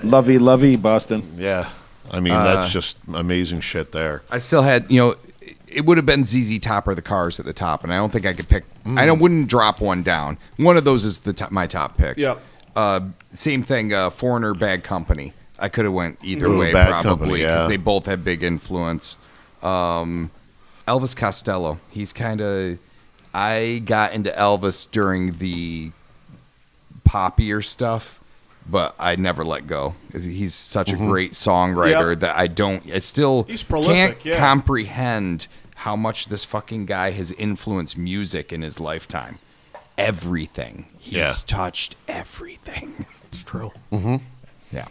Lovey, Boston. Yeah. I mean, that's just amazing shit there. I still had, it would have been ZZ Top or the Cars at the top, and I don't think I could pick. Wouldn't drop one down. One of those is my top pick. Yep. Same thing. Foreigner, Bad Company. I could have went either Ooh, way Bad probably Company, because yeah. they both have big influence. Elvis Costello. He's kind of. I got into Elvis during the poppier stuff, but I never let go. He's such a great songwriter Yep. that I still He's prolific, can't comprehend how much this fucking guy has influenced music in his lifetime. Everything. He's touched everything. It's true. Yeah.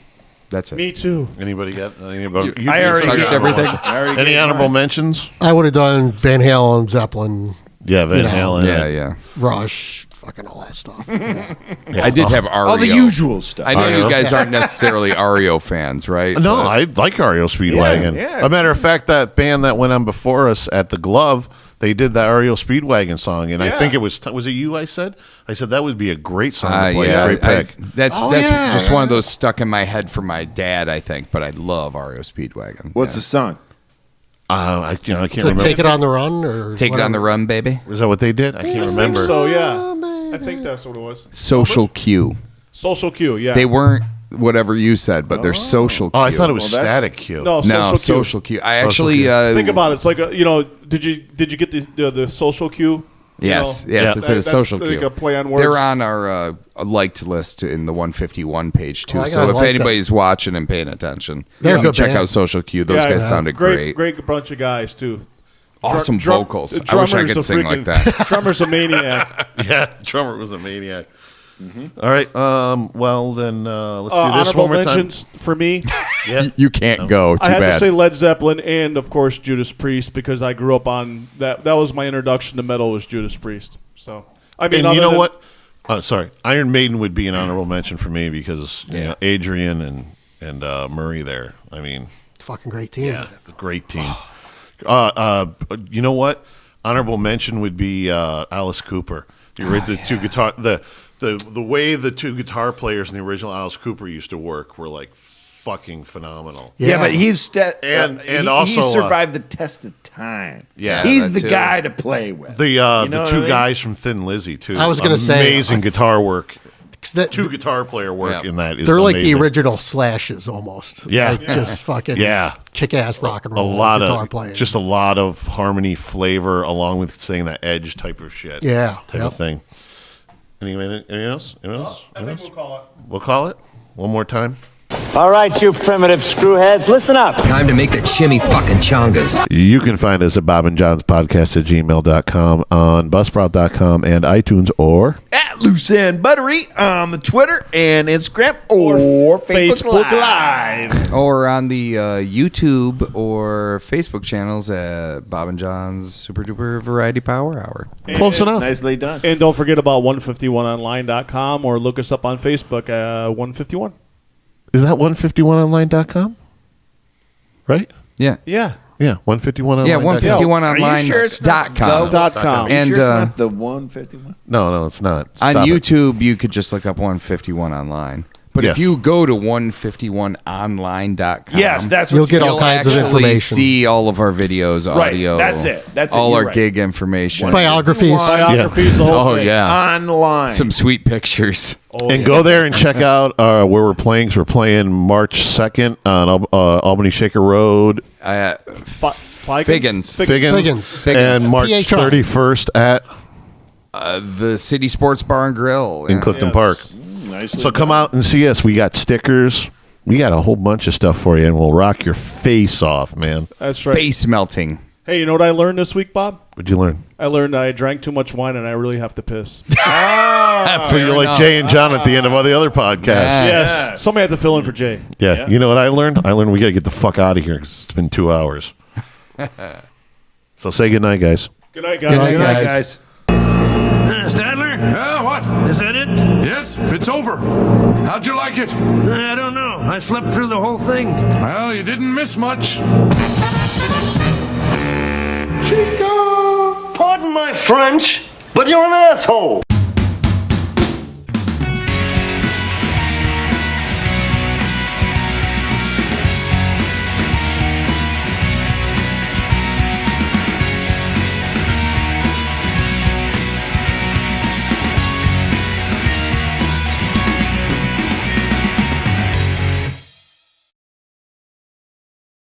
That's it. Me too. Anybody got anybody? I already touched got everything. mine. I already Any gave honorable mine. mentions? I would have done Van Halen, Zeppelin, Yeah, Van You know, Halen. Yeah. Rush, fucking all that stuff. Yeah. I did have REO. All the usual stuff. I know REO. you guys aren't necessarily REO fans, right? No, But- I like REO Speedwagon. yeah. A matter of fact, that band that went on before us at the Glove, they did that REO Speedwagon song, and I think it was it you? I said that would be a great song to play. yeah, Great pick. that's Oh, that's yeah. just one of those stuck in my head from my dad, I think. But I love REO Speedwagon. What's the song? I can't To remember. Take It on the Run or Take It on the Run, baby. Is that what they did? I can't I think remember. so, yeah. I think that's what it was. Social Q. Social Q, yeah. They weren't whatever you said, but they're Social Q. Oh, I thought it was Well, that's- Static Q. No, No, Social Q. Social Q. I actually Q. Think about it. It's like, did you get the Social Q Yes, You know? yes, it's a social That's like cue. a play on words. They're on our liked list in the 151 page too. Oh, I So gotta if like anybody's watching and paying attention, They're a good check band. out Social Cue. Those guys sounded great. Great bunch of guys too. Awesome vocals. the I wish I drummer's could a sing like freaking- that. Drummer's a maniac. Yeah, drummer was a maniac. All right. Well, then let's do this Honorable one more time. mentions for me. Yeah. You can't go. Too I had bad. to say Led Zeppelin and of course Judas Priest because I grew up on that. That was my introduction to metal was Judas Priest. So I mean, And you other know than- what? Sorry, Iron Maiden would be an honorable mention for me because you know, Adrian and Murray there. I mean, Fucking great team. yeah, it's a great team. You know what? Honorable mention would be Alice Cooper. The two guitar the way the two guitar players in the original Alice Cooper used to work were like fucking phenomenal. Yeah, but he's And he also, survived the test of time. Yeah, he's that the too. guy to play with. The You know the what two I mean? guys from Thin Lizzy too. I was gonna say, amazing guitar work. 'Cause that- Two guitar player work Yeah. in that is they're like amazing. the original Slashes almost. Yeah. Like, just fucking kick-ass rock and a roll lot guitar of playing. just a lot of harmony flavor along with saying that edge type of shit. Yeah, type yep. of thing. Anything else? Anything else? I think we'll call it. We'll call it one more time. All right, you primitive screwheads, listen up. Time to make the chimmy fucking chongas. You can find us at Bob and John's Podcast at gmail.com, on Buzzsprout.com, and iTunes, or At Loose End Buttery on the Twitter and Instagram or Facebook Live. Or on the YouTube or Facebook channels at Bob and John's Super Duper Variety Power Hour. close enough. Nicely done. And don't forget about 151online.com or look us up on Facebook at 151. Is that 151online.com? Right? Yeah. Yeah. Yeah, 151online. Yeah, 151online.com. Are you sure it's not the- .com. Are you And, sure it's uh, not the 151? No, it's not. On Stop it. YouTube, you could just look up 151 online. But Yes. if you go to 151online.com, Yes, that's what You'll get all you'll kinds of actually information. see all of our videos, Right, audio. that's it, that's it, all you're our right. gig information. Biographies. Biographies, the whole Oh thing. yeah, Online. some sweet pictures. And go there and check out where we're playing. 'Cause we're playing March 2nd on Albany Shaker Road, Figgins. Figgins. and March PHI. 31st at The City Sports Bar and Grill in Clifton Park. Nicely So come out and see us. We got stickers. We got a whole bunch of stuff for you, and we'll rock your face off, man. That's right. Face melting. Hey, you know what I learned this week, Bob? What'd you learn? I learned I drank too much wine and I really have to piss. So you're like Jay and John at the end of all the other podcasts. Yes. Somebody had to fill in for Jay. Yeah. You know what I learned? I learned we got to get the fuck out of here 'cause it's been 2 hours. So say goodnight, guys. Good night, guys. Good night, guys. Stadler? Yeah, what? Is that it? Yes, it's over. How'd you like it? I don't know. I slept through the whole thing. Well, you didn't miss much. Pardon my French, but you're an asshole.